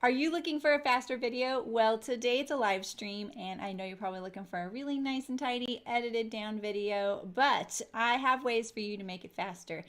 Are you looking for a faster video? Well, today it's a live stream, and I know you're probably looking for a really nice and tidy, edited down video, but I have ways for you to make it faster.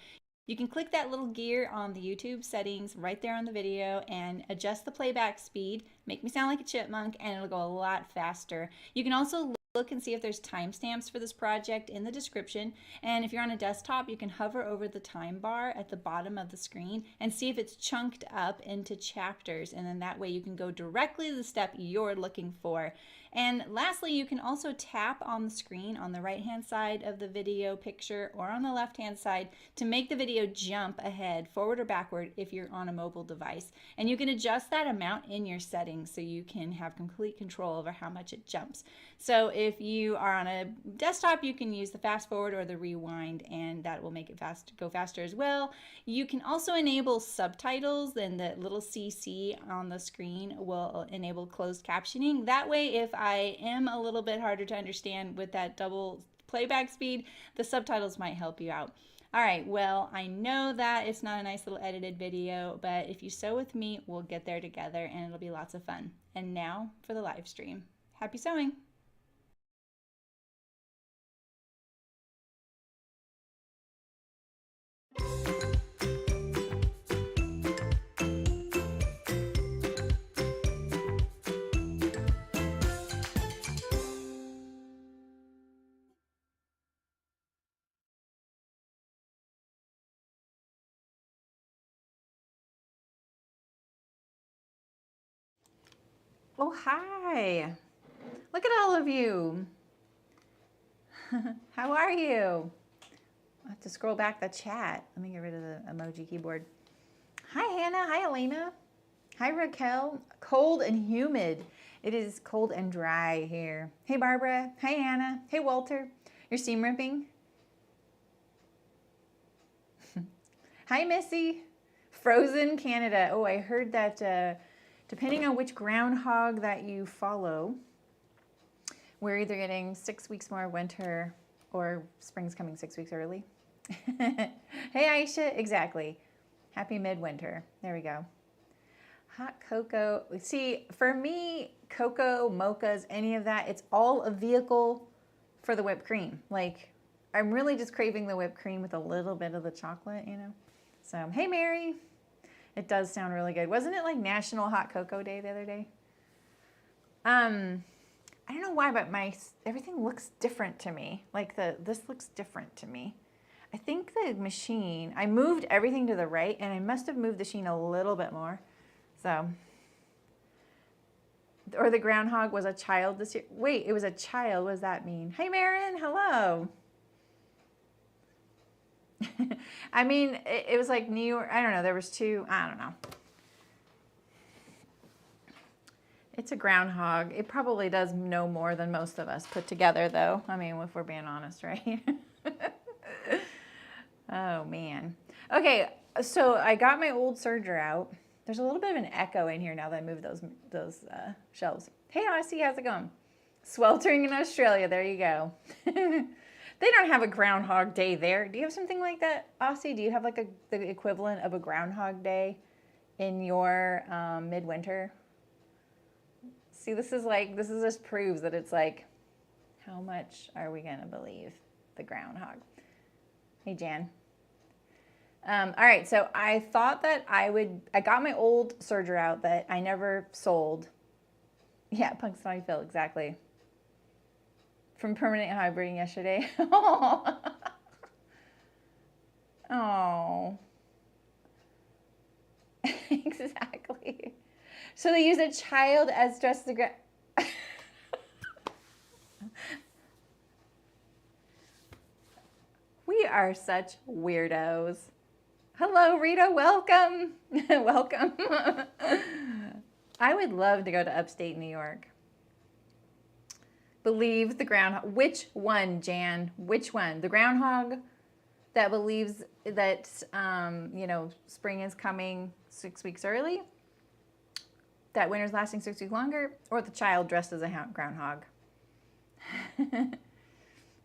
You can click that little gear on the YouTube settings right there on the video and adjust the playback speed, make me sound like a chipmunk, and it'll go a lot faster. You can also look and see if there's timestamps for this project in the description. And if you're on a desktop, you can hover over the time bar at the bottom of the screen and see if it's chunked up into chapters. And then that way you can go directly to the step you're looking for. And lastly, you can also tap on the screen on the right hand side of the video picture or on the left hand side to make the video jump ahead, forward or backward if you're on a mobile device. And you can adjust that amount in your settings so you can have complete control over how much it jumps. So if you are on a desktop, you can use the fast forward or the rewind, and that will make it go faster as well. You can also enable subtitles, and the little CC on the screen will enable closed captioning. That way, if I am a little bit harder to understand with that double playback speed, the subtitles might help you out. All right, well, I know that it's not a nice little edited video, but if you sew with me, we'll get there together and it'll be lots of fun. And now for the live stream. Happy sewing! Oh, hi! Look at all of you! How are you? I have to scroll back the chat. Let me get rid of the emoji keyboard. Hi, Hannah. Hi, Elena. Hi, Raquel. Cold and humid. It is cold and dry here. Hey, Barbara. Hi, Anna. Hey, Walter. You're seam ripping? Hi, Missy. Frozen Canada. Oh, I heard that depending on which groundhog that you follow, we're either getting 6 weeks more winter or spring's coming 6 weeks early. Hey, Aisha. Exactly. Happy midwinter. There we go. Hot cocoa. See, for me, cocoa, mochas, any of that, it's all a vehicle for the whipped cream. Like, I'm really just craving the whipped cream with a little bit of the chocolate, you know? So, hey, Mary. It does sound really good. Wasn't it like National Hot Cocoa Day the other day? I don't know why, but everything looks different to me. Like this looks different to me. I think the machine, I moved everything to the right and I must have moved the sheen a little bit more. So, or the groundhog was a child this year. Wait, it was a child. What does that mean? Hey, Marin, hello. I mean, it was like New York. I don't know. There was two. I don't know. It's a groundhog. It probably does know more than most of us put together, though. I mean, if we're being honest, right? Oh, man. Okay, so I got my old serger out. There's a little bit of an echo in here now that I moved those shelves. Hey, Aussie, how's it going? Sweltering in Australia. There you go. They don't have a Groundhog Day there. Do you have something like that, Aussie? Do you have like the equivalent of a Groundhog Day in your midwinter? See, this just proves that it's like, how much are we gonna believe the groundhog? Hey, Jan. All right, so I thought that I got my old serger out that I never sold. Yeah, Punxsutawney Phil, exactly. From permanent hybriding yesterday. Oh. Exactly. So they use a child as dress to ground. We are such weirdos. Hello, Rita. Welcome. Welcome. I would love to go to upstate New York. Believe the groundhog. Which one, Jan? Which one? The groundhog that believes that, spring is coming 6 weeks early? That winter's lasting 6 weeks longer? Or the child dressed as a groundhog?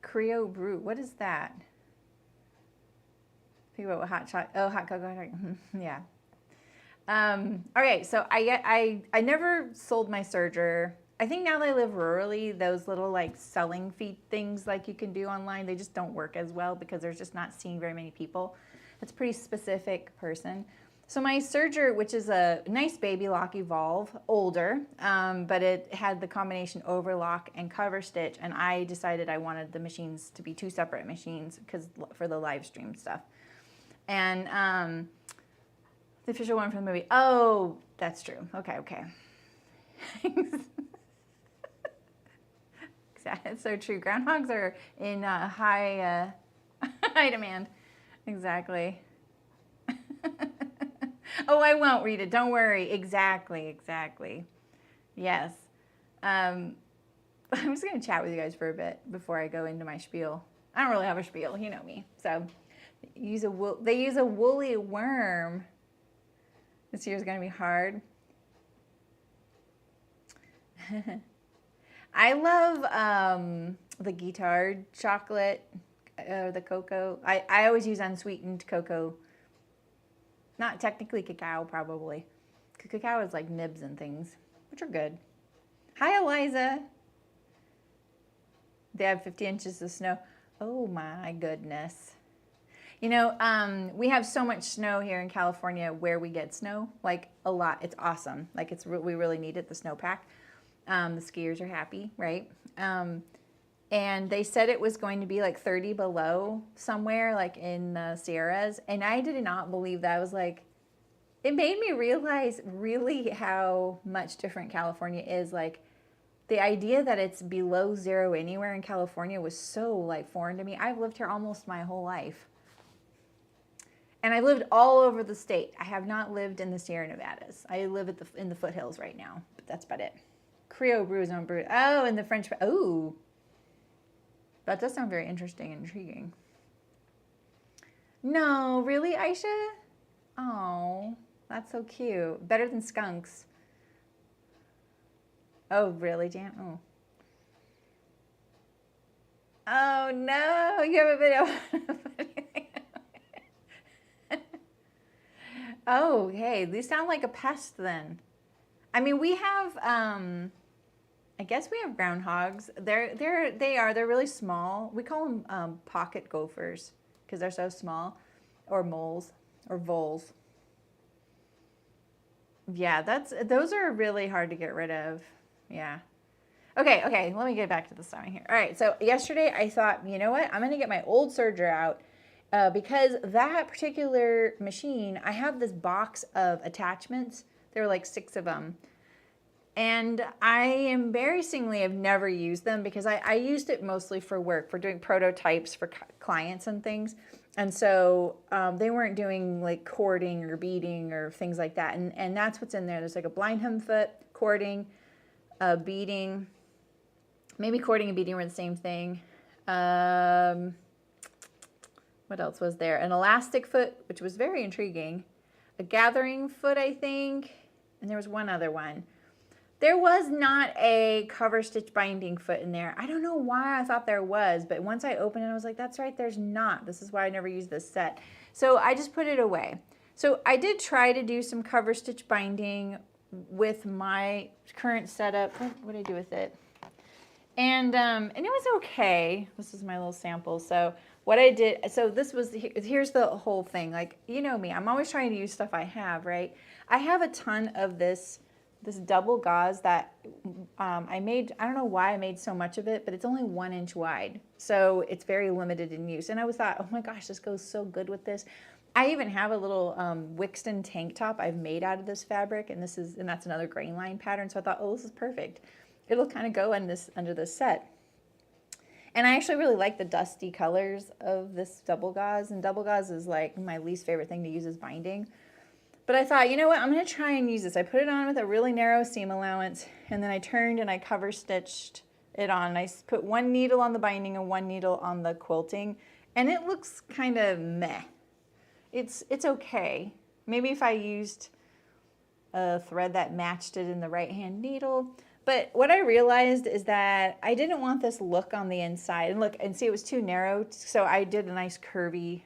Creo Brew. What is that? Think about hot cocoa. Yeah. Okay, so I never sold my serger. I think now that I live rurally, those little like selling feed things like you can do online, they just don't work as well because there's just not seeing very many people. It's a pretty specific person. So my serger, which is a nice baby lock Evolve, older, but it had the combination overlock and cover stitch, and I decided I wanted the machines to be two separate machines because for the live stream stuff. And the official one from the movie. Oh, that's true. Okay, okay. It's so true. Groundhogs are in high demand. Exactly. Oh, I won't read it. Don't worry. Exactly, exactly. Yes. I'm just going to chat with you guys for a bit before I go into my spiel. I don't really have a spiel. You know me. So they use a woolly worm. This year's going to be hard. I love the guitar chocolate, the cocoa. I always use unsweetened cocoa. Not technically cacao, probably. Cacao is like nibs and things, which are good. Hi, Eliza. They have 50 inches of snow. Oh my goodness. You know, we have so much snow here in California where we get snow, like a lot. It's awesome. Like we really need it, the snowpack. The skiers are happy, right? And they said it was going to be like 30 below somewhere, like in the Sierras. And I did not believe that. I was like, it made me realize really how much different California is. Like the idea that it's below zero anywhere in California was so like foreign to me. I've lived here almost my whole life. And I lived all over the state. I have not lived in the Sierra Nevadas. I live in the foothills right now, but that's about it. Creole brews on brew. Oh, and the French. Oh, that does sound very interesting and intriguing. No, really, Aisha? Oh, that's so cute. Better than skunks. Oh, really, Jan? Oh. Oh, no. You have a video. Oh, hey, these sound like a pest then. I mean, we have, I guess we have groundhogs. They're really small. We call them pocket gophers because they're so small, or moles, or voles. Yeah, those are really hard to get rid of. Yeah. Okay, let me get back to the sewing here. All right, so yesterday I thought, you know what? I'm going to get my old serger out because that particular machine, I have this box of attachments. There were like 6 of them. And I embarrassingly have never used them because I used it mostly for work, for doing prototypes for clients and things. And so they weren't doing like cording or beading or things like that. And that's what's in there. There's like a blind hem foot, cording, beading. Maybe cording and beading were the same thing. What else was there? An elastic foot, which was very intriguing. A gathering foot, I think. And there was one other one. There was not a cover stitch binding foot in there. I don't know why I thought there was, but once I opened it, I was like, that's right, there's not. This is why I never used this set. So I just put it away. So I did try to do some cover stitch binding with my current setup. What did I do with it? And it was okay. This is my little sample. So what I did, so this was, here's the whole thing. Like, you know me, I'm always trying to use stuff I have, right? I have a ton of this double gauze that I made. I don't know why I made so much of it, but it's only 1 inch wide. So it's very limited in use. And I was thought, oh my gosh, this goes so good with this. I even have a little Wixton tank top I've made out of this fabric. And that's another grain line pattern. So I thought, oh, this is perfect. It'll kind of go in under this set. And I actually really like the dusty colors of this double gauze. And double gauze is like my least favorite thing to use as binding. But I thought, you know what, I'm going to try and use this. I put it on with a really narrow seam allowance, and then I turned and I cover stitched it on. I put 1 needle on the binding and 1 needle on the quilting, and it looks kind of meh. It's okay. Maybe if I used a thread that matched it in the right-hand needle. But what I realized is that I didn't want this look on the inside. And look, and see, it was too narrow, so I did a nice curvy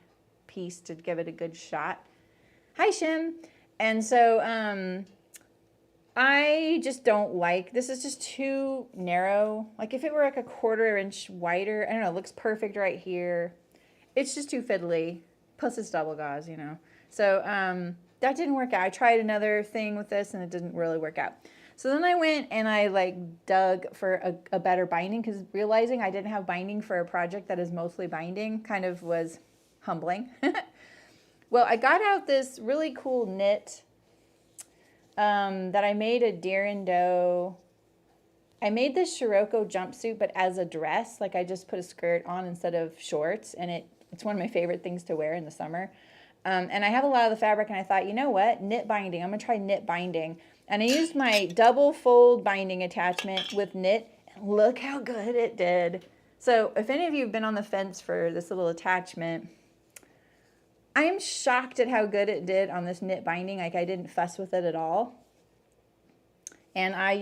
piece to give it a good shot. Hi, Shim. And so I just don't like, this is just too narrow. Like if it were like a 1/4 inch wider, I don't know, it looks perfect right here. It's just too fiddly. Plus it's double gauze, you know. So that didn't work out. I tried another thing with this and it didn't really work out. So then I went and I like dug for a better binding, because realizing I didn't have binding for a project that is mostly binding kind of was humbling. Well, I got out this really cool knit that I made a deer and doe. I made this Scirocco jumpsuit, but as a dress. Like I just put a skirt on instead of shorts, and it's one of my favorite things to wear in the summer. And I have a lot of the fabric, and I thought, you know what, knit binding. I'm gonna try knit binding. And I used my double fold binding attachment with knit, and look how good it did. So if any of you have been on the fence for this little attachment, I am shocked at how good it did on this knit binding. Like I didn't fuss with it at all. And I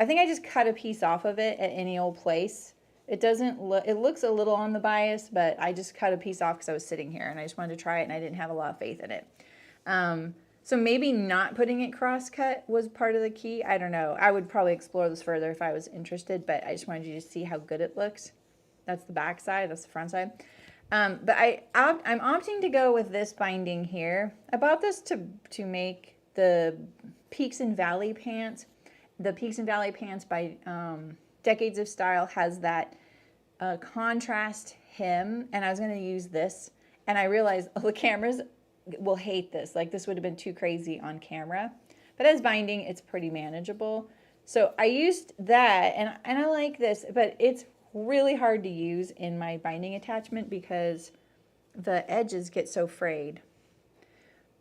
think I just cut a piece off of it at any old place. It doesn't look, it looks a little on the bias, but I just cut a piece off because I was sitting here and I just wanted to try it and I didn't have a lot of faith in it. So maybe not putting it cross-cut was part of the key. I don't know. I would probably explore this further if I was interested, but I just wanted you to see how good it looks. That's the back side, that's the front side. But I'm opting to go with this binding here. I bought this to make the Peaks and Valley pants. The Peaks and Valley pants by Decades of Style has that contrast hem, and I was going to use this, and I realized the cameras will hate this. Like this would have been too crazy on camera, but as binding, it's pretty manageable. So I used that, and I like this, but it's really hard to use in my binding attachment because the edges get so frayed.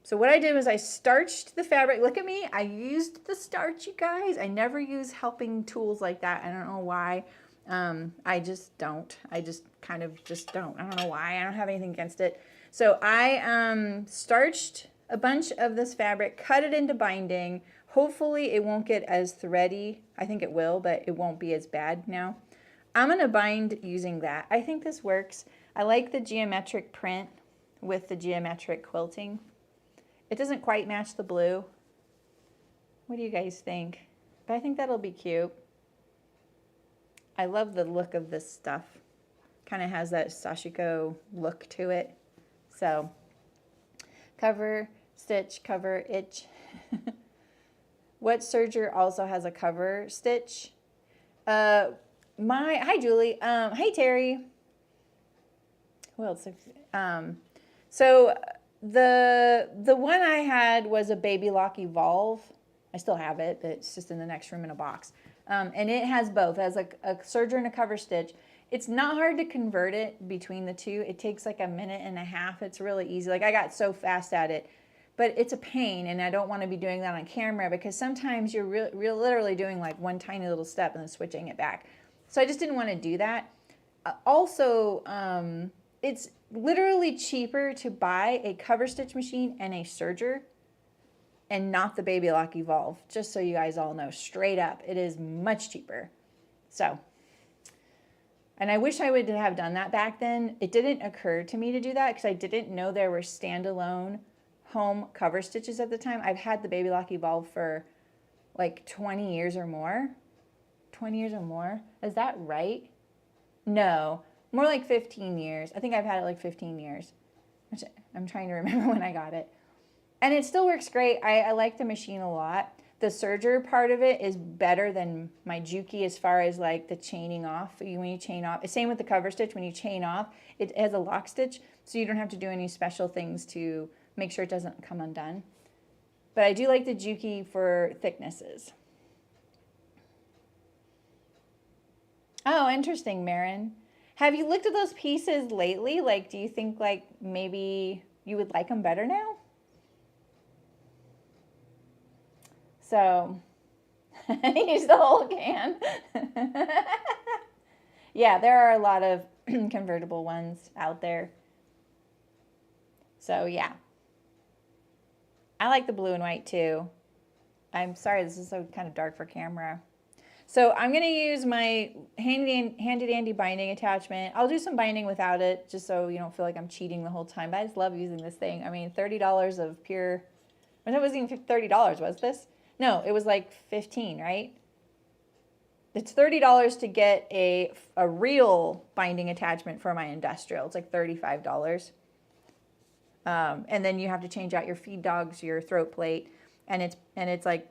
So what I did was I starched the fabric. Look at me. I used the starch, you guys. I never use helping tools like that. I don't know why. I just don't. I just kind of just don't. I don't know why. I don't have anything against it. So I starched a bunch of this fabric, cut it into binding. Hopefully it won't get as thready. I think it will, but it won't be as bad now. I'm going to bind using that. I think this works. I like the geometric print with the geometric quilting. It doesn't quite match the blue. What do you guys think? But I think that'll be cute. I love the look of this stuff. Kind of has that sashiko look to it. So, cover, stitch, cover, itch. What serger also has a cover stitch? Hi Julie. Hey Terry. Who else? So the one I had was a Baby Lock Evolve. I still have it, but it's just in the next room in a box. And it has both. It has a serger and a cover stitch. It's not hard to convert it between the two. It takes like 1.5 minutes. It's really easy. Like I got so fast at it, but it's a pain, and I don't want to be doing that on camera because sometimes you're literally doing like one tiny little step and then switching it back. So I just didn't want to do that. Also, it's literally cheaper to buy a cover stitch machine and a serger and not the Baby Lock Evolve, just so you guys all know, straight up, it is much cheaper. So, and I wish I would have done that back then. It didn't occur to me to do that because I didn't know there were standalone home cover stitches at the time. I've had the Baby Lock Evolve for like 20 years or more. 20 years or more? Is that right? No, more like 15 years. I think I've had it like 15 years. I'm trying to remember when I got it. And it still works great. I like the machine a lot. The serger part of it is better than my Juki as far as like the chaining off. When you chain off, same with the cover stitch. When you chain off, it has a lock stitch, so you don't have to do any special things to make sure it doesn't come undone. But I do like the Juki for thicknesses. Oh, interesting, Marin. Have you looked at those pieces lately? Like, do you think like maybe you would like them better now? So, use the whole can. Yeah, there are a lot of convertible ones out there. So, yeah. I like the blue and white too. I'm sorry, this is so kind of dark for camera. So I'm going to use my handy dandy binding attachment. I'll do some binding without it just so you don't feel like I'm cheating the whole time. But I just love using this thing. I mean, $30 of pure, well, it wasn't even $30, was this? No, it was like 15, right? It's $30 to get a real binding attachment for my industrial. It's like $35. And then you have to change out your feed dogs, your throat plate, and it's like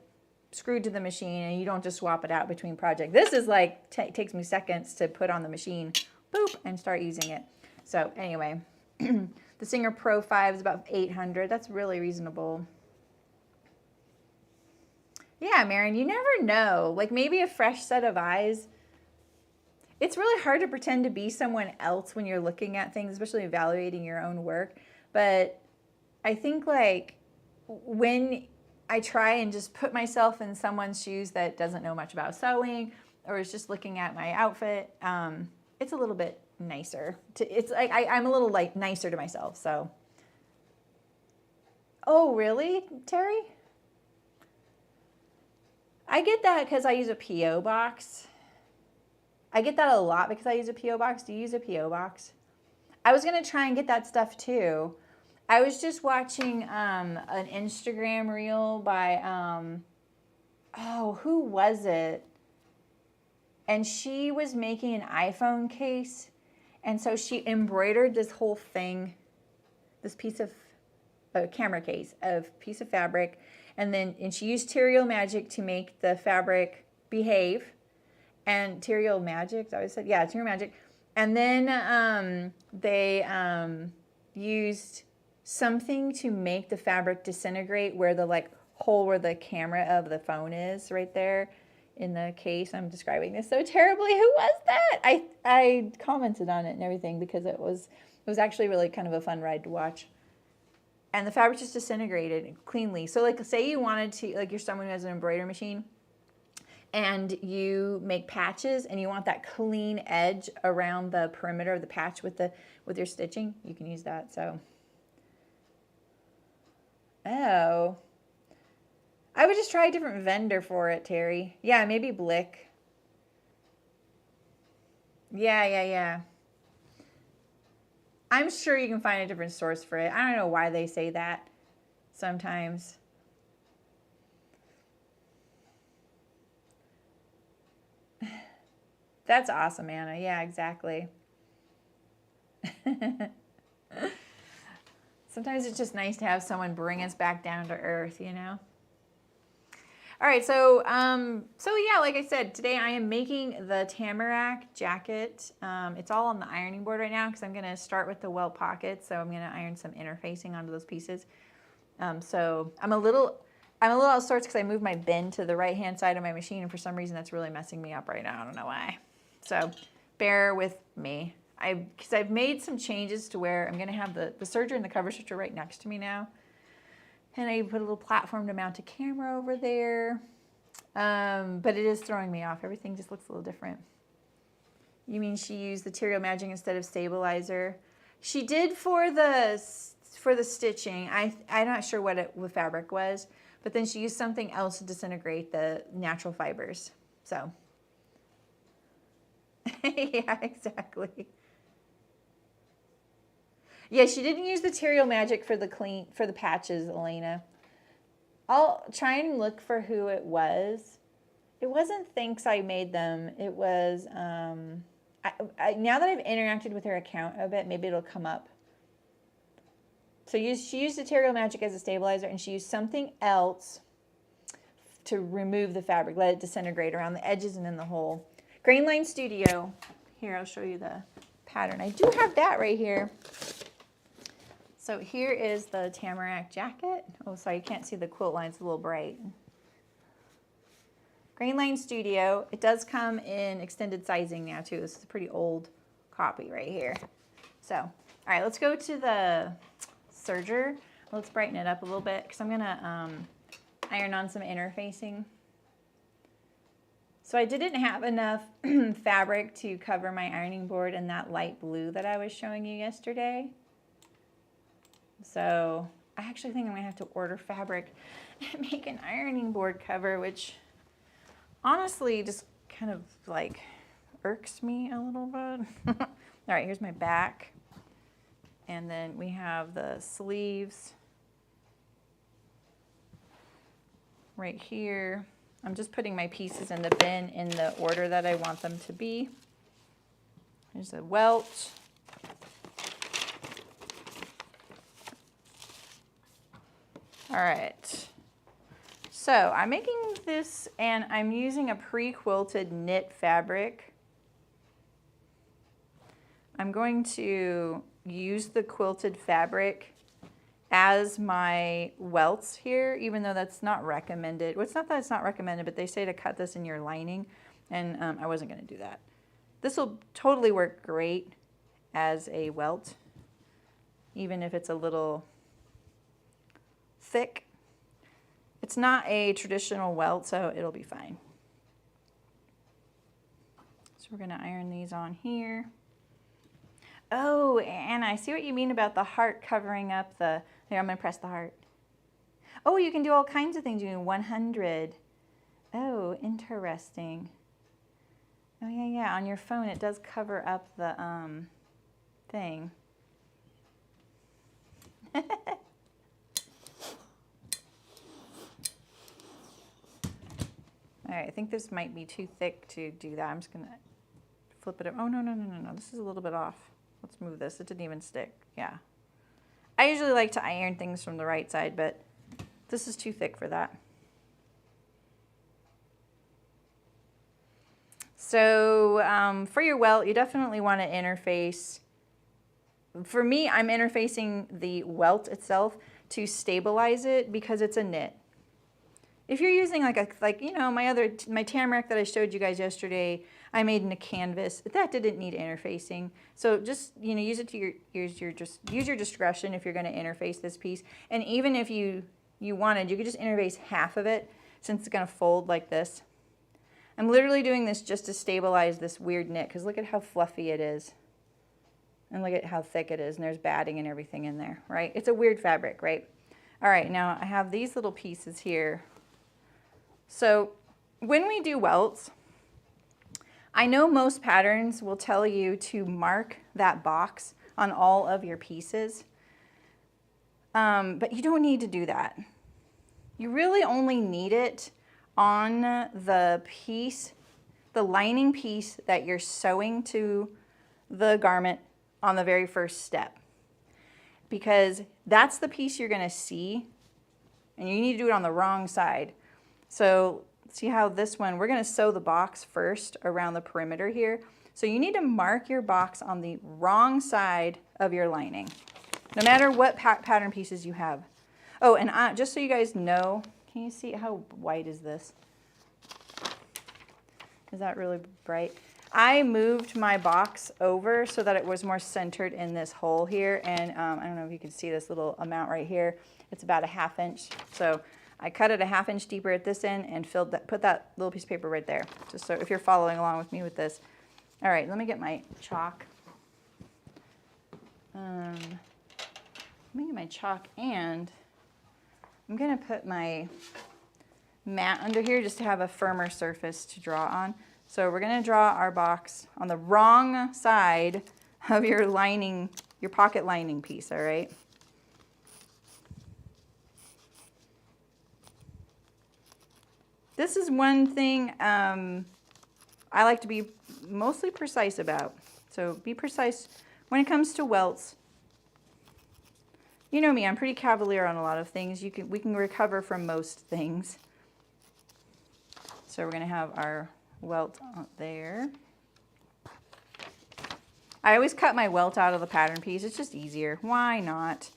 screwed to the machine, and you don't just swap it out between projects. This is like takes me seconds to put on the machine, boop, and start using it. So anyway, the Singer Pro 5 is about $800. That's really reasonable. Yeah, Marion, you never know. Like maybe a fresh set of eyes. It's really hard to pretend to be someone else when you're looking at things, especially evaluating your own work. But I think like when I try and just put myself in someone's shoes that doesn't know much about sewing or is just looking at my outfit, it's a little bit nicer. It's like I'm a little like nicer to myself. So, oh really, Terry? I get that because I use a P.O. box. I get that a lot because I use a P.O. box. Do you use a P.O. box? I was going to try and get that stuff too. I was just watching an Instagram reel by, oh, who was it? And she was making an iPhone case. And so she embroidered this whole thing, this piece of a camera case of piece of fabric. And she used Terrio Magic to make the fabric behave. And Terrio Magic, I always said, yeah, Terrio Magic. And then they used something to make the fabric disintegrate where the like hole where the camera of the phone is right there in the case. I'm describing this so terribly. Who was that? I commented on it and everything because it was actually really kind of a fun ride to watch. And the fabric just disintegrated cleanly. So like say you wanted to, like you're someone who has an embroidery machine and you make patches and you want that clean edge around the perimeter of the patch with your stitching, you can use that. So, oh, I would just try a different vendor for it, Terry. Yeah, maybe Blick. Yeah. I'm sure you can find a different source for it. I don't know why they say that sometimes. That's awesome, Anna. Yeah, exactly. Sometimes it's just nice to have someone bring us back down to earth, you know? All right, so yeah, like I said, today I am making the Tamarack jacket. It's all on the ironing board right now because I'm gonna start with the Welt pockets. So I'm gonna iron some interfacing onto those pieces. So I'm a little out of sorts because I moved my bin to the right-hand side of my machine, and for some reason that's really messing me up right now. I don't know why. So bear with me. Because I've made some changes to where I'm gonna have the serger and the cover stitcher right next to me now. And I put a little platform to mount a camera over there. But it is throwing me off. Everything just looks a little different. You mean she used the Terrio Magic instead of stabilizer? She did for the stitching. I'm not sure what the fabric was, but then she used something else to disintegrate the natural fibers. So, yeah, exactly. Yeah, she didn't use the Terrio Magic for the patches, Elena. I'll try and look for who it was. It wasn't Thanks I made them. It was now that I've interacted with her account a bit, maybe it'll come up. So she used the Terrio Magic as a stabilizer, and she used something else to remove the fabric, let it disintegrate around the edges and in the hole. Grainline Studio. Here, I'll show you the pattern. I do have that right here. So here is the Tamarack jacket. Oh, sorry, you can't see the quilt line. It's a little bright. Grainline Studio. It does come in extended sizing now, too. This is a pretty old copy right here. So, all right, let's go to the serger. Let's brighten it up a little bit because I'm going to iron on some interfacing. So I didn't have enough fabric to cover my ironing board in that light blue that I was showing you yesterday. So I actually think I'm going to have to order fabric and make an ironing board cover, which honestly just kind of like irks me a little bit. All right, here's my back. And then we have the sleeves right here. I'm just putting my pieces in the bin in the order that I want them to be. There's a Welt. All right. So I'm making this and I'm using a pre-quilted knit fabric. I'm going to use the quilted fabric as my welts here, even though that's not recommended. Well, it's not that it's not recommended, but they say to cut this in your lining, and I wasn't going to do that. This will totally work great as a welt, even if it's a little thick. It's not a traditional welt, so it'll be fine. So we're going to iron these on here. Oh, and I see what you mean about the heart covering up the... Here, I'm going to press the heart. Oh, you can do all kinds of things. You can do 100. Oh, interesting. Oh, yeah, yeah. On your phone, it does cover up the thing. All right, I think this might be too thick to do that. I'm just going to flip it up. Oh, no, no, no, no, no. This is a little bit off. Let's move this. It didn't even stick. Yeah. I usually like to iron things from the right side, but this is too thick for that. So for your welt, you definitely want to interface. For me, I'm interfacing the welt itself to stabilize it because it's a knit. If you're using like you know, my Tamarack that I showed you guys yesterday, I made in a canvas. That didn't need interfacing. So just, you know, use it to use your discretion if you're going to interface this piece. And even if you wanted, you could just interface half of it since it's going to fold like this. I'm literally doing this just to stabilize this weird knit because look at how fluffy it is. And look at how thick it is, and there's batting and everything in there, right? It's a weird fabric, right? All right, now I have these little pieces here. So when we do welts, I know most patterns will tell you to mark that box on all of your pieces, but you don't need to do that. You really only need it on the piece, the lining piece that you're sewing to the garment on the very first step, because that's the piece you're going to see, and you need to do it on the wrong side. So see how this one, we're going to sew the box first around the perimeter here. So you need to mark your box on the wrong side of your lining, no matter what pattern pieces you have. Oh, and just so you guys know, can you see how white is this? Is that really bright? I moved my box over so that it was more centered in this hole here, and I don't know if you can see this little amount right here. It's about a 1/2 inch. So I cut it a 1/2 inch deeper at this end and put that little piece of paper right there, just so if you're following along with me with this. All right, let me get my chalk. Let me get my chalk, and I'm going to put my mat under here just to have a firmer surface to draw on. So we're going to draw our box on the wrong side of your lining, your pocket lining piece, all right? This is one thing I like to be mostly precise about. So be precise when it comes to welts. You know me, I'm pretty cavalier on a lot of things. We can recover from most things. So we're going to have our welt out there. I always cut my welt out of the pattern piece. It's just easier. Why not?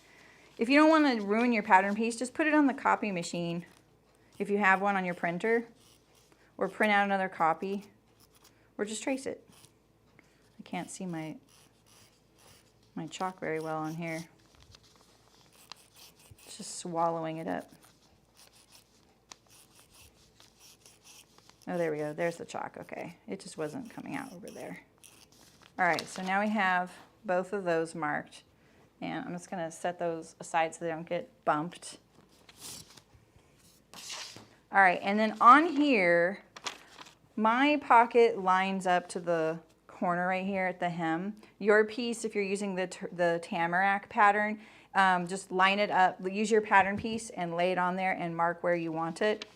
If you don't want to ruin your pattern piece, just put it on the copy machine. If you have one on your printer, or print out another copy, or just trace it. I can't see my chalk very well on here. It's just swallowing it up. Oh, there we go. There's the chalk. Okay. It just wasn't coming out over there. All right. So now we have both of those marked. And I'm just going to set those aside so they don't get bumped. All right. And then on here, my pocket lines up to the corner right here at the hem. Your piece, if you're using the Tamarack pattern, just line it up, use your pattern piece and lay it on there and mark where you want it.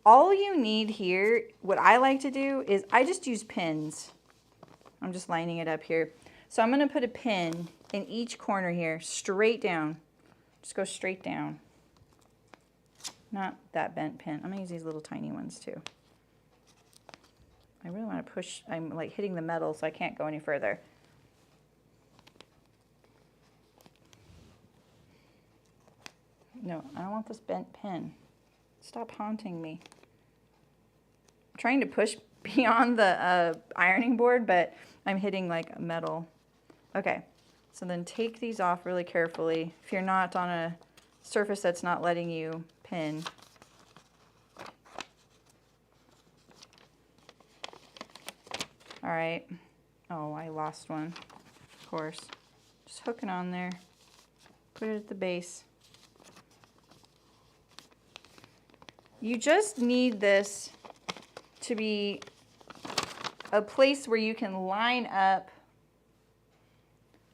All you need here, what I like to do is I just use pins. I'm just lining it up here. So I'm going to put a pin in each corner here, straight down. Just go straight down. Not that bent pin. I'm going to use these little tiny ones too. I really want to push, I'm like hitting the metal so I can't go any further. No, I don't want this bent pin. Stop haunting me. I'm trying to push beyond the ironing board, but I'm hitting like metal. Okay, so then take these off really carefully. If you're not on a surface that's not letting you pin. All right. Oh, I lost one, of course. Just hook it on there. Put it at the base. You just need this to be a place where you can line up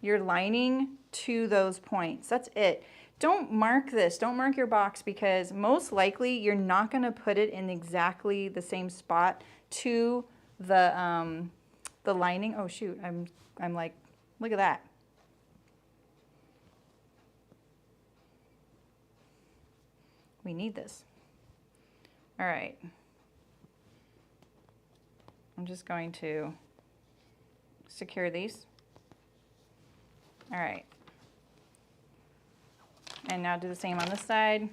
your lining to those points. That's it. Don't mark this. Don't mark your box because most likely you're not going to put it in exactly the same spot to the lining. Oh shoot, I'm like, look at that. We need this. All right. I'm just going to secure these. All right. And now do the same on this side.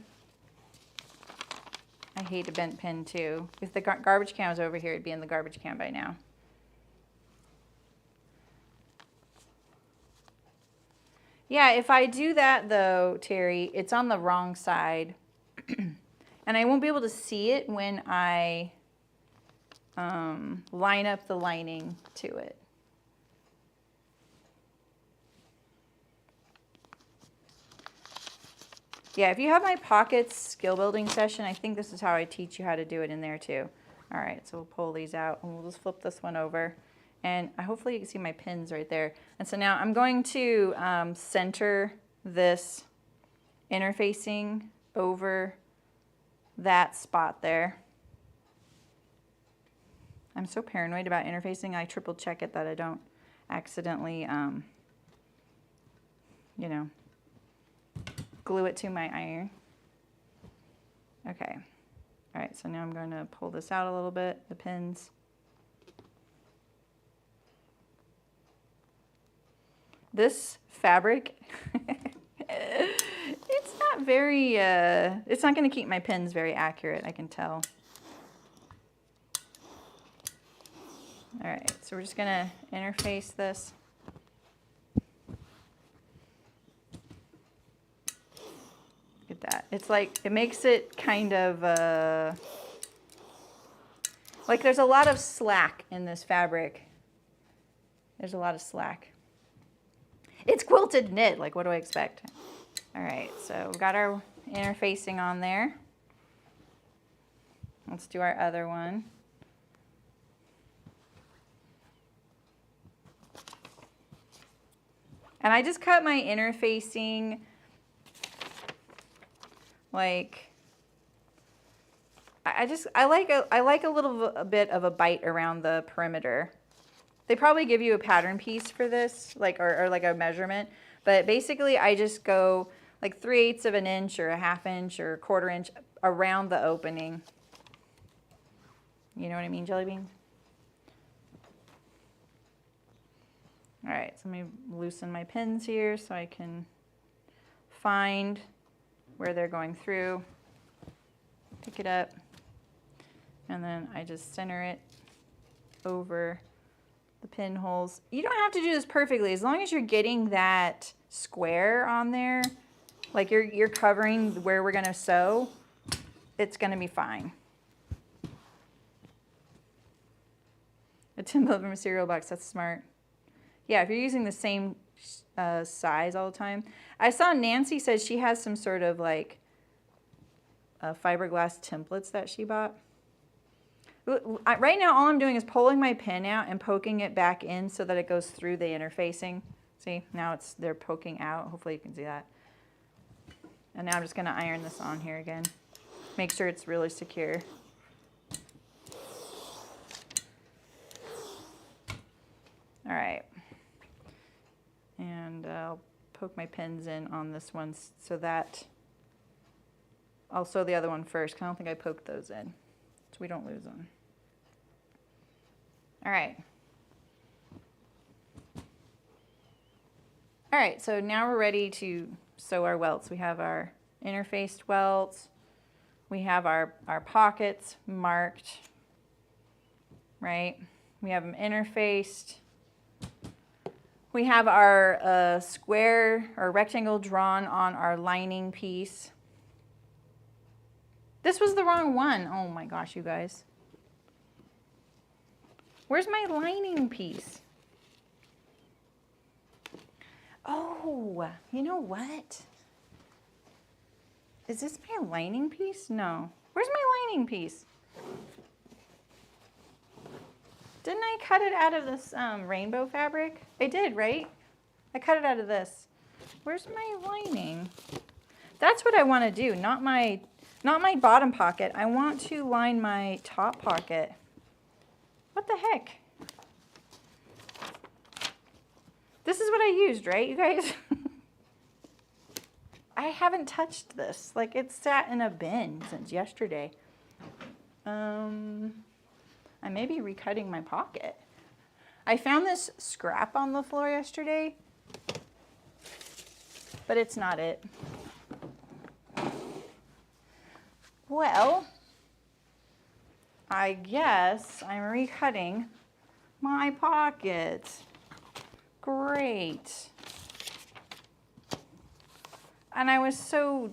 I hate a bent pin too. If the garbage can was over here, it'd be in the garbage can by now. Yeah, if I do that though, Terry, it's on the wrong side. And I won't be able to see it when I line up the lining to it. Yeah, if you have my pockets skill building session, I think this is how I teach you how to do it in there too. All right, so we'll pull these out and we'll just flip this one over. And hopefully you can see my pins right there. And so now I'm going to center this interfacing over that spot there. I'm so paranoid about interfacing. I triple check it that I don't accidentally, you know, glue it to my iron. Okay. All right, so now I'm going to pull this out a little bit, the pins. This fabric, it's not very, it's not going to keep my pins very accurate, I can tell. All right, so we're just going to interface this. Look at that. It's like, it makes it kind of, like there's a lot of slack in this fabric. There's a lot of slack. It's quilted knit, like what do I expect? All right, so we've got our interfacing on there. Let's do our other one. And I just cut my interfacing like, I like a little bit of a bite around the perimeter. They probably give you a pattern piece for this, like or like a measurement, but basically I just go like 3/8 of an inch or a 1/2 inch or a 1/4 inch around the opening. You know what I mean, jelly beans? All right, so let me loosen my pins here so I can find where they're going through. Pick it up, and then I just center it over the pinholes. You don't have to do this perfectly, as long as you're getting that square on there, like you're covering where we're gonna sew, it's gonna be fine. A 10-11 cereal box, that's smart. Yeah, if you're using the same size all the time. I saw Nancy says she has some sort of like fiberglass templates that she bought. Right now, all I'm doing is pulling my pin out and poking it back in so that it goes through the interfacing. See, now they're poking out. Hopefully you can see that. And now I'm just gonna iron this on here again. Make sure it's really secure. All right. And I'll poke my pins in on this one so that I'll sew the other one first, because I don't think I poked those in, so we don't lose them. All right. All right, so now we're ready to sew our welts. We have our interfaced welts. We have our pockets marked, right? We have them interfaced. We have our square or rectangle drawn on our lining piece. This was the wrong one. Oh my gosh, you guys. Where's my lining piece? Oh, you know what? Is this my lining piece? No. Where's my lining piece? Didn't I cut it out of this rainbow fabric? I did, right? I cut it out of this. Where's my lining? That's what I want to do, not my bottom pocket. I want to line my top pocket. What the heck? This is what I used, right, you guys? I haven't touched this. Like, it's sat in a bin since yesterday. I may be recutting my pocket. I found this scrap on the floor yesterday, but it's not it. Well, I guess I'm recutting my pocket. Great. And I was so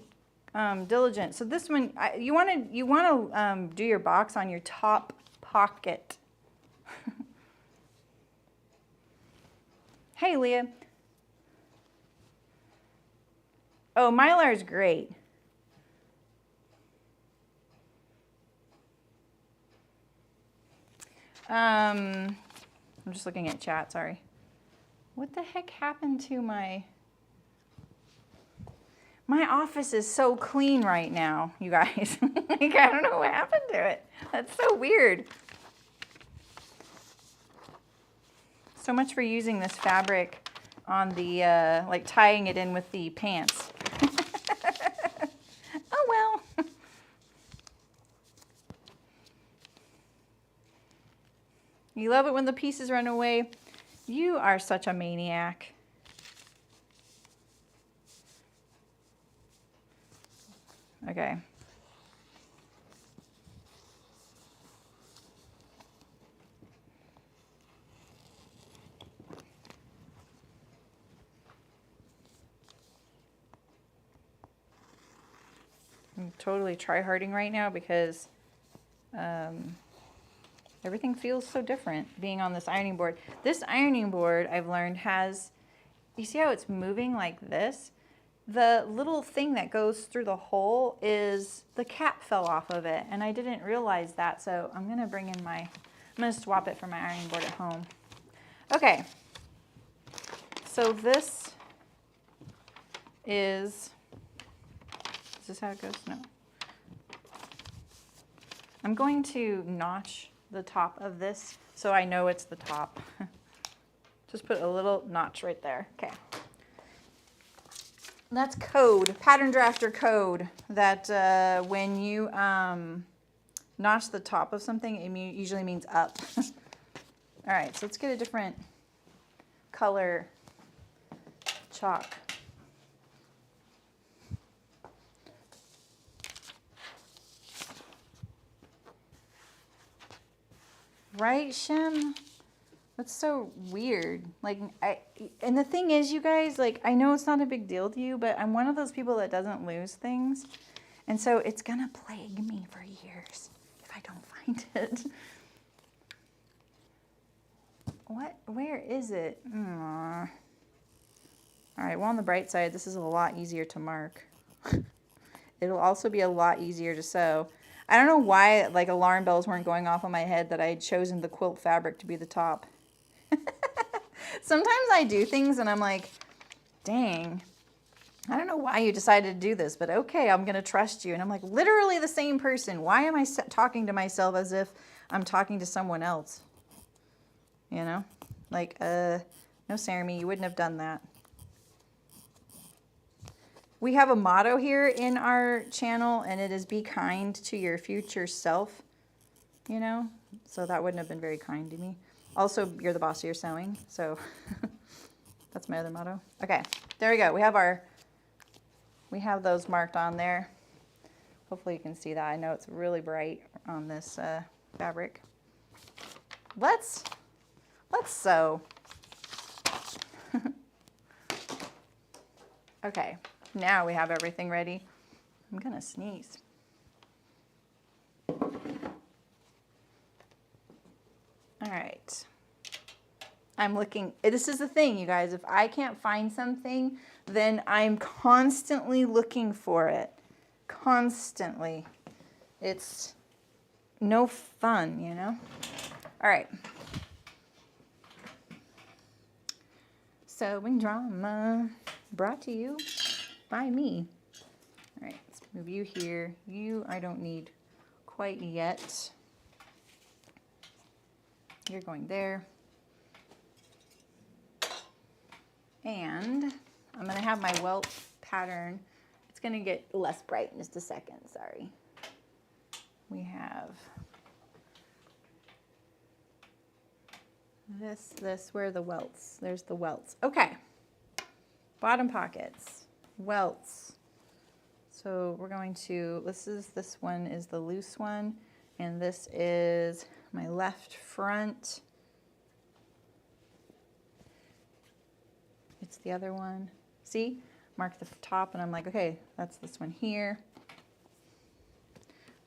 diligent. So this one, you want to do your box on your top pocket. Hey, Leah. Oh, Mylar is great. I'm just looking at chat, sorry. What the heck happened to my office is so clean right now, you guys. Like, I don't know what happened to it. That's so weird. So much for using this fabric on the, like tying it in with the pants. Oh well. You love it when the pieces run away. You are such a maniac. Okay. I'm totally try-harding right now because everything feels so different being on this ironing board. This ironing board, I've learned, has, you see how it's moving like this? The little thing that goes through the hole is, the cap fell off of it, and I didn't realize that, so I'm gonna bring in my, I'm gonna swap it for my ironing board at home. Okay, so this is this how it goes? No. I'm going to notch the top of this so I know it's the top. Just put a little notch right there. Okay. That's code, pattern drafter code, that when you notch the top of something, it usually means up. All right, so let's get a different color chalk. Right, Shem? That's so weird. Like, and the thing is, you guys, like, I know it's not a big deal to you, but I'm one of those people that doesn't lose things. And so it's gonna plague me for years if I don't find it. Where is it? Aww. All right, well, on the bright side, this is a lot easier to mark. It'll also be a lot easier to sew. I don't know why like alarm bells weren't going off on my head that I had chosen the quilt fabric to be the top. Sometimes I do things and I'm like, dang, I don't know why you decided to do this, but okay, I'm going to trust you. And I'm like literally the same person. Why am I talking to myself as if I'm talking to someone else? You know, like, no, Saremy, you wouldn't have done that. We have a motto here in our channel, and it is be kind to your future self, you know, so that wouldn't have been very kind to me. Also, you're the boss of your sewing, so that's my other motto. Okay, there we go. We have those marked on there. Hopefully you can see that. I know it's really bright on this fabric. Let's sew. Okay, now we have everything ready. I'm gonna sneeze. All right. I'm looking, this is the thing, you guys, if I can't find something, then I'm constantly looking for it. Constantly. It's no fun, you know? All right. Sewing drama brought to you by me. All right, let's move you here. You, I don't need quite yet. You're going there. And I'm going to have my Welt pattern. It's going to get less bright in just a second, sorry. We have this, where are the welts? There's the welts. Okay, bottom pockets, welts. So we're going to, this one is the loose one, and this is my left front. It's the other one. See? Mark the top and I'm like, okay, that's this one here.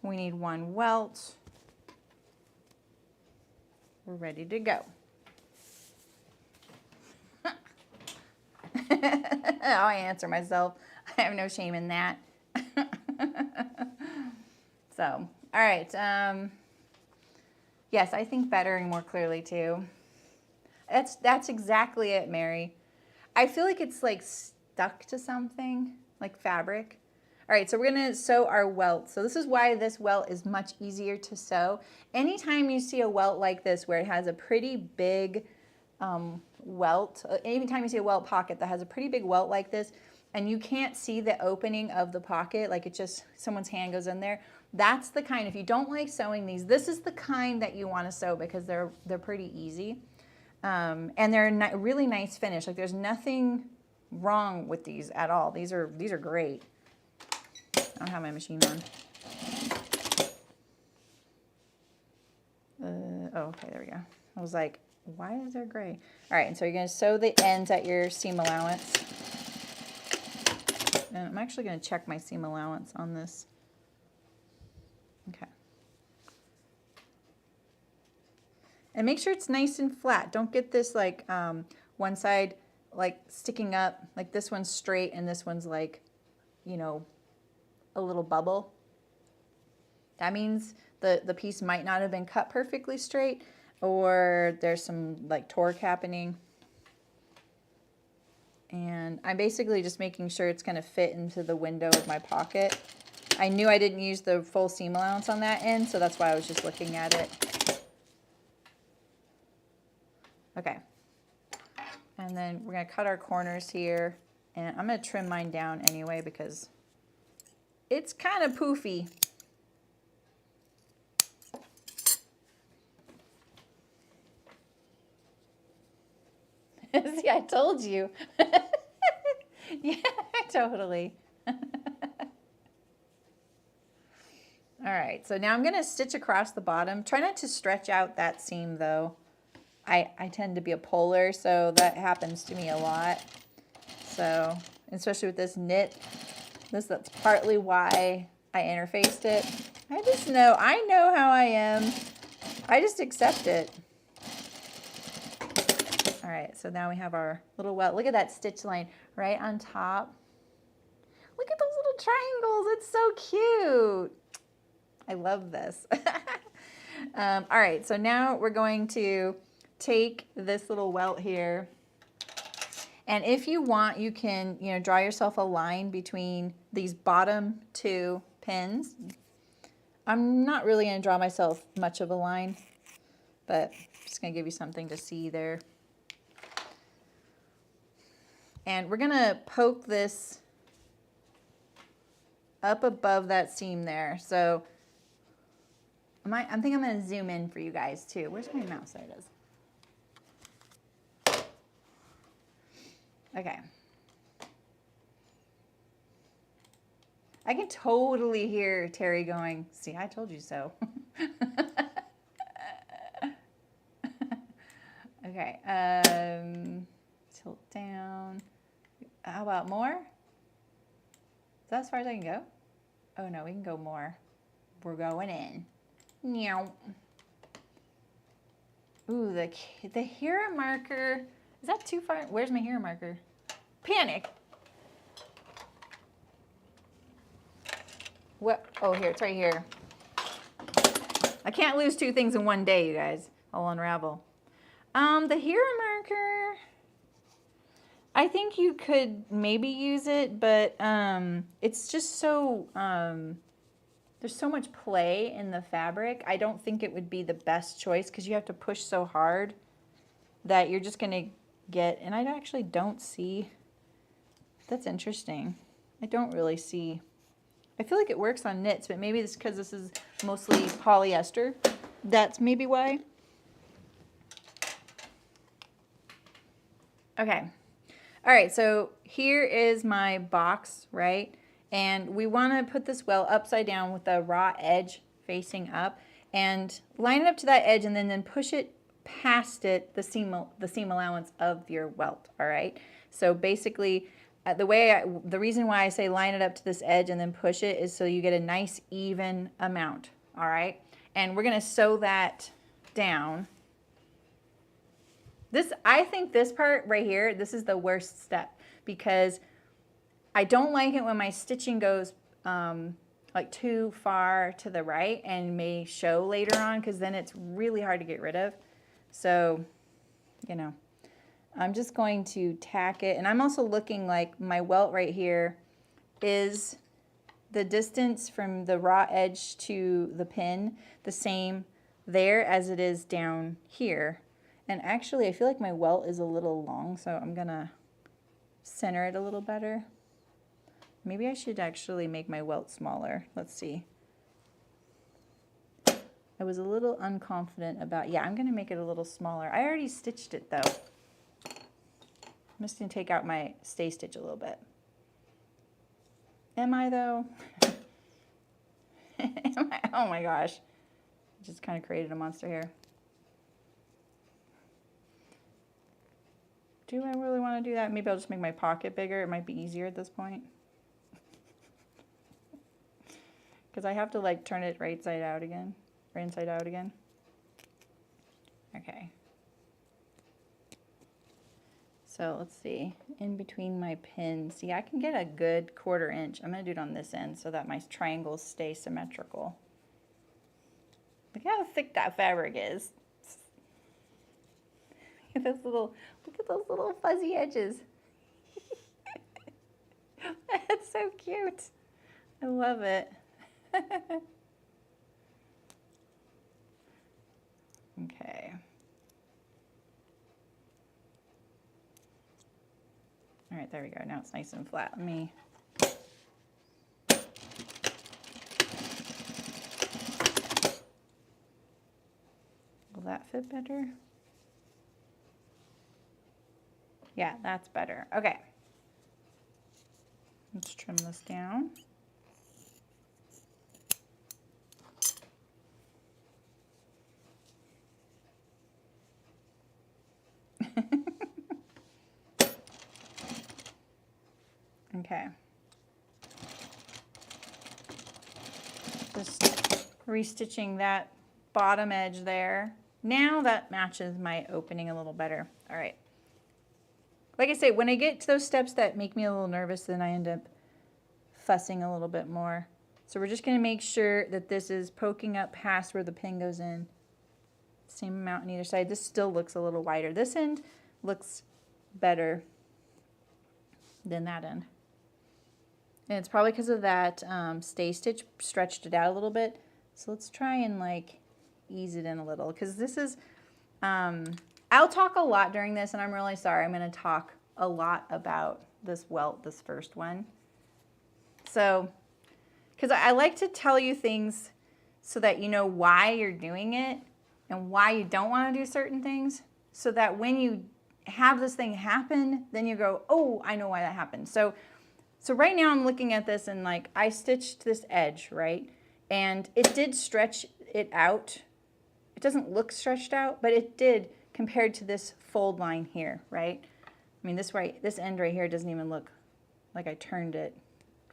We need one welt. We're ready to go. I answer myself. I have no shame in that. So, all right. Yes, I think bettering more clearly too. That's exactly it, Mary. I feel like it's like stuck to something, like fabric. All right, so we're gonna sew our welt. So this is why this welt is much easier to sew. Anytime you see a welt like this where it has a pretty big welt, anytime you see a welt pocket that has a pretty big welt like this, and you can't see the opening of the pocket, like it just, someone's hand goes in there, that's the kind, if you don't like sewing these, this is the kind that you wanna sew because they're pretty easy. And they're really nice finish. Like there's nothing wrong with these at all. These are great. I don't have my machine on. Oh, okay, there we go. I was like, why is there gray? All right, and so you're gonna sew the ends at your seam allowance. And I'm actually gonna check my seam allowance on this. Okay. And make sure it's nice and flat. Don't get this like one side like sticking up, like this one's straight and this one's like, you know, a little bubble. That means the piece might not have been cut perfectly straight, or there's some like torque happening. And I'm basically just making sure it's gonna fit into the window of my pocket. I knew I didn't use the full seam allowance on that end, so that's why I was just looking at it. Okay, and then we're gonna cut our corners here, and I'm gonna trim mine down anyway because it's kind of poofy. See, I told you. Yeah, totally. All right, so now I'm gonna stitch across the bottom. Try not to stretch out that seam though. I tend to be a puller, so that happens to me a lot. So, especially with this knit, that's partly why I interfaced it. I know how I am. I just accept it. All right, so now we have our little welt. Look at that stitch line right on top. Look at those little triangles, it's so cute. I love this. All right, so now we're going to take this little welt here. And if you want, you can, draw yourself a line between these bottom two pins. I'm not really going to draw myself much of a line, but I'm just going to give you something to see there. And we're going to poke this up above that seam there. So I think I'm going to zoom in for you guys too. Where's my mouse? There it is. Okay. I can totally hear Terry going, see, I told you so. Okay. Tilt down. How about more? Is that as far as I can go? Oh no, we can go more. We're going in. Meow. Ooh, the hero marker. Is that too far? Where's my hero marker? Panic. What? Oh, here, it's right here. I can't lose two things in one day, you guys. I'll unravel. The hero marker, I think you could maybe use it, but it's just so, there's so much play in the fabric. I don't think it would be the best choice because you have to push so hard that you're just going to get, and I actually don't see, that's interesting. I don't really see, I feel like it works on knits, but maybe it's because this is mostly polyester. That's maybe why. Okay. All right, so here is my box, right? And we want to put this well upside down with the raw edge facing up and line it up to that edge and then push it past it, the seam allowance of your welt, all right? So basically, the reason why I say line it up to this edge and then push it is so you get a nice even amount, all right? And we're going to sew that down. I think this part right here, this is the worst step because I don't like it when my stitching goes like too far to the right and may show later on because then it's really hard to get rid of. So, I'm just going to tack it. And I'm also looking like my welt right here is the distance from the raw edge to the pin the same there as it is down here. And actually, I feel like my welt is a little long, so I'm going to center it a little better. Maybe I should actually make my welt smaller. Let's see. I was a little unconfident about, yeah, I'm going to make it a little smaller. I already stitched it, though. I'm just going to take out my stay stitch a little bit. Am I, though? Am I? Oh, my gosh. I just kind of created a monster here. Do I really want to do that? Maybe I'll just make my pocket bigger. It might be easier at this point. Because I have to like turn it right side out again. Or inside out again. Okay. So let's see. In between my pins. See, I can get a good 1/4 inch. I'm going to do it on this end so that my triangles stay symmetrical. Look how thick that fabric is. Look at those little fuzzy edges. That's so cute. I love it. Okay. All right, there we go. Now it's nice and flat. Let me... Will that fit better? Yeah, that's better. Okay. Let's trim this down. Okay. Just restitching that bottom edge there. Now that matches my opening a little better. All right. Like I say, when I get to those steps that make me a little nervous, then I end up fussing a little bit more. So we're just going to make sure that this is poking up past where the pin goes in. Same amount on either side. This still looks a little wider. This end looks better than that end. And it's probably because of that stay stitch stretched it out a little bit. So let's try and like ease it in a little, because this is, I'll talk a lot during this, and I'm really sorry. I'm going to talk a lot about this welt, this first one. So, because I like to tell you things so that you know why you're doing it and why you don't want to do certain things, so that when you have this thing happen, then you go, oh, I know why that happened. So right now I'm looking at this, and like I stitched this edge, right? And it did stretch it out. It doesn't look stretched out, but it did compared to this fold line here, right? I mean, this end right here doesn't even look like I turned it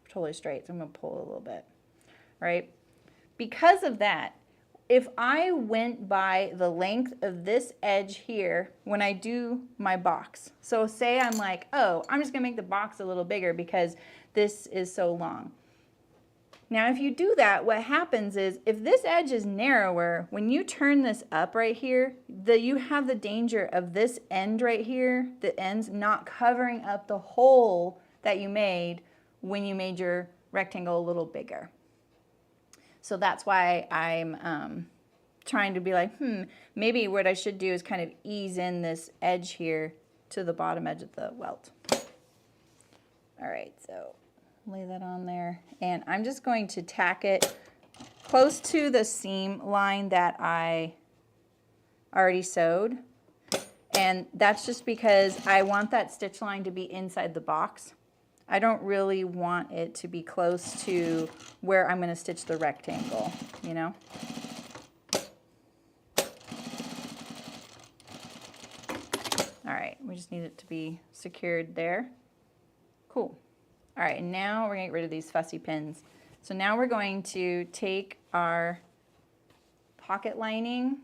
totally straight. So I'm gonna pull a little bit, right? Because of that, if I went by the length of this edge here when I do my box, so say I'm like, oh, I'm just gonna make the box a little bigger because this is so long. Now, if you do that, what happens is if this edge is narrower, when you turn this up right here, you have the danger of this end right here, the ends not covering up the hole that you made when you made your rectangle a little bigger. So that's why I'm trying to be like, maybe what I should do is kind of ease in this edge here to the bottom edge of the welt. All right, so lay that on there, and I'm just going to tack it close to the seam line that I already sewed, and that's just because I want that stitch line to be inside the box. I don't really want it to be close to where I'm going to stitch the rectangle, you know? All right, we just need it to be secured there. Cool. All right, and now we're going to get rid of these fussy pins. So now we're going to take our pocket lining .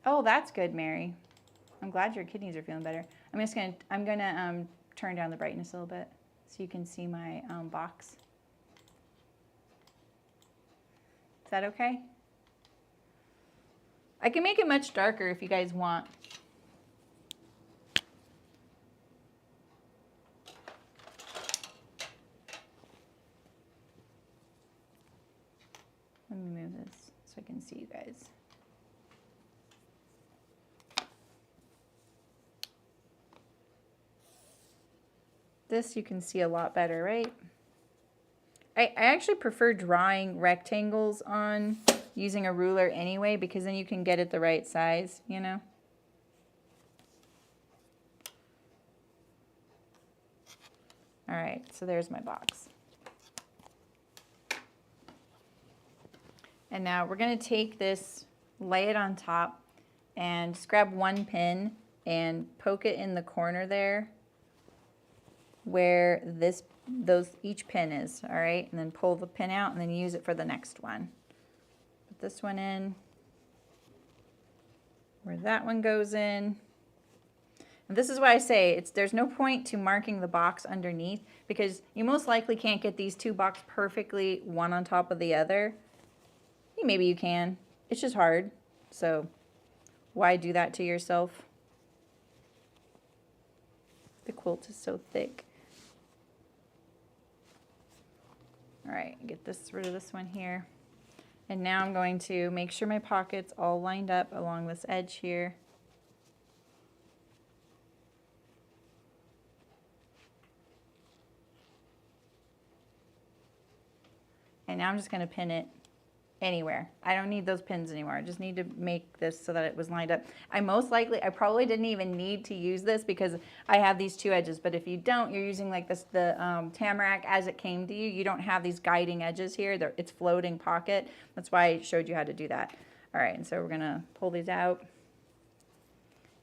Oh, that's good, Mary. I'm glad your kidneys are feeling better. I'm gonna turn down the brightness a little bit so you can see my box. Is that okay? I can make it much darker if you guys want. Let me move this so I can see you guys. This you can see a lot better, right? I actually prefer drawing rectangles on using a ruler anyway, because then you can get it the right size, you know? All right, so there's my box. And now we're going to take this, lay it on top, and just grab one pin and poke it in the corner there where each pin is, all right? And then pull the pin out and then use it for the next one. Put this one in where that one goes in. And this is why I say there's no point to marking the box underneath, because you most likely can't get these two boxes perfectly one on top of the other. Maybe you can. It's just hard. So why do that to yourself? The quilt is so thick. All right, get rid of this one here. And now I'm going to make sure my pocket's all lined up along this edge here. And now I'm just going to pin it anywhere. I don't need those pins anymore. I just need to make this so that it was lined up. I probably didn't even need to use this because I have these two edges, but if you don't, you're using like this, the Tamarack as it came to you. You don't have these guiding edges here. It's floating pocket. That's why I showed you how to do that. All right, and so we're gonna pull these out.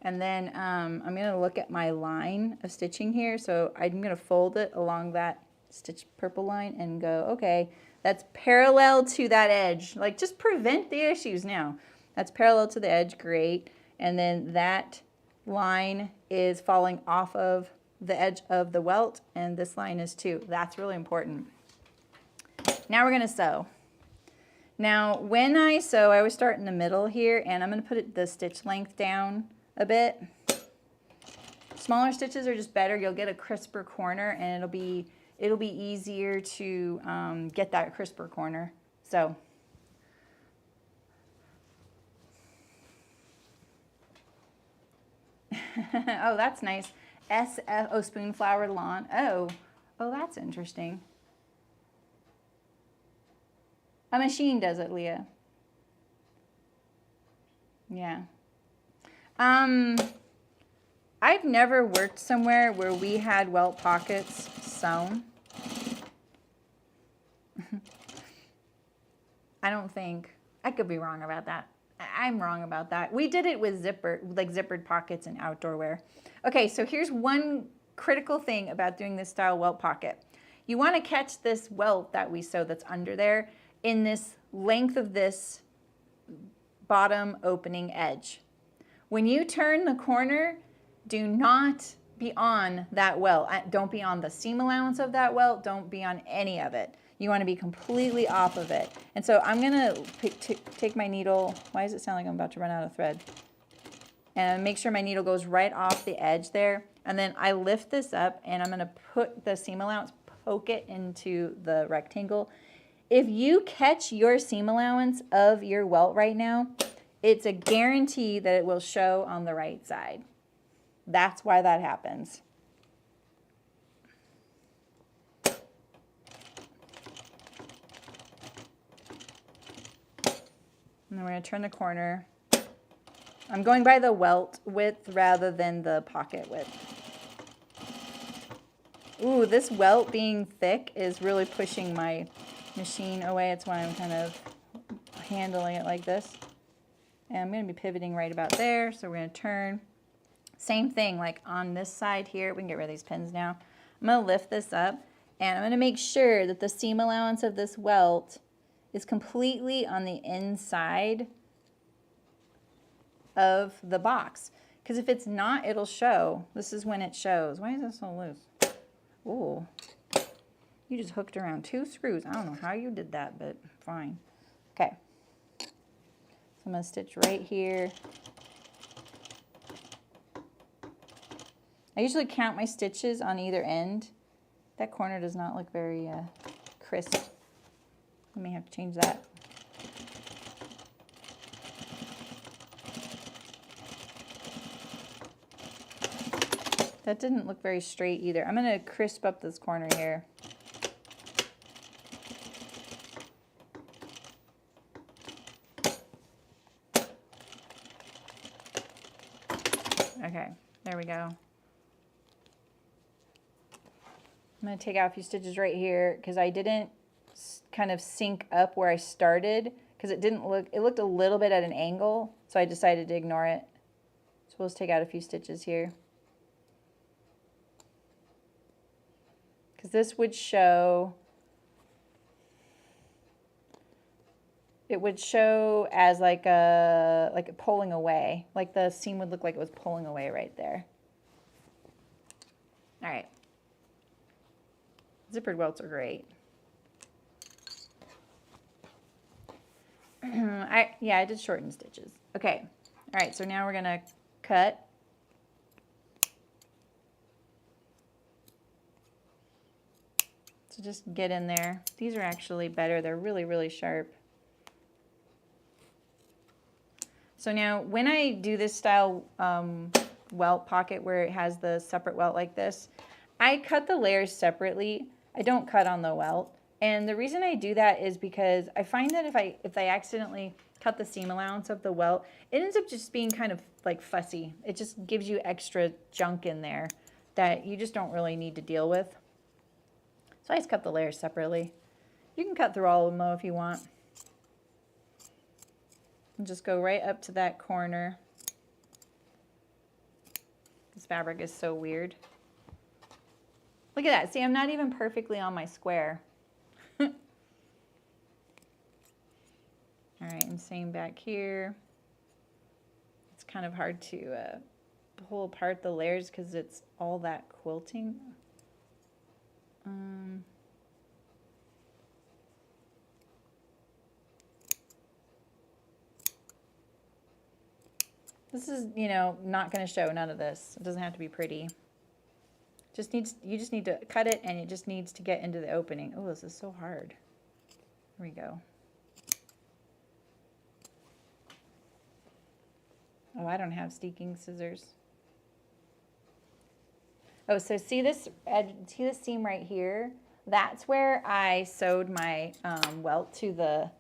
And then I'm gonna look at my line of stitching here. So I'm gonna fold it along that stitch purple line and go, okay, that's parallel to that edge. Like, just prevent the issues now. That's parallel to the edge, great. And then that line is falling off of the edge of the welt, and this line is too. That's really important. Now we're gonna sew. Now when I sew, I always start in the middle here, and I'm gonna put the stitch length down a bit. Smaller stitches are just better. You'll get a crisper corner, and it'll be easier to get that crisper corner. So. Oh, that's nice. SF, oh, spoon flowered lawn. Oh, that's interesting. A machine does it, Leah. Yeah. I've never worked somewhere where we had welt pockets sewn. I don't think. I could be wrong about that. I'm wrong about that. We did it with zippered pockets and outdoor wear. Okay, so here's one critical thing about doing this style welt pocket. You want to catch this welt that we sewed that's under there in this length of this bottom opening edge. When you turn the corner, do not be on that welt. Don't be on the seam allowance of that welt. Don't be on any of it. You want to be completely off of it. And so I'm going to take my needle. Why does it sound like I'm about to run out of thread? And make sure my needle goes right off the edge there. And then I lift this up, and I'm going to put the seam allowance, poke it into the rectangle. If you catch your seam allowance of your welt right now, it's a guarantee that it will show on the right side. That's why that happens. And then we're going to turn the corner. I'm going by the welt width rather than the pocket width. Ooh, this welt being thick is really pushing my machine away. That's why I'm kind of handling it like this. And I'm going to be pivoting right about there. So we're going to turn. Same thing, like on this side here. We can get rid of these pins now. I'm going to lift this up, and I'm going to make sure that the seam allowance of this welt is completely on the inside of the box. Because if it's not, it'll show. This is when it shows. Why is this so loose? Ooh. You just hooked around 2 screws. I don't know how you did that, but fine. Okay. So I'm going to stitch right here. I usually count my stitches on either end. That corner does not look very crisp. I may have to change that. That didn't look very straight either. I'm going to crisp up this corner here. Okay, there we go. I'm going to take out a few stitches right here because I didn't kind of sync up where I started because it looked a little bit at an angle, so I decided to ignore it. So we'll just take out a few stitches here. Because this would show, it would show as like a pulling away. Like the seam would look like it was pulling away right there. All right. Zippered welts are great. I did shorten stitches. Okay. All right, so now we're going to cut. So just get in there. These are actually better. They're really, really sharp. So now when I do this style welt pocket where it has the separate welt like this, I cut the layers separately. I don't cut on the welt. And the reason I do that is because I find that if I accidentally cut the seam allowance of the welt, it ends up just being kind of like fussy. It just gives you extra junk in there that you just don't really need to deal with. So I just cut the layers separately. You can cut through all of them though if you want. And just go right up to that corner. This fabric is so weird. Look at that. See, I'm not even perfectly on my square. All right, and same back here. It's kind of hard to pull apart the layers because it's all that quilting. This is, you know, not going to show none of this. It doesn't have to be pretty. You just need to cut it, and it just needs to get into the opening. Oh, this is so hard. Here we go. Oh, I don't have steeking scissors. Oh, so see this edge, see this seam right here? That's where I sewed my welt to the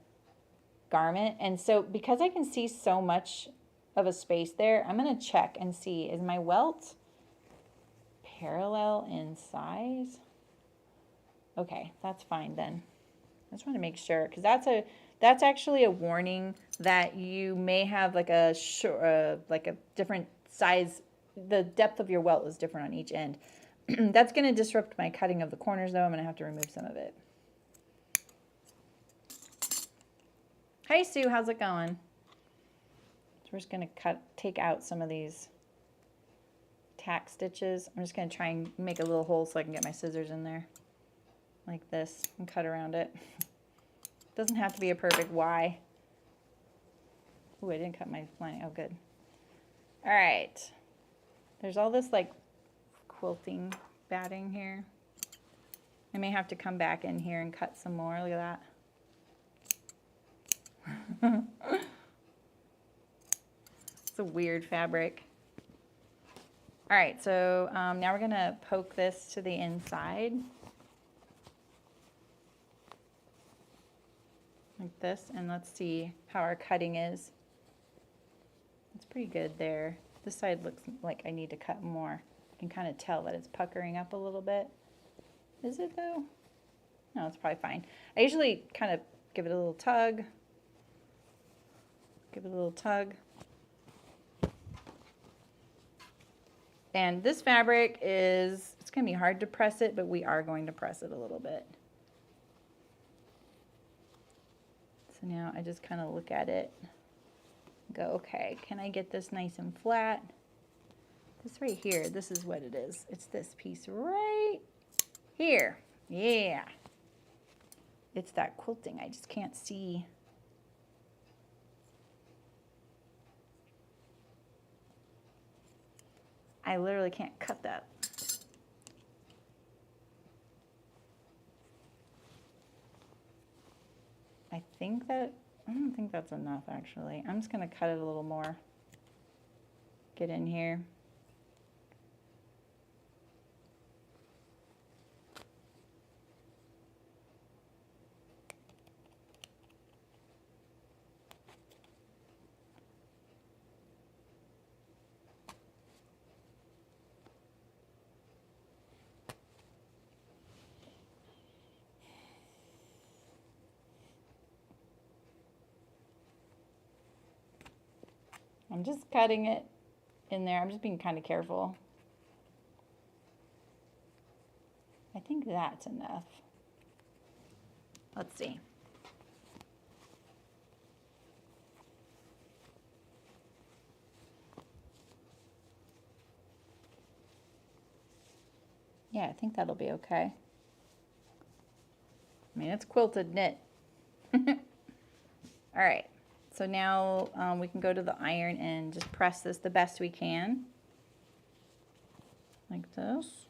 garment. And so because I can see so much of a space there, I'm going to check and see, is my welt parallel in size? Okay, that's fine then. I just want to make sure, because that's actually a warning that you may have like a different size. The depth of your welt is different on each end. That's going to disrupt my cutting of the corners, though. I'm going to have to remove some of it. Hi, Sue. How's it going? So we're just going to take out some of these tack stitches. I'm just going to try and make a little hole so I can get my scissors in there like this and cut around it. Doesn't have to be a perfect Y. Ooh, I didn't cut my lining. Oh, good. All right. There's all this like quilting batting here. I may have to come back in here and cut some more. Look at that. It's a weird fabric. All right, so now we're gonna poke this to the inside. Like this, and let's see how our cutting is. It's pretty good there. This side looks like I need to cut more. You can kind of tell that it's puckering up a little bit. Is it though? No, it's probably fine. I usually kind of give it a little tug. Give it a little tug. And this fabric is, it's going to be hard to press it, but we are going to press it a little bit. So now I just kind of look at it, go, okay, can I get this nice and flat? This right here, this is what it is. It's this piece right here. Yeah. It's that quilting. I just can't see. I literally can't cut that. I don't think that's enough actually. I'm just gonna cut it a little more. Get in here. I'm just cutting it in there. I'm just being kind of careful. I think that's enough. Let's see. Yeah, I think that'll be okay. I mean, it's quilted knit. All right. So now we can go to the iron and just press this the best we can. Like this.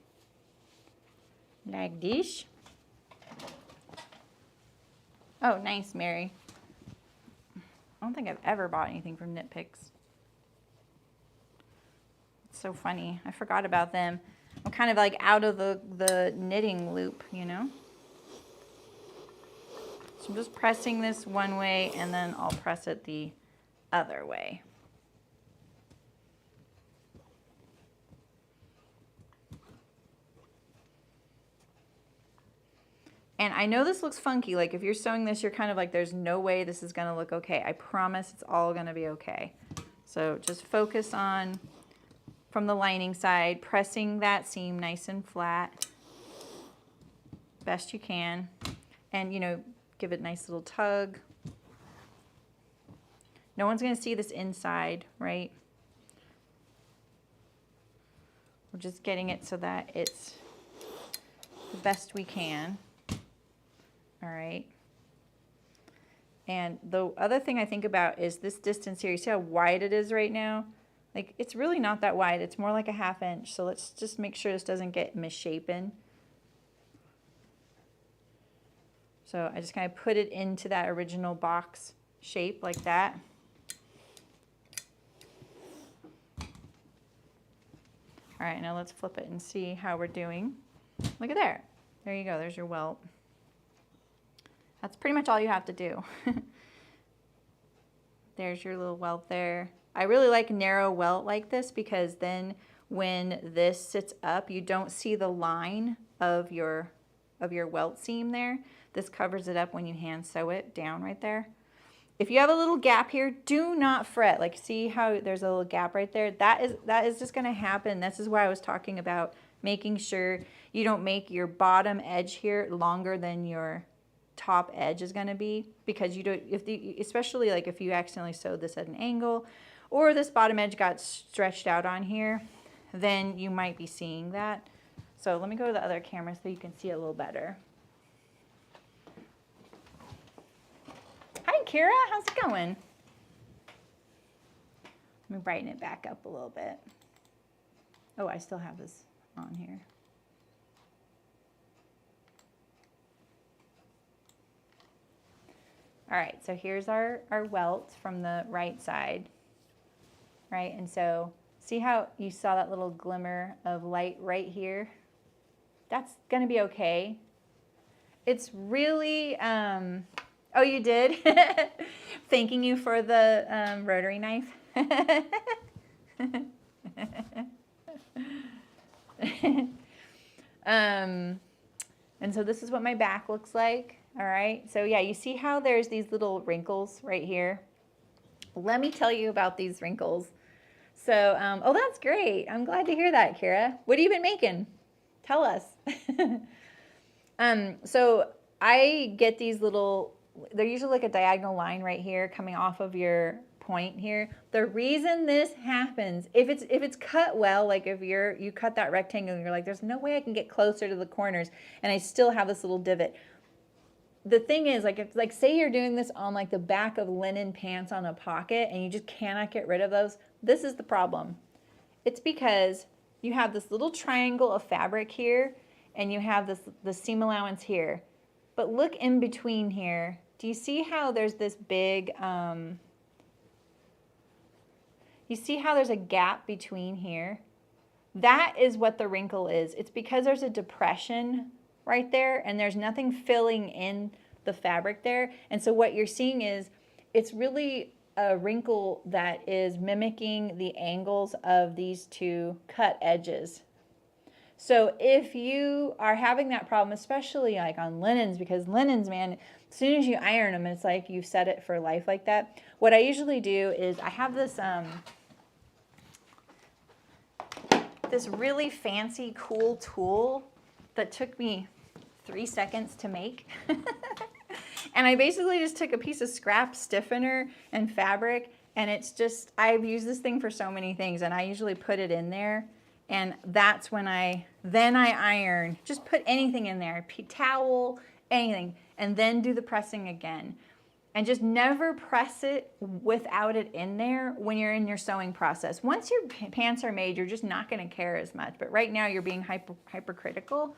Like this. Oh, nice, Mary. I don't think I've ever bought anything from Knit Picks. It's so funny. I forgot about them. I'm kind of like out of the knitting loop, you know? So I'm just pressing this one way, and then I'll press it the other way. And I know this looks funky. Like if you're sewing this, you're kind of like, there's no way this is gonna look okay. I promise it's all gonna be okay. So just focus on, from the lining side, pressing that seam nice and flat, best you can. And you know, give it a nice little tug. No one's gonna see this inside, right? We're just getting it so that it's the best we can. All right. And the other thing I think about is this distance here. You see how wide it is right now? Like, it's really not that wide. It's more like a 1/2 inch. So let's just make sure this doesn't get misshapen. So I just kind of put it into that original box shape like that. All right, now let's flip it and see how we're doing. Look at there. There you go. There's your welt. That's pretty much all you have to do. There's your little welt there. I really like narrow welt like this because then when this sits up, you don't see the line of your welt seam there. This covers it up when you hand sew it down right there. If you have a little gap here, do not fret. Like, see how there's a little gap right there? That is just gonna happen. This is why I was talking about making sure you don't make your bottom edge here longer than your top edge is gonna be, because you don't, especially like if you accidentally sewed this at an angle or this bottom edge got stretched out on here, then you might be seeing that. So let me go to the other camera so you can see it a little better. Hi, Kira, how's it going? Let me brighten it back up a little bit. Oh, I still have this on here. All right, so here's our welt from the right side, right? And so see how you saw that little glimmer of light right here? That's gonna be okay. It's really, oh, you did? Thanking you for the rotary knife. And so this is what my back looks like. All right, so yeah, you see how there's these little wrinkles right here? Let me tell you about these wrinkles. So, oh, that's great. I'm glad to hear that, Kira. What have you been making? Tell us. So I get these little, they're usually like a diagonal line right here coming off of your point here. The reason this happens, if it's cut well, like if you cut that rectangle and you're like, there's no way I can get closer to the corners and I still have this little divot. The thing is, like, if, like, say you're doing this on like the back of linen pants on a pocket and you just cannot get rid of those, this is the problem. It's because you have this little triangle of fabric here and you have the seam allowance here. But look in between here. Do you see how there's this big, you see how there's a gap between here? That is what the wrinkle is. It's because there's a depression right there and there's nothing filling in the fabric there. And so what you're seeing is it's really a wrinkle that is mimicking the angles of these two cut edges. So if you are having that problem, especially like on linens, because linens, man, as soon as you iron them, it's like you've set it for life like that. What I usually do is I have this this really fancy, cool tool that took me 3 seconds to make. And I basically just took a piece of scrap stiffener and fabric, and it's just, I've used this thing for so many things, and I usually put it in there, and that's when then I iron. Just put anything in there, towel, anything, and then do the pressing again. And just never press it without it in there when you're in your sewing process. Once your pants are made, you're just not gonna care as much, but right now you're being hypercritical.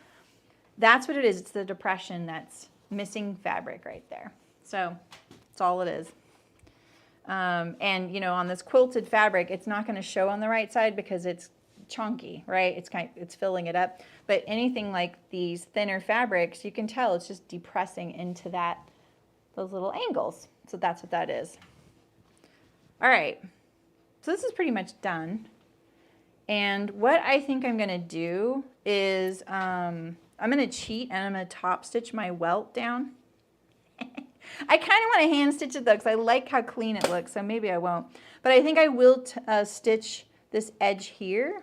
That's what it is. It's the depression that's missing fabric right there. So that's all it is. And you know, on this quilted fabric, it's not going to show on the right side because it's chunky, right? It's filling it up. But anything like these thinner fabrics, you can tell it's just depressing into those little angles. So that's what that is. All right. So this is pretty much done. And what I think I'm going to do is I'm going to cheat and I'm going to top stitch my welt down. I kind of want to hand stitch it though because I like how clean it looks, so maybe I won't. But I think I will stitch this edge here.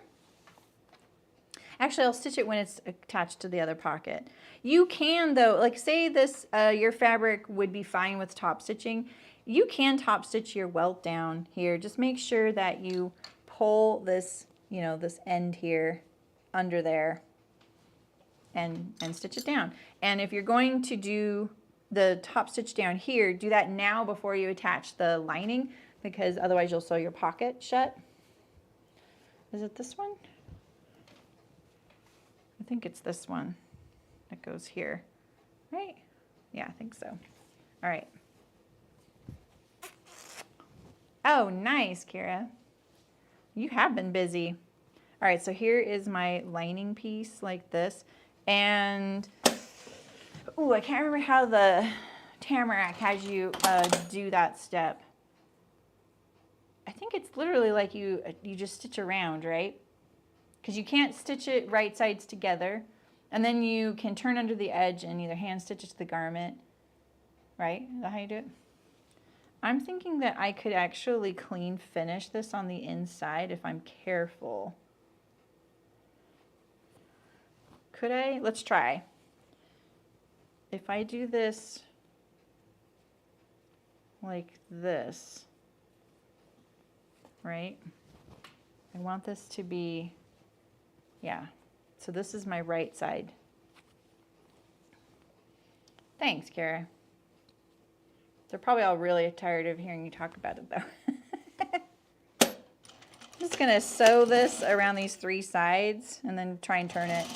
Actually, I'll stitch it when it's attached to the other pocket. You can though, like say this, your fabric would be fine with top stitching. You can top stitch your welt down here. Just make sure that you pull this, you know, this end here under there and stitch it down. And if you're going to do the top stitch down here, do that now before you attach the lining, because otherwise you'll sew your pocket shut. Is it this one? I think it's this one that goes here, right? Yeah, I think so. All right. Oh, nice, Kira. You have been busy. All right, so here is my lining piece like this. And, ooh, I can't remember how the Tamarack has you do that step. I think it's literally like you just stitch around, right? Because you can't stitch it right sides together. And then you can turn under the edge and either hand stitch it to the garment, right? Is that how you do it? I'm thinking that I could actually clean finish this on the inside if I'm careful. Could I? Let's try. If I do this like this, right? I want this to be, yeah. So this is my right side. Thanks, Kara. They're probably all really tired of hearing you talk about it, though. I'm just going to sew this around these 3 sides and then try and turn it.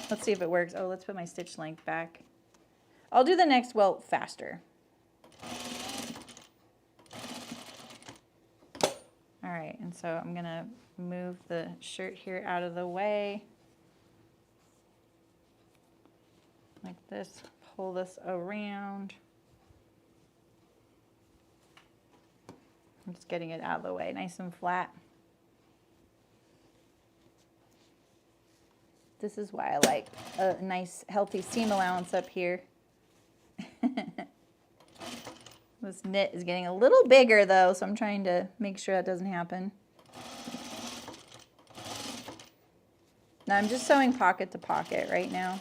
Let's see if it works. Oh, let's put my stitch length back. I'll do the next welt faster. All right, and so I'm going to move the shirt here out of the way. Like this. Pull this around. I'm just getting it out of the way, nice and flat. This is why I like a nice healthy seam allowance up here. This knit is getting a little bigger though, so I'm trying to make sure that doesn't happen. Now I'm just sewing pocket to pocket right now.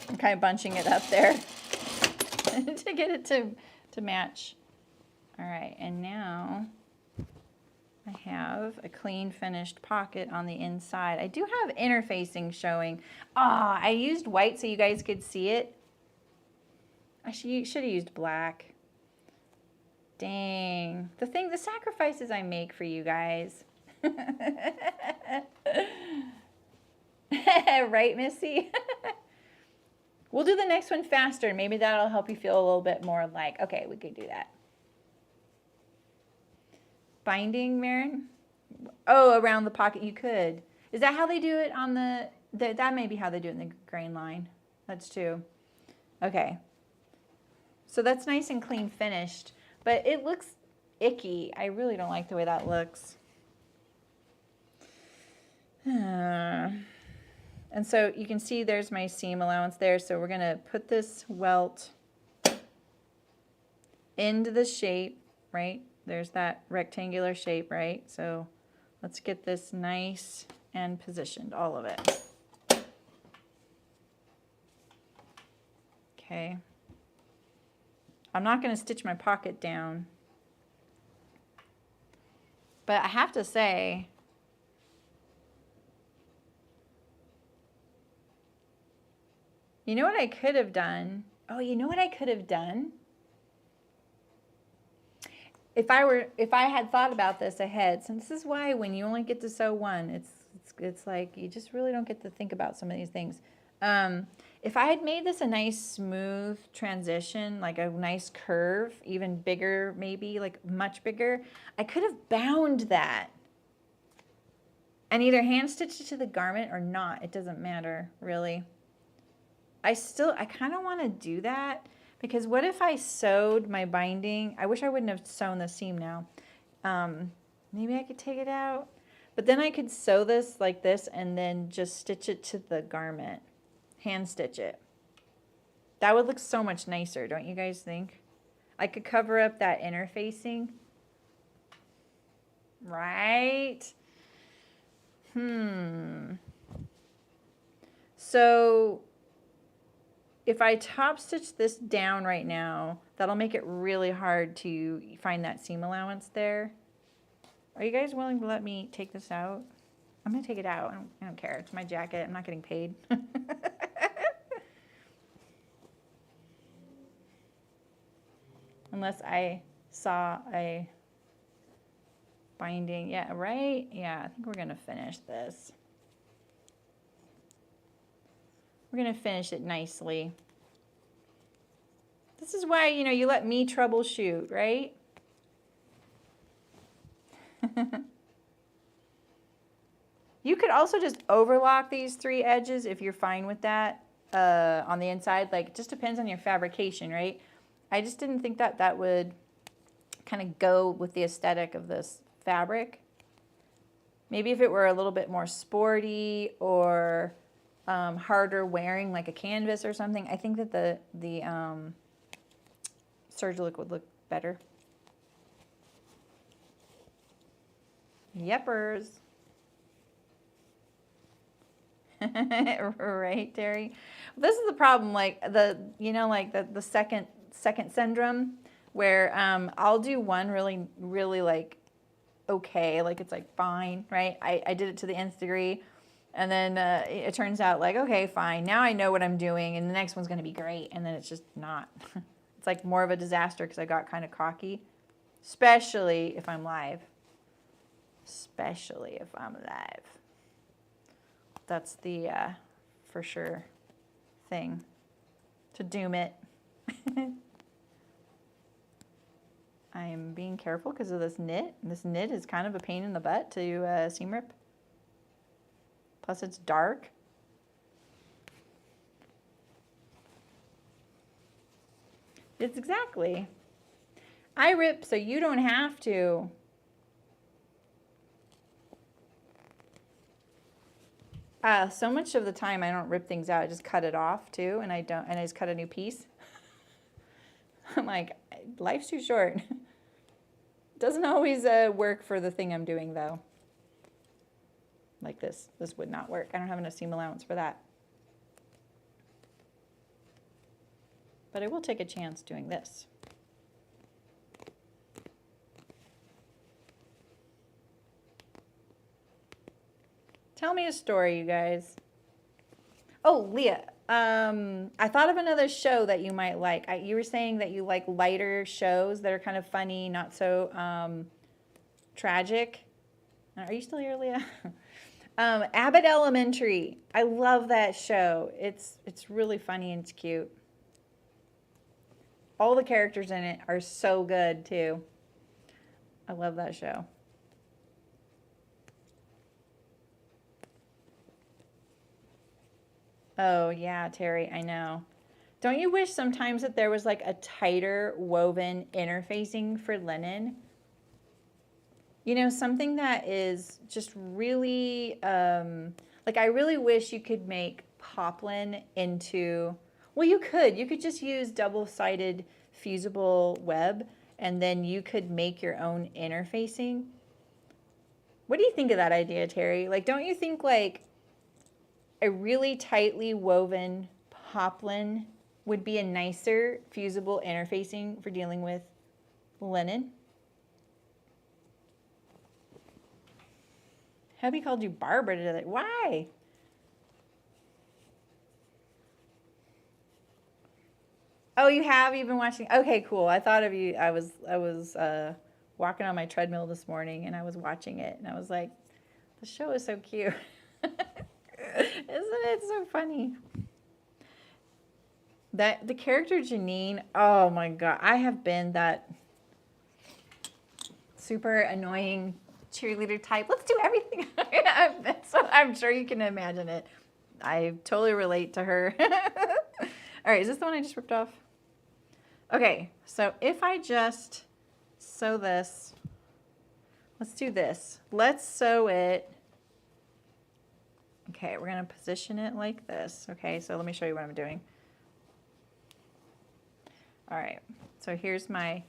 I'm kind of bunching it up there to get it to match. All right, and now I have a clean finished pocket on the inside. I do have interfacing showing. Ah, I used white so you guys could see it. I should have used black. Dang, the sacrifices I make for you guys. Right, Missy? We'll do the next one faster. Maybe that'll help you feel a little bit more like, okay, we could do that. Binding, Marin? Oh, around the pocket, you could. Is that how they do it on that may be how they do it in the grain line. That's true. Okay. So that's nice and clean finished, but it looks icky. I really don't like the way that looks. And so you can see there's my seam allowance there. So we're going to put this welt into the shape, right? There's that rectangular shape, right? So let's get this nice and positioned, all of it. Okay. I'm not going to stitch my pocket down, but I have to say, you know what I could have done? Oh, you know what I could have done? If I had thought about this ahead, so this is why when you only get to sew one, it's like you just really don't get to think about some of these things. If I had made this a nice smooth transition, like a nice curve, even bigger maybe, like much bigger, I could have bound that and either hand stitched it to the garment or not. It doesn't matter, really. I kind of want to do that because what if I sewed my binding? I wish I wouldn't have sewn the seam now. Maybe I could take it out, but then I could sew this like this and then just stitch it to the garment, hand stitch it. That would look so much nicer, don't you guys think? I could cover up that interfacing, right? So if I top stitch this down right now, that'll make it really hard to find that seam allowance there. Are you guys willing to let me take this out? I'm gonna take it out. I don't care. It's my jacket. I'm not getting paid. Unless I saw a binding. Yeah, right? Yeah, I think we're gonna finish this. We're gonna finish it nicely. This is why, you know, you let me troubleshoot, right? You could also just overlock these 3 edges if you're fine with that on the inside. Like, it just depends on your fabrication, right? I just didn't think that that would kind of go with the aesthetic of this fabric. Maybe if it were a little bit more sporty or harder wearing, like a canvas or something, I think that the serge look would look better. Yepers. Right, Terry? This is the problem, like the second syndrome, where I'll do one really like okay, like it's like fine, right? I did it to the nth degree, and then it turns out like, okay, fine, now I know what I'm doing, and the next one's gonna be great, and then it's just not. It's like more of a disaster because I got kind of cocky, especially if I'm live. Especially if I'm live. That's the for sure thing to doom it. I am being careful because of this knit. This knit is kind of a pain in the butt to seam rip. Plus it's dark. It's exactly. I rip so you don't have to. So much of the time I don't rip things out. I just cut it off too, and I just cut a new piece. I'm like, life's too short. Doesn't always work for the thing I'm doing though. Like this would not work. I don't have enough seam allowance for that. But I will take a chance doing this. Tell me a story, you guys. Oh, Leah, I thought of another show that you might like. You were saying that you like lighter shows that are kind of funny, not so tragic. Are you still here, Leah? Abbott Elementary. I love that show. It's really funny and it's cute. All the characters in it are so good, too. I love that show. Oh, yeah, Terry, I know. Don't you wish sometimes that there was like a tighter woven interfacing for linen? You know, something that is just really, like I really wish you could make poplin into, well, you could just use double-sided fusible web and then you could make your own interfacing. What do you think of that idea, Terry? Like, don't you think like a really tightly woven poplin would be a nicer fusible interfacing for dealing with linen? Hubby called you Barbara today. Why? Oh, you have? You've been watching? Okay, cool. I thought of you. I was walking on my treadmill this morning and I was watching it and I was like, the show is so cute. Isn't it so funny? That the character Janine, oh my God, I have been that super annoying cheerleader type. Let's do everything. So I'm sure you can imagine it. I totally relate to her. All right, is this the one I just ripped off? Okay, so if I just sew this, let's do this. Let's sew it. Okay, we're going to position it like this. Okay, so let me show you what I'm doing. All right, so here's my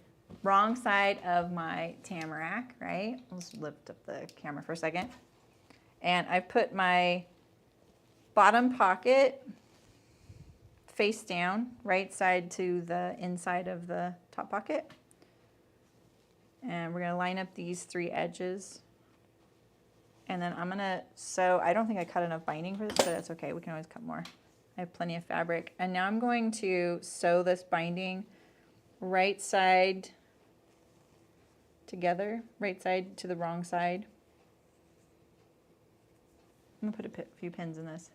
wrong side of my Tamarack, right? Let's lift up the camera for a second. And I put my bottom pocket face down, right side to the inside of the top pocket. And we're going to line up these 3 edges. And then I'm going to sew. I don't think I cut enough binding for this, but that's okay. We can always cut more. I have plenty of fabric. And now I'm going to sew this binding right side together, right side to the wrong side. I'm going to put a few pins in this.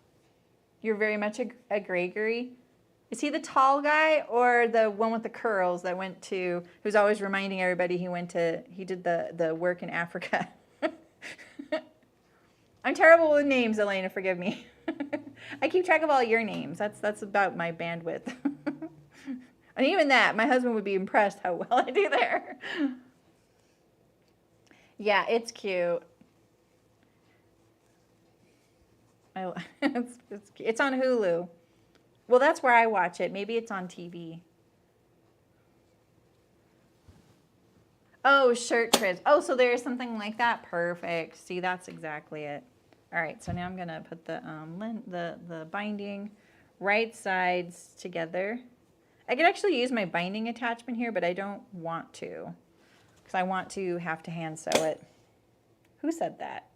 You're very much a Gregory. Is he the tall guy or the one with the curls that went to, who's always reminding everybody he did the work in Africa? I'm terrible with names, Elena, forgive me. I keep track of all your names. That's about my bandwidth. And even that, my husband would be impressed how well I do there. Yeah, it's cute. It's on Hulu. Well, that's where I watch it. Maybe it's on TV. Oh, shirt trim. Oh, so there's something like that. Perfect. See, that's exactly it. All right, so now I'm gonna put the binding right sides together. I could actually use my binding attachment here, but I don't want to because I want to have to hand sew it. Who said that?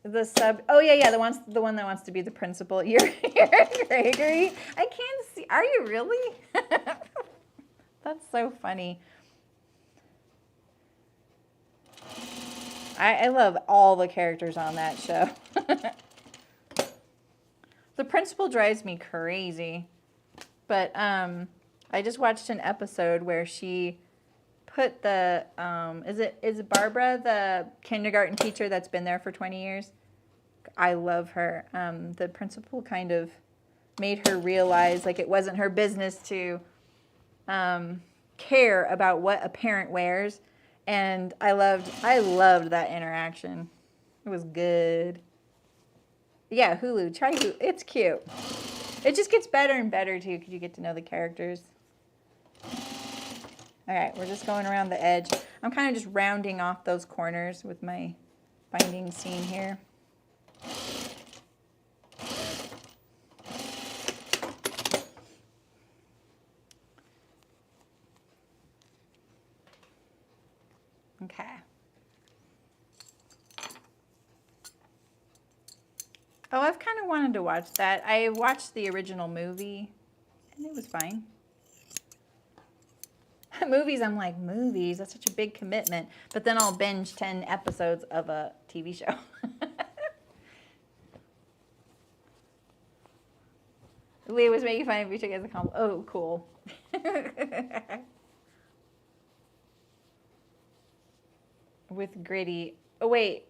The sub. Oh yeah, the one that wants to be the principal. You're Gregory. I can't see. Are you really? That's so funny. I love all the characters on that show. The principal drives me crazy. But I just watched an episode where she put the, is it Barbara, the kindergarten teacher that's been there for 20 years? I love her. The principal kind of made her realize like it wasn't her business to care about what a parent wears. And I loved that interaction. It was good. Yeah, Hulu. Try Hulu. It's cute. It just gets better and better too because you get to know the characters. All right, we're just going around the edge. I'm kind of just rounding off those corners with my binding seam here. Okay. Oh, I've kind of wanted to watch that. I watched the original movie, and it was fine. Movies, I'm like, movies? That's such a big commitment. But then I'll binge 10 episodes of a TV show. Leah was making fun of you took as a compliment. Oh, cool. With Gritty. Oh, wait.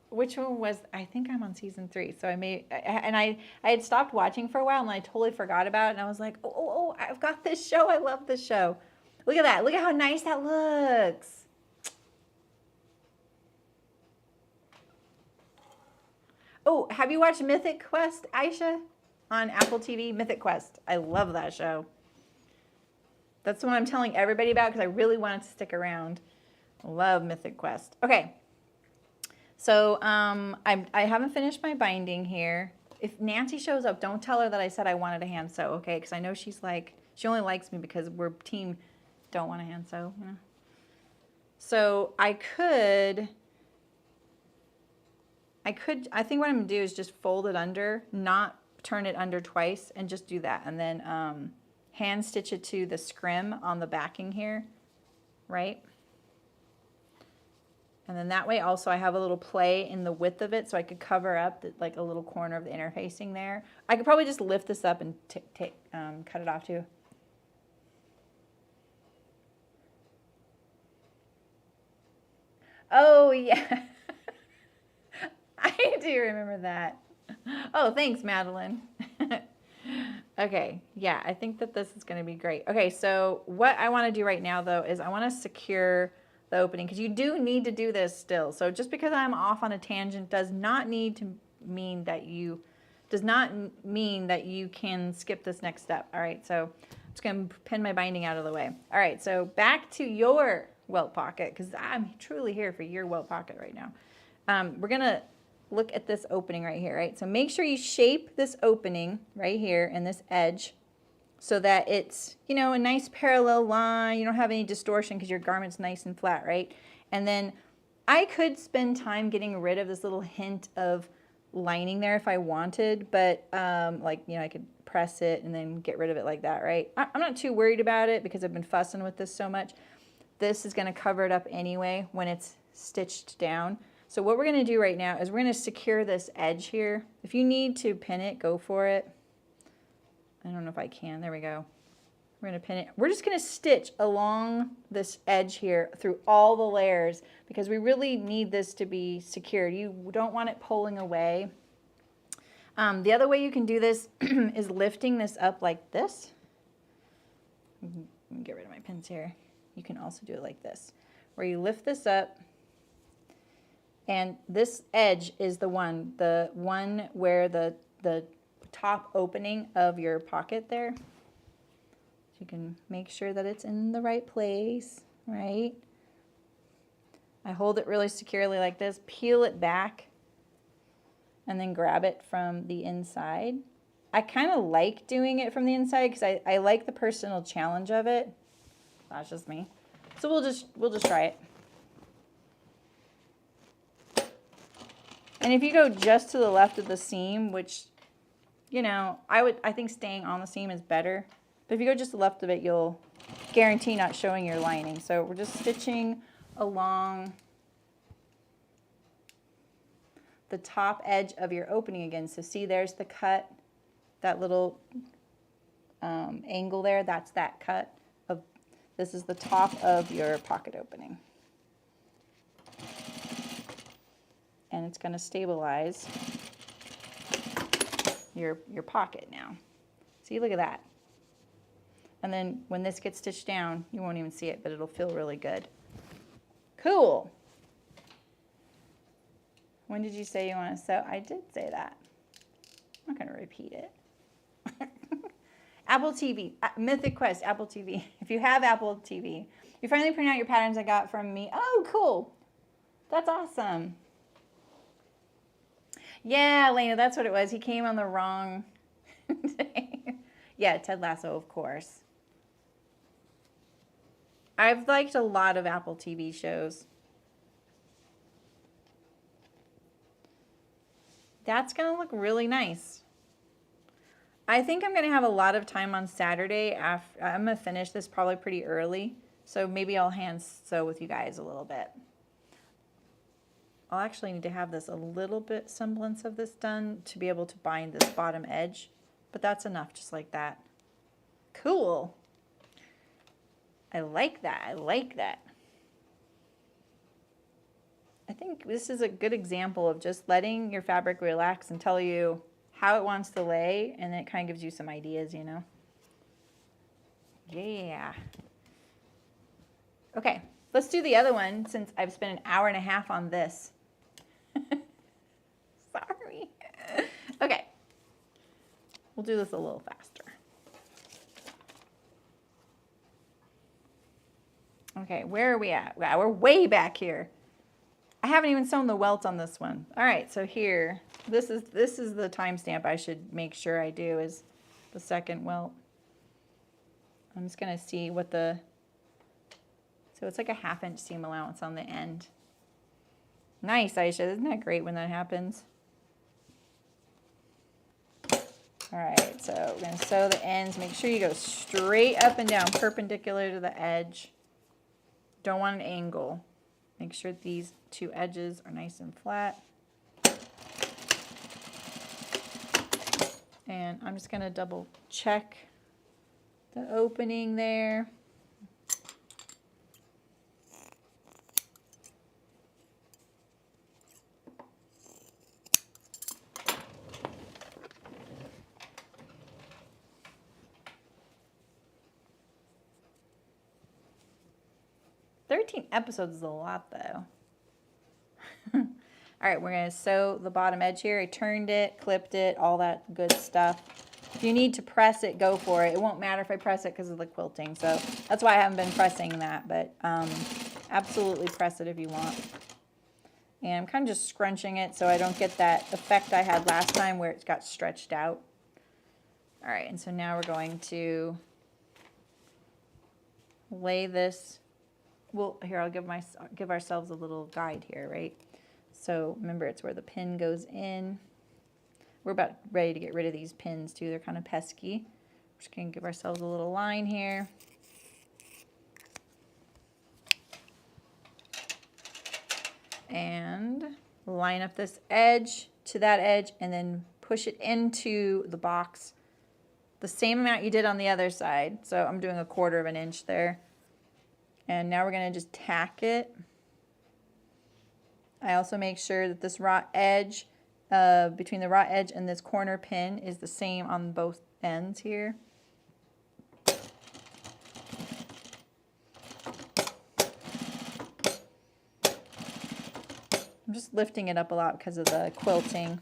Which one was, I think I'm on season 3. So I had stopped watching for a while and I totally forgot about it. And I was like, oh, I've got this show. I love this show. Look at that. Look at how nice that looks. Oh, have you watched Mythic Quest, Aisha? On Apple TV, Mythic Quest. I love that show. That's the one I'm telling everybody about because I really wanted to stick around. Love Mythic Quest. Okay. So I haven't finished my binding here. If Nancy shows up, don't tell her that I said I wanted to hand sew, okay? Because I know she's like, she only likes me because we're team don't want to hand sew, you know? So I think what I'm going to do is just fold it under, not turn it under twice, and just do that. And then hand stitch it to the scrim on the backing here, right? And then that way also I have a little play in the width of it so I could cover up like a little corner of the interfacing there. I could probably just lift this up and cut it off too. Oh, yeah. I do remember that. Oh, thanks, Madeline. Okay, yeah, I think that this is going to be great. Okay, so what I want to do right now, though, is I want to secure the opening because you do need to do this still. So just because I'm off on a tangent does not mean that you can skip this next step. All right, so I'm just going to pin my binding out of the way. All right, so back to your welt pocket because I'm truly here for your welt pocket right now. We're going to look at this opening right here, right? So make sure you shape this opening right here and this edge so that it's, you know, a nice parallel line. You don't have any distortion because your garment's nice and flat, right? And then I could spend time getting rid of this little hint of lining there if I wanted, but like, you know, I could press it and then get rid of it like that, right? I'm not too worried about it because I've been fussing with this so much. This is going to cover it up anyway when it's stitched down. So what we're going to do right now is we're going to secure this edge here. If you need to pin it, go for it. I don't know if I can. There we go. We're going to pin it. We're just going to stitch along this edge here through all the layers because we really need this to be secured. You don't want it pulling away. The other way you can do this is lifting this up like this. Let me get rid of my pins here. You can also do it like this, where you lift this up, and this edge is the one where the top opening of your pocket there. So you can make sure that it's in the right place, right? I hold it really securely like this, peel it back, and then grab it from the inside. I kind of like doing it from the inside because I like the personal challenge of it. That's just me. So we'll just try it. And if you go just to the left of the seam, which, you know, I think staying on the seam is better. But if you go just to the left of it, you'll guarantee not showing your lining. So we're just stitching along the top edge of your opening again. So see, there's the cut, that little angle there, that's that cut. This is the top of your pocket opening. And it's going to stabilize your pocket now. See, look at that. And then when this gets stitched down, you won't even see it, but it'll feel really good. Cool. When did you say you want to sew? I did say that. I'm not going to repeat it. Apple TV, Mythic Quest, Apple TV. If you have Apple TV, you finally print out your patterns I got from me. Oh, cool. That's awesome. Yeah, Elena, that's what it was. He came on the wrong day. Yeah, Ted Lasso, of course. I've liked a lot of Apple TV shows. That's going to look really nice. I think I'm going to have a lot of time on Saturday. I'm going to finish this probably pretty early. So maybe I'll hand sew with you guys a little bit. I'll actually need to have this a little bit semblance of this done to be able to bind this bottom edge. But that's enough, just like that. Cool. I like that. I like that. I think this is a good example of just letting your fabric relax and tell you how it wants to lay, and then it kind of gives you some ideas, you know. Yeah. Okay, let's do the other one since I've spent an hour and a half on this. Sorry. Okay. We'll do this a little faster. Okay, where are we at? Wow, we're way back here. I haven't even sewn the welt on this one. All right, so here, this is the timestamp I should make sure I do is the second welt. I'm just gonna see what so it's like a 1/2 inch seam allowance on the end. Nice, Aisha, isn't that great when that happens? All right, so we're gonna sew the ends. Make sure you go straight up and down, perpendicular to the edge. Don't want an angle. Make sure these two edges are nice and flat. And I'm just going to double check the opening there. Episodes is a lot though. All right, we're going to sew the bottom edge here. I turned it, clipped it, all that good stuff. If you need to press it, go for it. It won't matter if I press it because of the quilting. So that's why I haven't been pressing that, but absolutely press it if you want. And I'm kind of just scrunching it so I don't get that effect I had last time where it got stretched out. All right, and so now we're going to lay this. Well, here, I'll give ourselves a little guide here, right? So remember, it's where the pin goes in. We're about ready to get rid of these pins too. They're kind of pesky. We're just going to give ourselves a little line here. And line up this edge to that edge and then push it into the box the same amount you did on the other side. So I'm doing 1/4 of an inch there. And now we're going to just tack it. I also make sure that this raw edge, between the raw edge and this corner pin, is the same on both ends here. I'm just lifting it up a lot because of the quilting.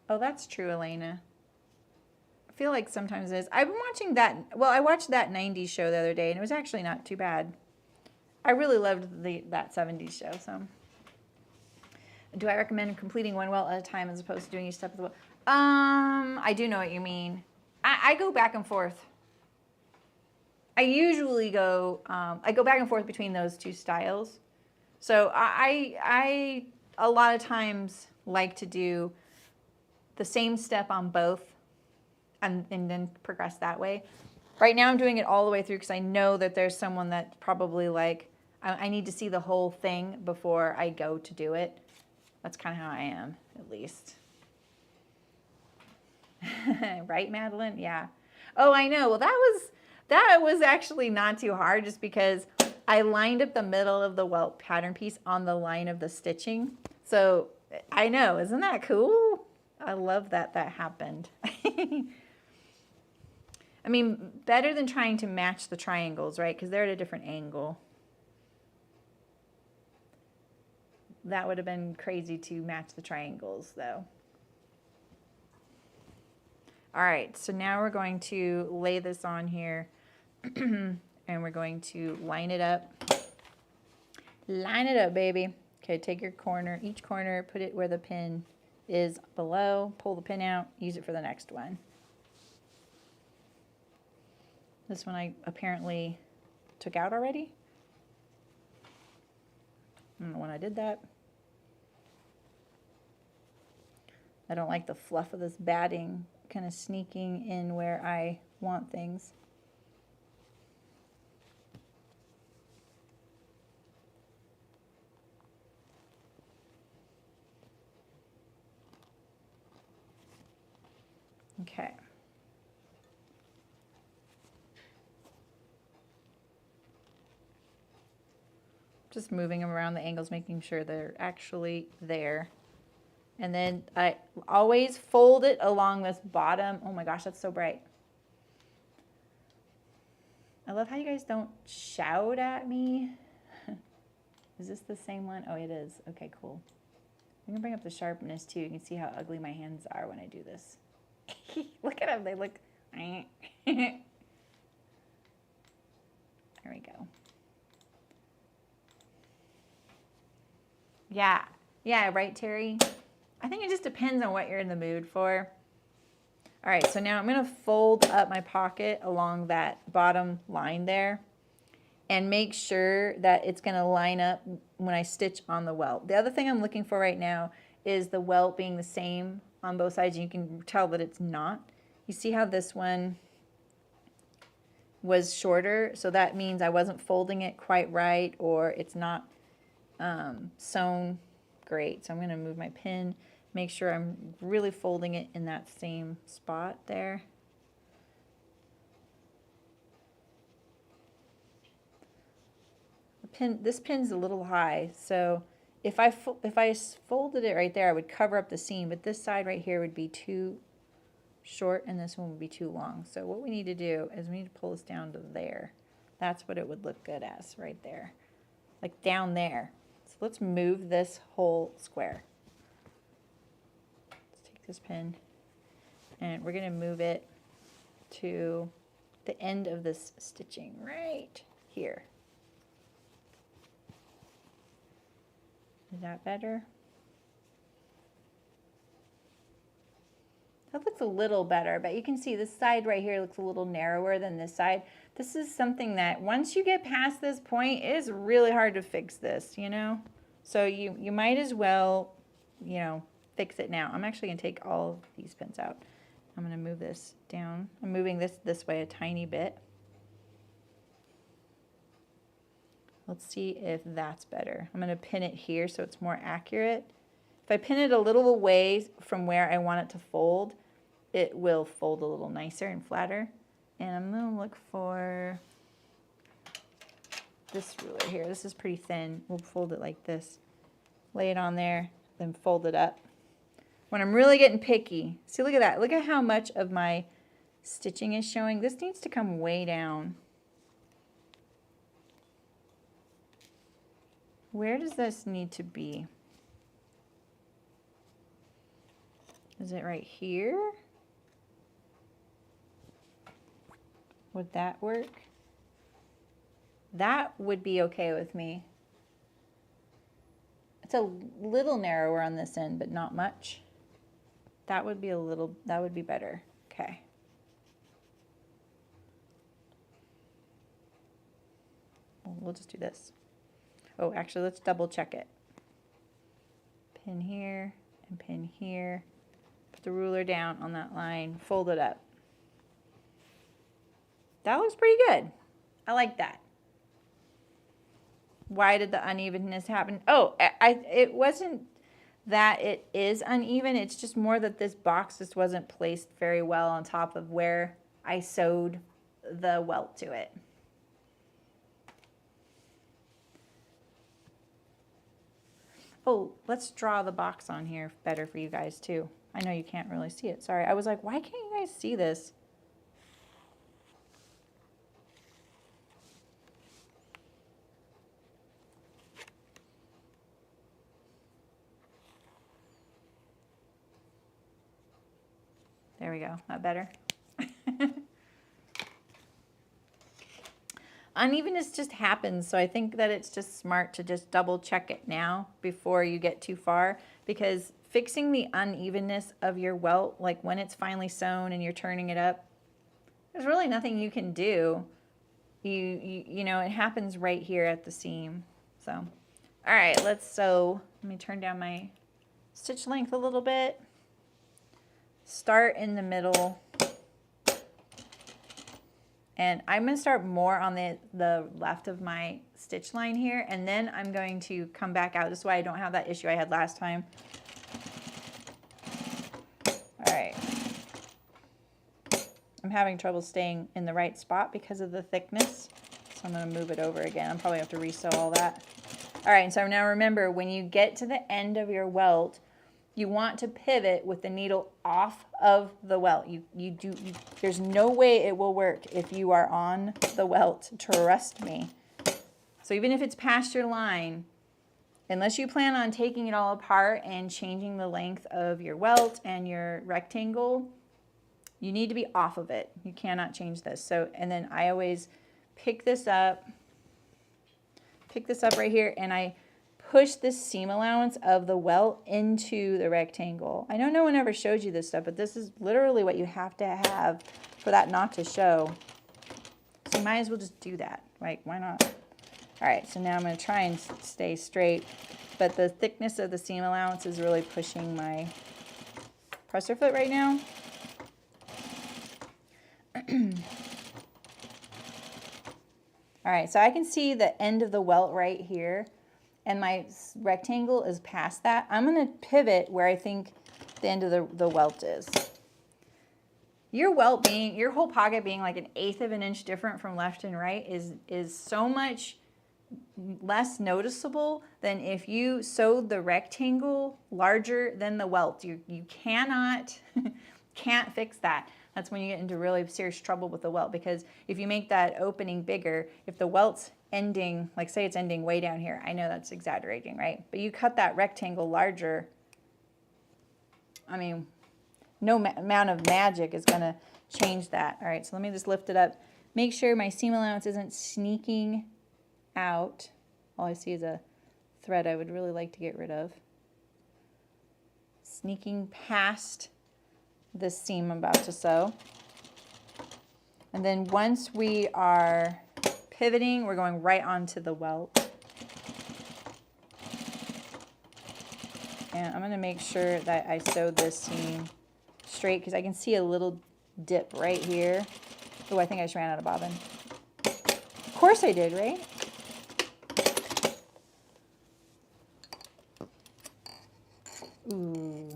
Oh, that's true, Elena. I feel like sometimes it is. I've been watching that. Well, I watched that 90s show the other day, and it was actually not too bad. I really loved that 70s show. So, do I recommend completing one welt at a time as opposed to doing each step of the welt? I do know what you mean. I go back and forth. I usually go. I go back and forth between those two styles. So I a lot of times like to do the same step on both and then progress that way. Right now I'm doing it all the way through because I know that there's someone that probably like, I need to see the whole thing before I go to do it. That's kind of how I am, at least. Right, Madeline? Yeah. Oh, I know. Well, that was actually not too hard just because I lined up the middle of the welt pattern piece on the line of the stitching. So I know, isn't that cool? I love that happened. I mean, better than trying to match the triangles, right? Because they're at a different angle. That would have been crazy to match the triangles, though. All right, so now we're going to lay this on here, and we're going to line it up. Line it up, baby. Okay, take your corner, each corner, put it where the pin is below, pull the pin out, use it for the next one. This one I apparently took out already. I don't know when I did that. I don't like the fluff of this batting kind of sneaking in where I want things. Okay. Just moving them around the angles, making sure they're actually there. And then I always fold it along this bottom. Oh my gosh, that's so bright. I love how you guys don't shout at me. Is this the same one? Oh, it is. Okay, cool. I'm going to bring up the sharpness too. You can see how ugly my hands are when I do this. Look at them. They look... There we go. Yeah. Yeah, right, Terry? I think it just depends on what you're in the mood for. All right, so now I'm going to fold up my pocket along that bottom line there and make sure that it's going to line up when I stitch on the welt. The other thing I'm looking for right now is the welt being the same on both sides. You can tell that it's not. You see how this one was shorter? So that means I wasn't folding it quite right, or it's not sewn great. So I'm going to move my pin, make sure I'm really folding it in that same spot there. This pin's a little high, so if I folded it right there, I would cover up the seam, but this side right here would be too short and this one would be too long. So what we need to do is we need to pull this down to there. That's what it would look good as, right there, like down there. So let's move this whole square. take this pin and we're going to move it to the end of this stitching right here. Is that better? That looks a little better, but you can see this side right here looks a little narrower than this side. This is something that once you get past this point, it is really hard to fix this, you know? So you might as well, you know, fix it now. I'm actually going to take all of these pins out. I'm going to move this down. I'm moving this way a tiny bit. Let's see if that's better. I'm going to pin it here so it's more accurate. If I pin it a little away from where I want it to fold, it will fold a little nicer and flatter. And I'm going to look for this ruler here. This is pretty thin. We'll fold it like this. Lay it on there, then fold it up. When I'm really getting picky, see, look at that. Look at how much of my stitching is showing. This needs to come way down. Where does this need to be? Is it right here? Would that work? That would be okay with me. It's a little narrower on this end, but not much. That would be a little, that would be better. Okay. Well, we'll just do this. Oh, actually, let's double check it. Pin here and pin here. Put the ruler down on that line, fold it up. That looks pretty good. I like that. Why did the unevenness happen? Oh, it wasn't that it is uneven. It's just more that this box just wasn't placed very well on top of where I sewed the welt to it. Oh, let's draw the box on here better for you guys too. I know you can't really see it. Sorry. I was like, why can't you guys see this? There we go. Not better. Unevenness just happens, so I think that it's just smart to just double check it now before you get too far, because fixing the unevenness of your welt, like when it's finally sewn and you're turning it up, there's really nothing you can do. You know, it happens right here at the seam. So, all right, let's sew. Let me turn down my stitch length a little bit. Start in the middle. And I'm going to start more on the left of my stitch line here, and then I'm going to come back out. This is why I don't have that issue I had last time. All right. I'm having trouble staying in the right spot because of the thickness, so I'm going to move it over again. I'm probably have to resew all that. All right, so now remember, when you get to the end of your welt, you want to pivot with the needle off of the welt. There's no way it will work if you are on the welt, trust me. So even if it's past your line, unless you plan on taking it all apart and changing the length of your welt and your rectangle, you need to be off of it. You cannot change this. So, and then I always pick this up right here, and I push this seam allowance of the welt into the rectangle. I know no one ever showed you this stuff, but this is literally what you have to have for that not to show. So you might as well just do that. Like, why not? All right, so now I'm going to try and stay straight, but the thickness of the seam allowance is really pushing my presser foot right now. All right, so I can see the end of the welt right here, and my rectangle is past that. I'm going to pivot where I think the end of the welt is. Your welt being, your whole pocket being like 1/8 of an inch different from left and right is so much less noticeable than if you sewed the rectangle larger than the welt. You can't fix that. That's when you get into really serious trouble with the welt, because if you make that opening bigger, if the welt's ending, like say it's ending way down here, I know that's exaggerating, right? But you cut that rectangle larger, I mean, no amount of magic is going to change that. All right, so let me just lift it up. Make sure my seam allowance isn't sneaking out. All I see is a thread I would really like to get rid of. Sneaking past this seam I'm about to sew. And then once we are pivoting, we're going right onto the welt. And I'm going to make sure that I sew this seam straight because I can see a little dip right here. Oh, I think I just ran out of bobbin. Of course I did, right? Ooh.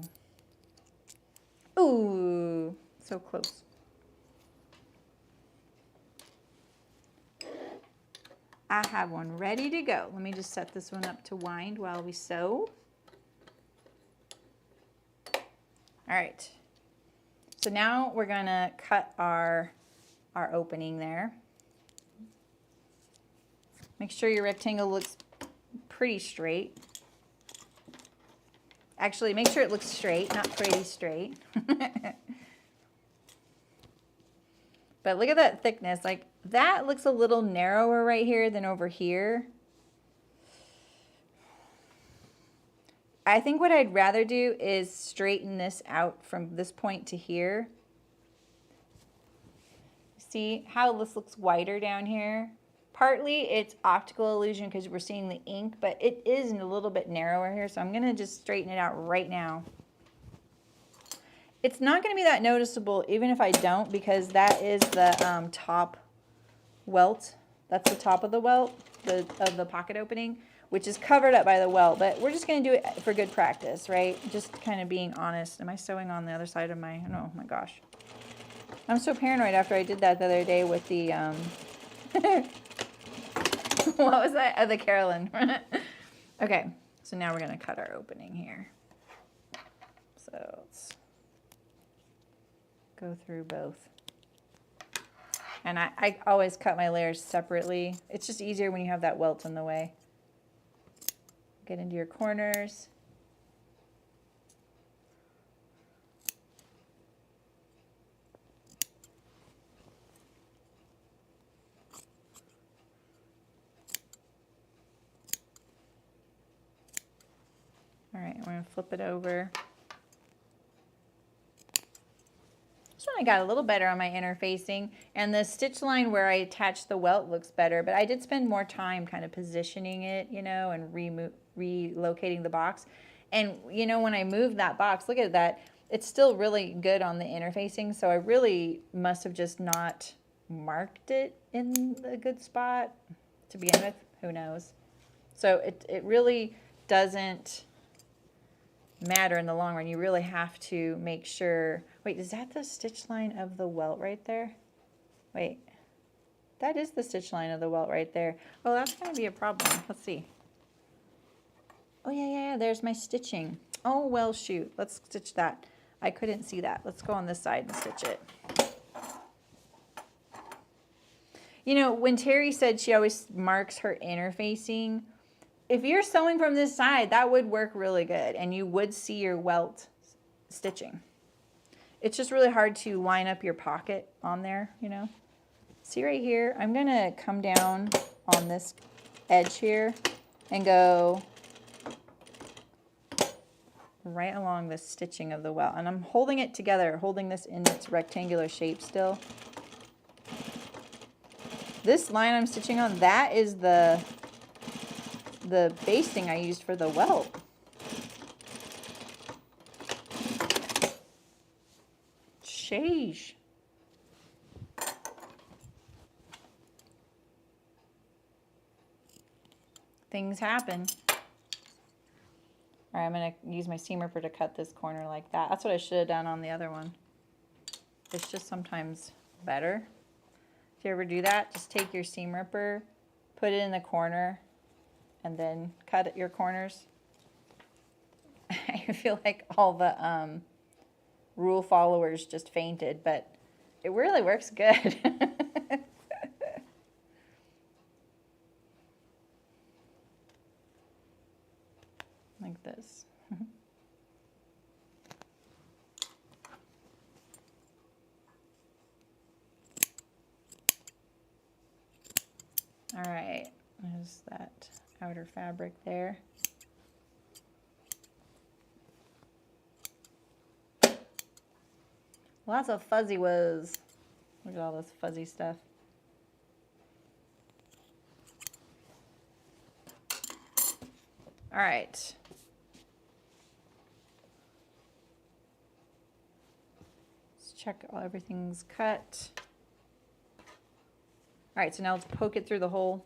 Ooh, so close. I have one ready to go. Let me just set this one up to wind while we sew. All right. So now we're gonna cut our opening there. Make sure your rectangle looks pretty straight. Actually, make sure it looks straight, not pretty straight. But look at that thickness. Like, that looks a little narrower right here than over here. I think what I'd rather do is straighten this out from this point to here. See how this looks whiter down here? Partly it's optical illusion because we're seeing the ink, but it is a little bit narrower here, so I'm going to just straighten it out right now. It's not going to be that noticeable even if I don't, because that is the top welt. That's the top of the welt, of the pocket opening, which is covered up by the welt, but we're just going to do it for good practice, right? Just kind of being honest. Am I sewing on the other side of my, oh my gosh. I'm so paranoid after I did that the other day with the, what was that? Oh, the Carolyn. Okay, so now we're going to cut our opening here. So let's go through both. And I always cut my layers separately. It's just easier when you have that welt in the way. Get into your corners. All right, we're going to flip it over. This one I got a little better on my interfacing, and the stitch line where I attached the welt looks better, but I did spend more time kind of positioning it, you know, and relocating the box. And, you know, when I moved that box, look at that, it's still really good on the interfacing, so I really must have just not marked it in a good spot to begin with. Who knows? So it really doesn't matter in the long run. You really have to make sure. Wait, is that the stitch line of the welt right there? Wait, that is the stitch line of the welt right there. Oh, that's going to be a problem. Let's see. Oh yeah, there's my stitching. Oh well, shoot, let's stitch that. I couldn't see that. Let's go on this side and stitch it. You know, when Terry said she always marks her interfacing, if you're sewing from this side, that would work really good, and you would see your welt stitching. It's just really hard to line up your pocket on there, you know. See right here, I'm going to come down on this edge here and go right along the stitching of the welt. And I'm holding it together, holding this in its rectangular shape still. This line I'm stitching on, that is the basting I used for the welt. Sheesh. Things happen. All right, I'm going to use my seam ripper to cut this corner like that. That's what I should have done on the other one. It's just sometimes better. If you ever do that, just take your seam ripper, put it in the corner, and then cut at your corners. I feel like all the rule followers just fainted, but it really works good. Like this. All right, there's that outer fabric there. Lots of fuzzy woes. Look at all this fuzzy stuff. All right. Let's check everything's cut. All right, so now let's poke it through the hole.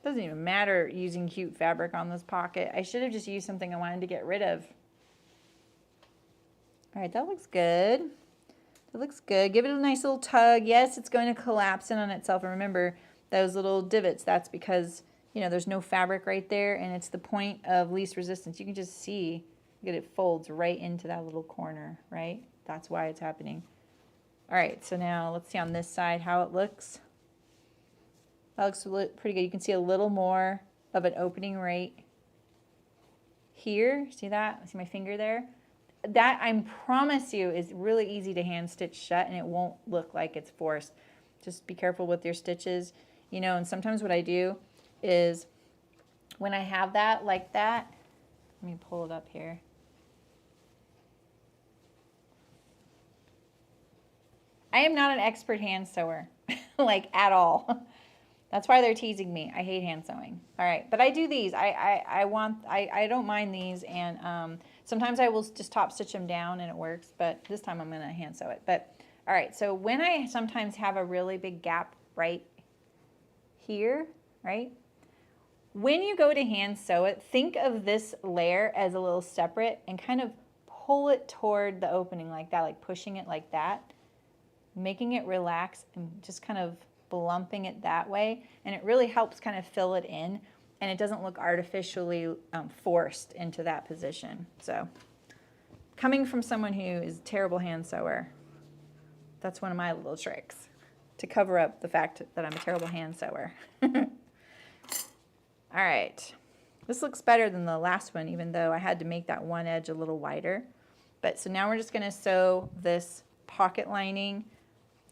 Doesn't even matter using cute fabric on this pocket. I should have just used something I wanted to get rid of. All right, that looks good. That looks good. Give it a nice little tug. Yes, it's going to collapse in on itself. And remember, those little divots, that's because, you know, there's no fabric right there, and it's the point of least resistance. You can just see, look at it folds right into that little corner, right? That's why it's happening. All right, so now let's see on this side how it looks. That looks pretty good. You can see a little more of an opening right here. See that? See my finger there? That, I promise you, is really easy to hand stitch shut, and it won't look like it's forced. Just be careful with your stitches. You know, and sometimes what I do is when I have that like that, let me pull it up here. I am not an expert hand sewer, like at all. That's why they're teasing me. I hate hand sewing. All right, but I do these. I don't mind these, and sometimes I will just top stitch them down and it works, but this time I'm gonna hand sew it. But all right, so when I sometimes have a really big gap right here, right? When you go to hand sew it, think of this layer as a little separate and kind of pull it toward the opening like that, like pushing it like that, making it relax and just kind of blumping it that way, and it really helps kind of fill it in, and it doesn't look artificially forced into that position. So coming from someone who is a terrible hand sewer, that's one of my little tricks to cover up the fact that I'm a terrible hand sewer. All right, this looks better than the last one, even though I had to make that one edge a little wider. But so now we're just going to sew this pocket lining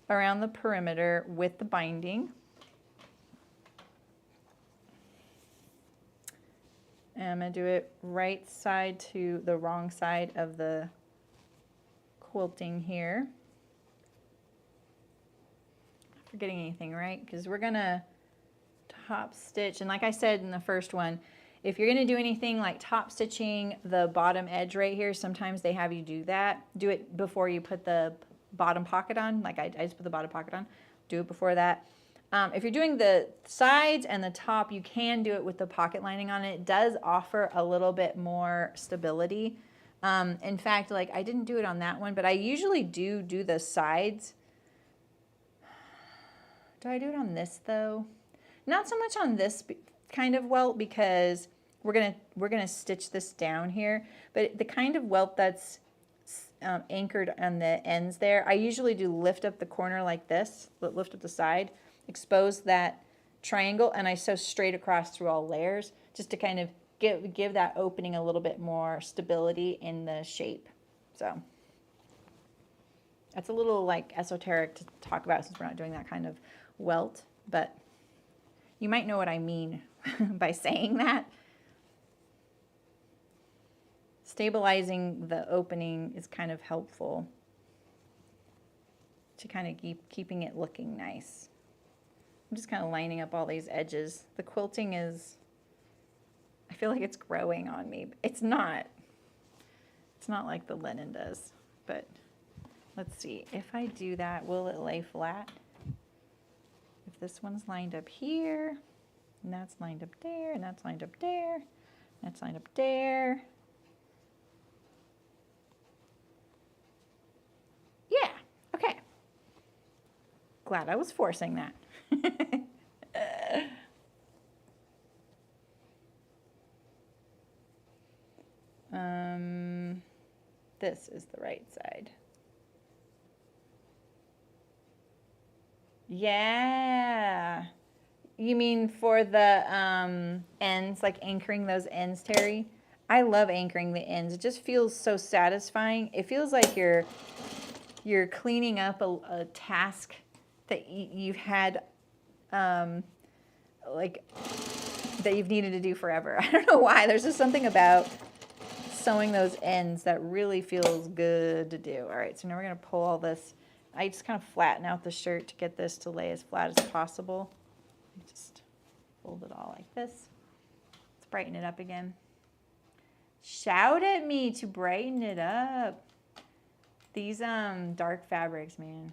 around the perimeter with the binding. And I'm going to do it right side to the wrong side of the quilting here. Not forgetting anything, right? Because we're going to top stitch, and like I said in the first one, if you're going to do anything like top stitching the bottom edge right here, sometimes they have you do that. Do it before you put the bottom pocket on. Like I just put the bottom pocket on. Do it before that. If you're doing the sides and the top, you can do it with the pocket lining on it. It does offer a little bit more stability. In fact, like I didn't do it on that one, but I usually do the sides. Do I do it on this though? Not so much on this kind of welt, because we're gonna stitch this down here. But the kind of welt that's anchored on the ends there, I usually do lift up the corner like this, lift up the side, expose that triangle, and I sew straight across through all layers just to kind of give that opening a little bit more stability in the shape. So that's a little like esoteric to talk about since we're not doing that kind of welt, but you might know what I mean by saying that. Stabilizing the opening is kind of helpful to kind of keeping it looking nice. I'm just kind of lining up all these edges. The quilting is, I feel like it's growing on me. It's not. It's not like the linen does, but let's see. If I do that, will it lay flat? If this one's lined up here, and that's lined up there, and that's lined up there, and that's lined up there. Yeah, okay. Glad I was forcing that. This is the right side. Yeah. You mean for the ends, like anchoring those ends, Terry? I love anchoring the ends. It just feels so satisfying. It feels like you're cleaning up a task that you've had, like, that you've needed to do forever. I don't know why. There's just something about sewing those ends that really feels good to do. All right, so now we're gonna pull all this. I just kind of flatten out the shirt to get this to lay as flat as possible. Just fold it all like this. Let's brighten it up again. Shout at me to brighten it up. These dark fabrics, man.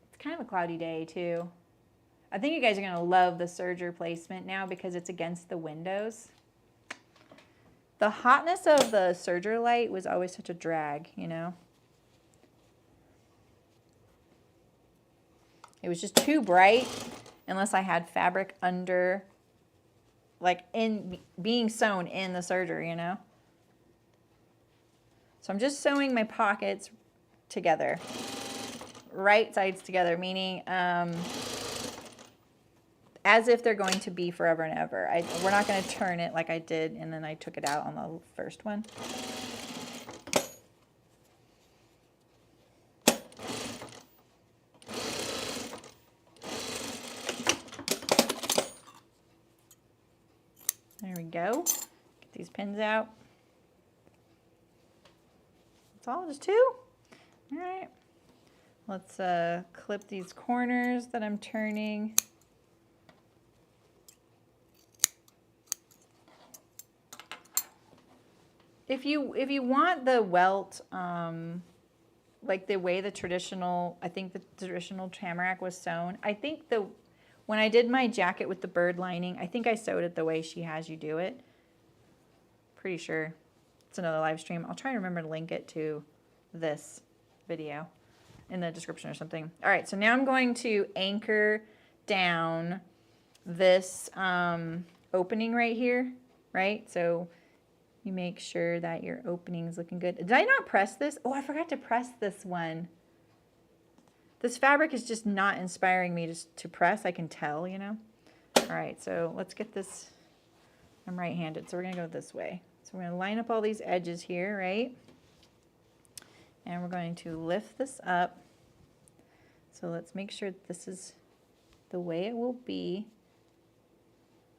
It's kind of a cloudy day too. I think you guys are gonna love the serger placement now because it's against the windows. The hotness of the serger light was always such a drag, you know? It was just too bright unless I had fabric under, like in being sewn in the serger, you know? So I'm just sewing my pockets together, right sides together, meaning as if they're going to be forever and ever. We're not going to turn it like I did and then I took it out on the first one. There we go. Get these pins out. That's all, just two? All right. Let's clip these corners that I'm turning. If you want the welt, like the way the traditional, I think the traditional Tamarack was sewn, I think when I did my jacket with the bird lining, I think I sewed it the way she has you do it. Pretty sure. It's another live stream. I'll try to remember to link it to this video in the description or something. All right, so now I'm going to anchor down this opening right here, right? So you make sure that your opening is looking good. Did I not press this? Oh, I forgot to press this one. This fabric is just not inspiring me just to press. I can tell, you know. All right, so let's get this. I'm right-handed, so we're gonna go this way. So we're gonna line up all these edges here, right? And we're going to lift this up. So let's make sure that this is the way it will be,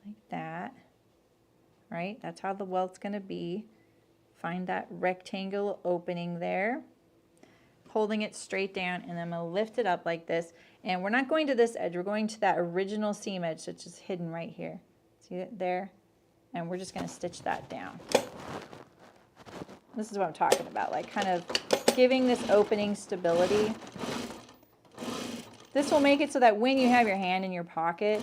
like that. Right? That's how the welt's going to be. Find that rectangle opening there, holding it straight down, and then I'm going to lift it up like this. And we're not going to this edge, we're going to that original seam edge that's just hidden right here. See it there? And we're just going to stitch that down. This is what I'm talking about, like kind of giving this opening stability. This will make it so that when you have your hand in your pocket,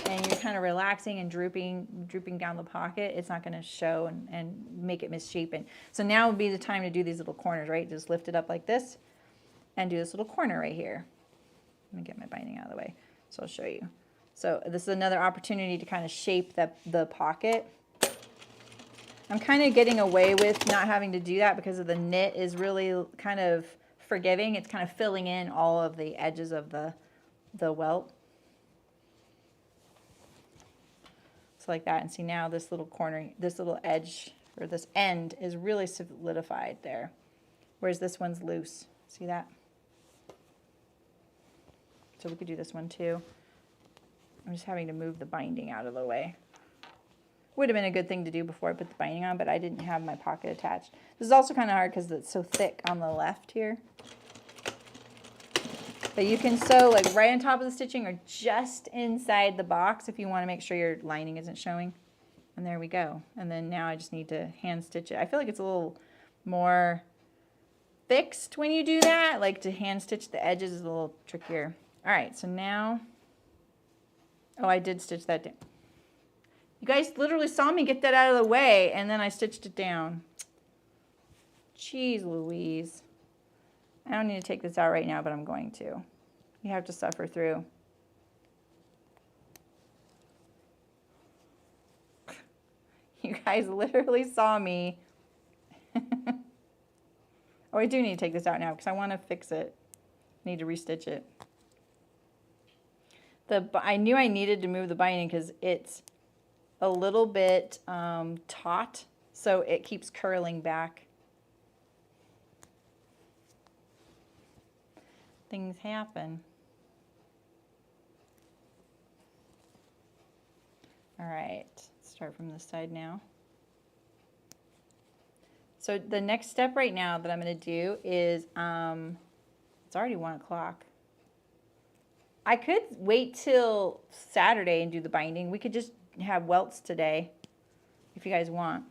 and you're kind of relaxing and drooping down the pocket, it's not going to show and make it misshapen. So now would be the time to do these little corners, right? Just lift it up like this and do this little corner right here. Let me get my binding out of the way so I'll show you. So this is another opportunity to kind of shape the pocket. I'm kind of getting away with not having to do that because of the knit is really kind of forgiving. It's kind of filling in all of the edges of the welt. So like that, and see now this little corner, this little edge, or this end is really solidified there, whereas this one's loose. See that? So we could do this one too. I'm just having to move the binding out of the way. Would have been a good thing to do before I put the binding on, but I didn't have my pocket attached. This is also kind of hard because it's so thick on the left here. But you can sew like right on top of the stitching or just inside the box if you want to make sure your lining isn't showing. And there we go. And then now I just need to hand stitch it. I feel like it's a little more fixed when you do that. Like to hand stitch the edges is a little trickier. All right, so now, oh, I did stitch that down. You guys literally saw me get that out of the way and then I stitched it down. Jeez Louise. I don't need to take this out right now, but I'm going to. You have to suffer through. You guys literally saw me. Oh, I do need to take this out now because I want to fix it. I need to restitch it. I knew I needed to move the binding because it's a little bit taut, so it keeps curling back. Things happen. All right, start from this side now. So the next step right now that I'm going to do is, it's already 1 o'clock. I could wait till Saturday and do the binding. We could just have welts today if you guys want.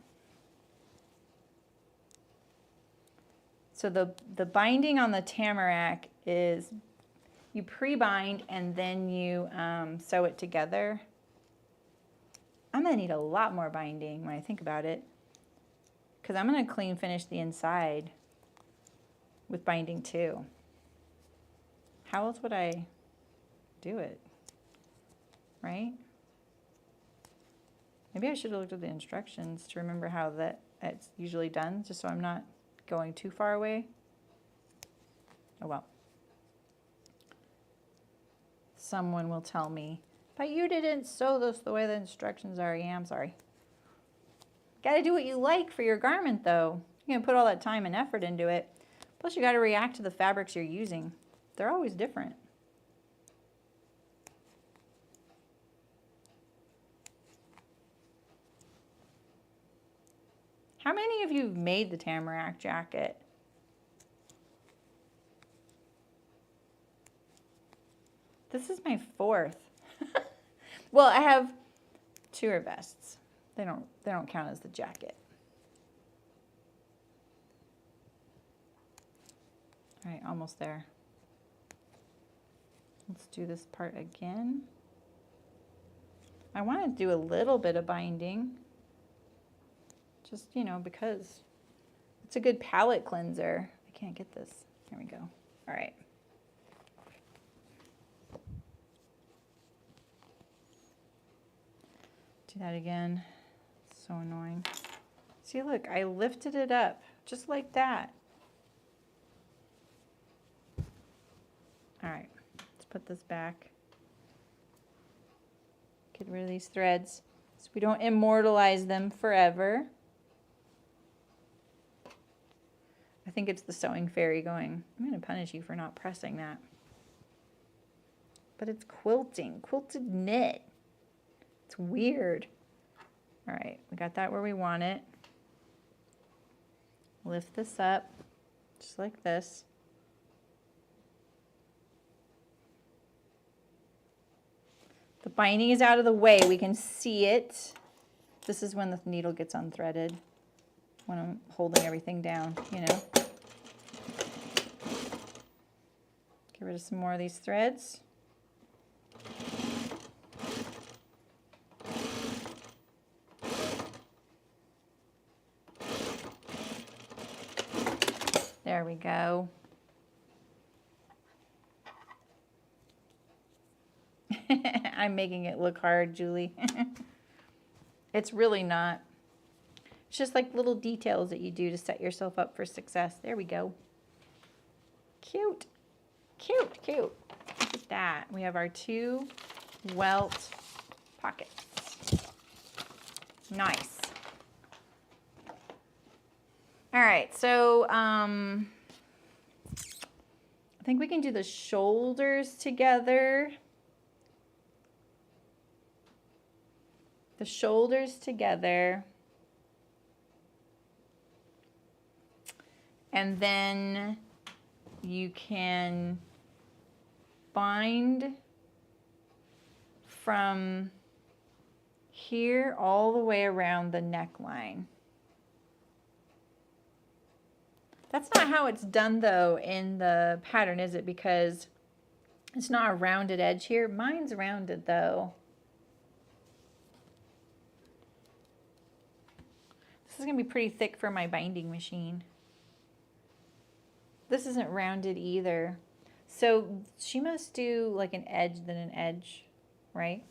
So the binding on the Tamarack is you pre-bind and then you sew it together. I'm going to need a lot more binding when I think about it, because I'm going to clean finish the inside with binding too. How else would I do it, right? Maybe I should have looked at the instructions to remember how it's usually done, just so I'm not going too far away. Oh well. Someone will tell me, but you didn't sew this the way the instructions are. Yeah, I'm sorry. Gotta do what you like for your garment though. You're gonna put all that time and effort into it. Plus you gotta react to the fabrics you're using. They're always different. How many of you have made the Tamarack jacket? This is my 4th. Well, I have 2 are vests. They don't count as the jacket. All right, almost there. Let's do this part again. I want to do a little bit of binding. Just, you know, because it's a good palette cleanser. I can't get this. There we go. All right. Do that again. So annoying. See, look, I lifted it up just like that. All right, let's put this back. Get rid of these threads so we don't immortalize them forever. I think it's the sewing fairy going, I'm going to punish you for not pressing that. But it's quilting, quilted knit. It's weird. All right, we got that where we want it. Lift this up, just like this. The binding is out of the way. We can see it. This is when the needle gets unthreaded, when I'm holding everything down, you know. Get rid of some more of these threads. There we go. I'm making it look hard, Julie. It's really not. It's just like little details that you do to set yourself up for success. There we go. Cute. Cute, cute. Look at that. We have our 2 Welt pockets. Nice. All right, so I think we can do the shoulders together. The shoulders together. And then you can bind from here all the way around the neckline. That's not how it's done though in the pattern, is it? Because it's not a rounded edge here. Mine's rounded though. This is gonna be pretty thick for my binding machine. This isn't rounded either. So she must do like an edge, then an edge, right?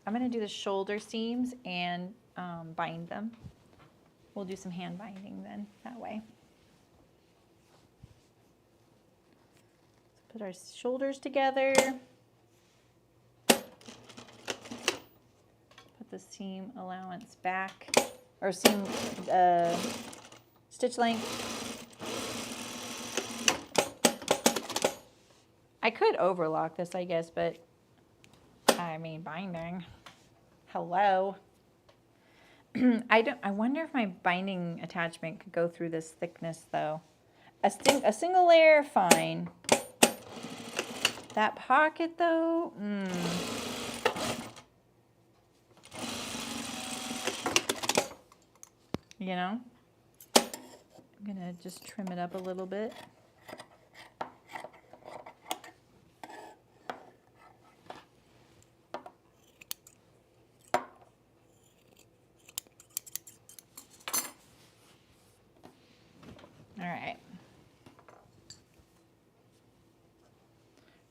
I'm gonna do the shoulder seams and bind them. we'll do some hand binding then that way. Let's put our shoulders together. Put the seam allowance back, or seam stitch length. I could overlock this, I guess, but I mean binding. Hello. I wonder if my binding attachment could go through this thickness though. A single layer, fine. That pocket though, you know, I'm gonna just trim it up a little bit.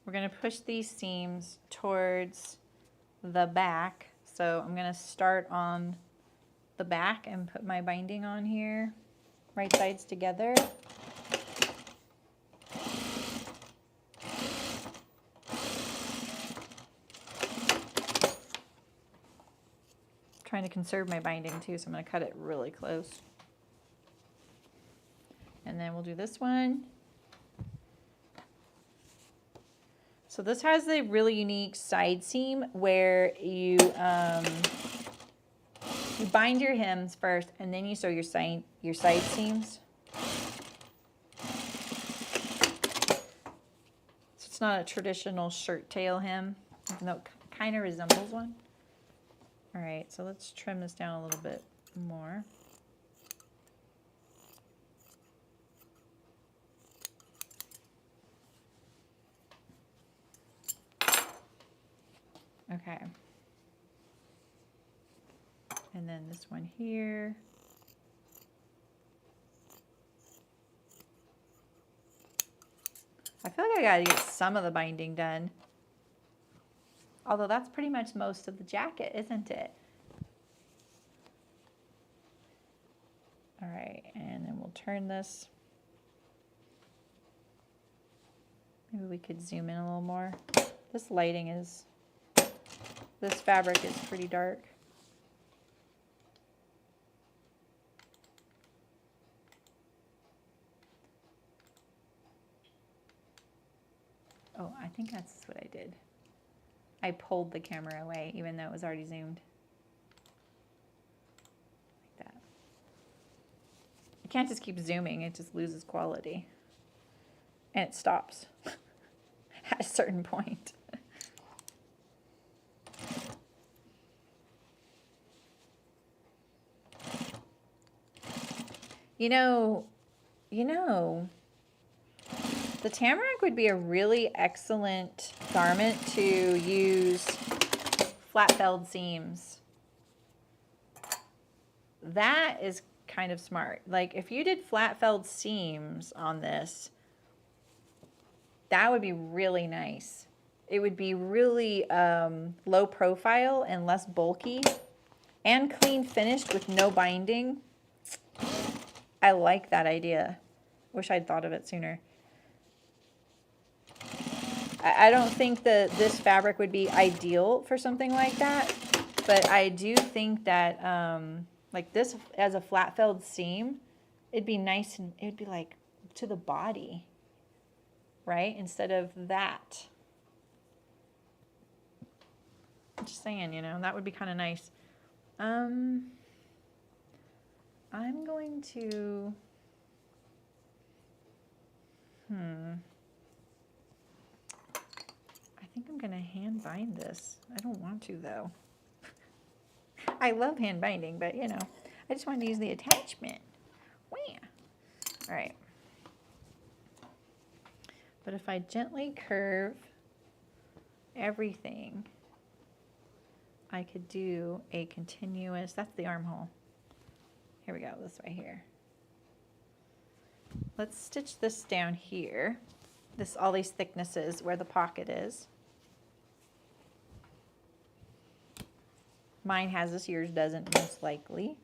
We're going to push these seams towards the back. So I'm going to start on the back and put my binding on here, right sides together. Trying to conserve my binding too, so I'm going to cut it really close. And then we'll do this one. So this has a really unique side seam where you you bind your hems first and then you sew your side seams. So it's not a traditional shirt tail hem, even though it kind of resembles one. All right, so let's trim this down a little bit more. Okay. And then this one here. I feel like I gotta get some of the binding done. Although that's pretty much most of the jacket, isn't it? All right, and then we'll turn this. Maybe we could zoom in a little more. This lighting is, this fabric is pretty dark. Oh, I think that's what I did. I pulled the camera away even though it was already zoomed. Like that. I can't just keep zooming, it just loses quality. And it stops at a certain point. You know, the Tamarack would be a really excellent garment to use flat felled seams. That is kind of smart. Like if you did flat felled seams on this, that would be really nice. It would be really low profile and less bulky and clean finished with no binding. I like that idea. Wish I'd thought of it sooner. I don't think that this fabric would be ideal for something like that, but I do think that like this as a flat felled seam, it'd be nice and it'd be like to the body, right? Instead of that. I'm just saying, you know, that would be kind of nice. I'm going to, I think I'm going to hand bind this. I don't want to though. I love hand binding, but you know, I just wanted to use the attachment. Wham! All right. But if I gently curve everything, I could do a continuous, that's the armhole. Here we go, this right here. Let's stitch this down here. This, all these thicknesses where the pocket is. Mine has this, yours doesn't most likely.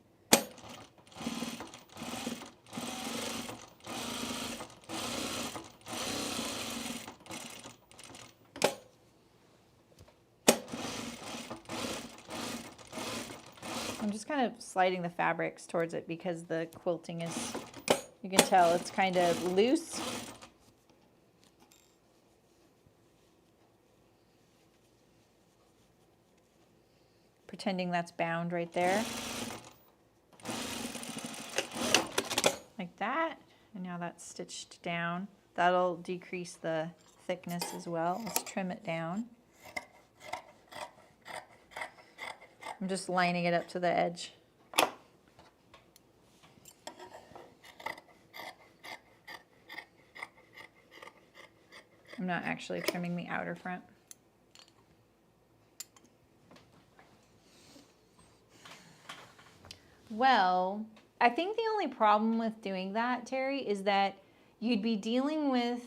I'm just kind of sliding the fabrics towards it because the quilting is, you can tell it's kind of loose. Pretending that's bound right there. Like that. And now that's stitched down. That'll decrease the thickness as well. Let's trim it down. I'm just lining it up to the edge. I'm not actually trimming the outer front. Well, I think the only problem with doing that, Terry, is that you'd be dealing with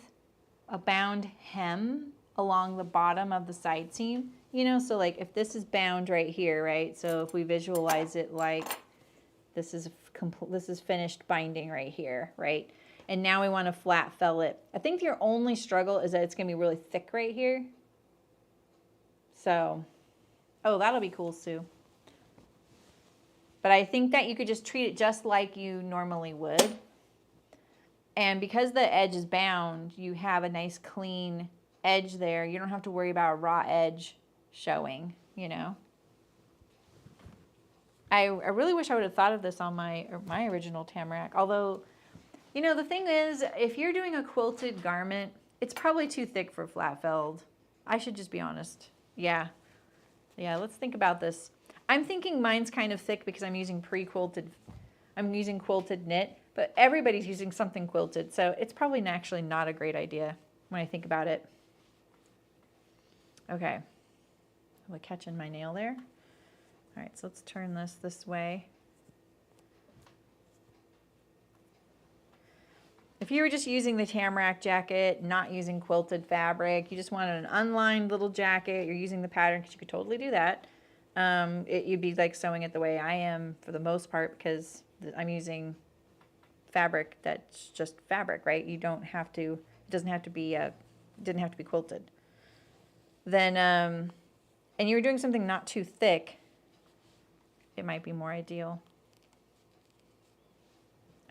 a bound hem along the bottom of the side seam. You know, so like if this is bound right here, right? So if we visualize it like this is finished binding right here, right? And now we want to flat fell it. I think your only struggle is that it's going to be really thick right here. So, oh, that'll be cool, Sue. But I think that you could just treat it just like you normally would. And because the edge is bound, you have a nice clean edge there. You don't have to worry about a raw edge showing, you know. I really wish I would have thought of this on my original Tamarack. Although, you know, the thing is, if you're doing a quilted garment, it's probably too thick for flat felled. I should just be honest. Yeah. Yeah, let's think about this. I'm thinking mine's kind of thick because I'm using pre-quilted. I'm using quilted knit, but everybody's using something quilted. So it's probably actually not a great idea when I think about it. Okay. I'm catching my nail there. All right, so let's turn this way. If you were just using the Tamarack jacket, not using quilted fabric, you just wanted an unlined little jacket, you're using the pattern, because you could totally do that. You'd be like sewing it the way I am for the most part, because I'm using fabric that's just fabric, right? You don't have to, it doesn't have to be, didn't have to be quilted. Then, and you were doing something not too thick, it might be more ideal.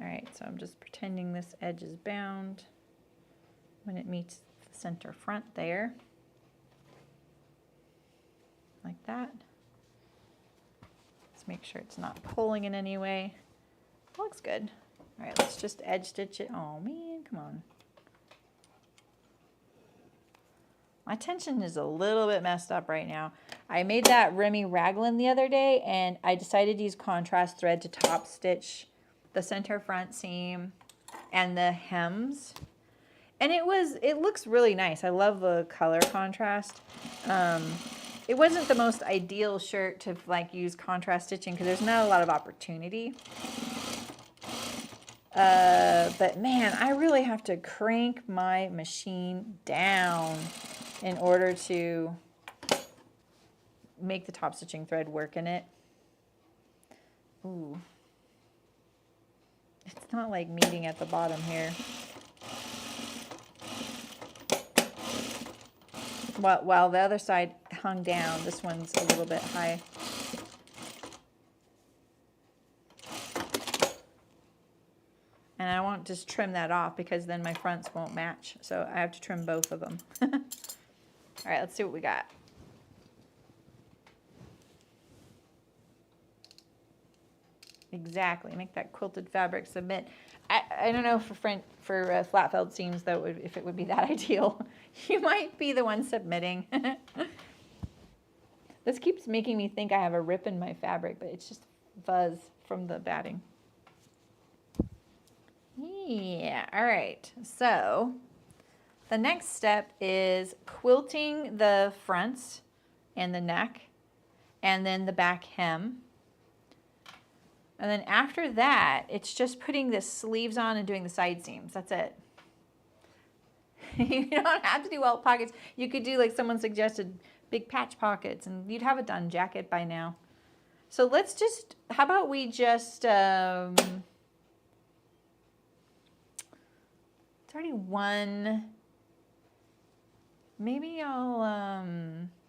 All right, so I'm just pretending this edge is bound when it meets the center front there, like that. Let's make sure it's not pulling in any way. Looks good. All right, let's just edge stitch it. Oh man, come on. My tension is a little bit messed up right now. I made that Remy raglan the other day, and I decided to use contrast thread to top stitch the center front seam and the hems. And it looks really nice. I love the color contrast. It wasn't the most ideal shirt to like use contrast stitching because there's not a lot of opportunity. But man, I really have to crank my machine down in order to make the top stitching thread work in it. Ooh. It's not like meeting at the bottom here. While the other side hung down, this one's a little bit high. And I won't just trim that off because then my fronts won't match. So I have to trim both of them. All right, let's see what we got. Exactly, make that quilted fabric submit. I don't know for flat felled seams though if it would be that ideal. You might be the one submitting. This keeps making me think I have a rip in my fabric, but it's just fuzz from the batting. Yeah, all right. So the next step is quilting the fronts and the neck and then the back hem. And then after that, it's just putting the sleeves on and doing the side seams. That's it. You don't have to do welt pockets. You could do like someone suggested big patch pockets and you'd have a done jacket by now. So let's just, how about we just, it's already one. Maybe I'll,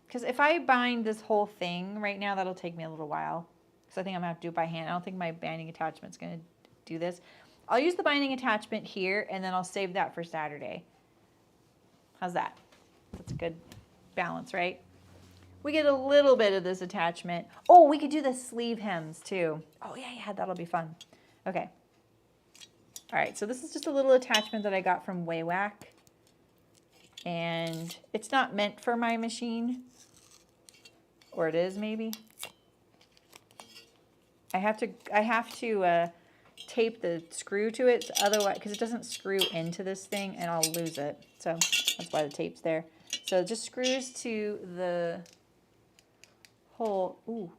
because if I bind this whole thing right now, that'll take me a little while. because I think I'm going to have to do it by hand. I don't think my binding attachment's going to do this. I'll use the binding attachment here, and then I'll save that for Saturday. How's that? That's a good balance, right? We get a little bit of this attachment. Oh, we could do the sleeve hems too. Oh yeah, that'll be fun. Okay. All right, so this is just a little attachment that I got from Waywack. And it's not meant for my machine. Or it is maybe. I have to tape the screw to it, otherwise, because it doesn't screw into this thing and I'll lose it. So that's why the tape's there. So it just screws to the hole. Ooh.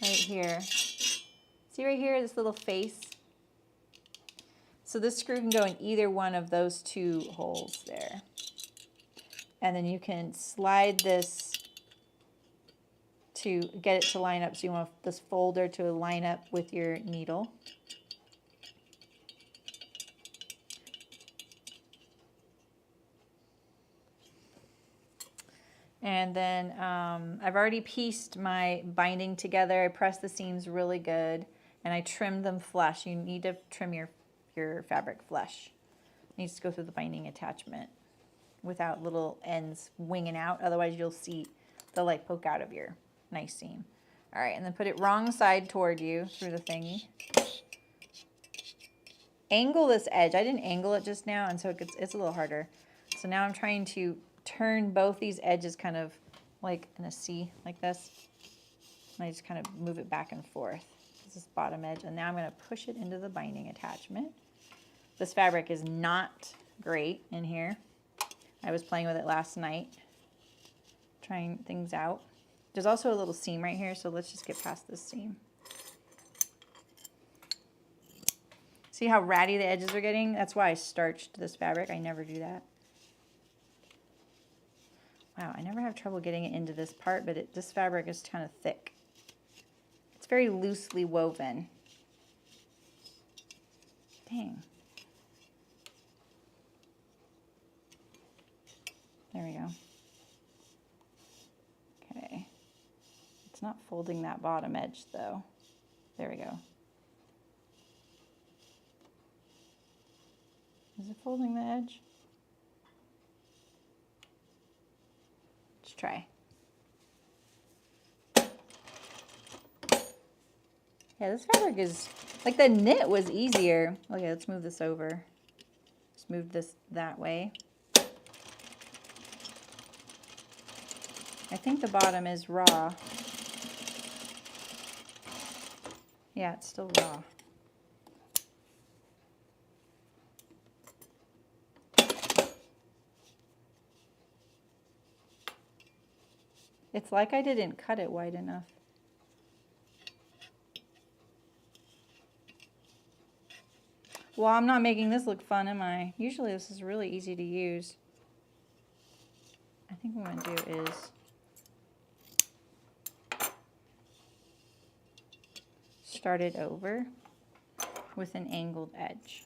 Right here. See right here, this little face? So this screw can go in either one of those two holes there. And then you can slide this to get it to line up. So you want this folder to line up with your needle. And then I've already pieced my binding together. I pressed the seams really good and I trimmed them flush. You need to trim your fabric flush. It needs to go through the binding attachment without little ends winging out. Otherwise you'll see the light poke out of your nice seam. All right, and then put it wrong side toward you through the thingy. Angle this edge. I didn't angle it just now, and so it's a little harder. So now I'm trying to turn both these edges kind of like in a C, like this. And I just kind of move it back and forth. This is bottom edge, and now I'm going to push it into the binding attachment. This fabric is not great in here. I was playing with it last night, trying things out. There's also a little seam right here, so let's just get past this seam. See how ratty the edges are getting? That's why I starched this fabric. I never do that. Wow, I never have trouble getting it into this part, but this fabric is kind of thick. It's very loosely woven. Dang. There we go. Okay. It's not folding that bottom edge though. There we go. Is it folding the edge? Let's try. Yeah, this fabric is, like the knit was easier. Okay, let's move this over. Let's move this that way. I think the bottom is raw. Yeah, it's still raw. It's like I didn't cut it wide enough. Well, I'm not making this look fun, am I? Usually this is really easy to use. I think what I'm going to do is start it over with an angled edge.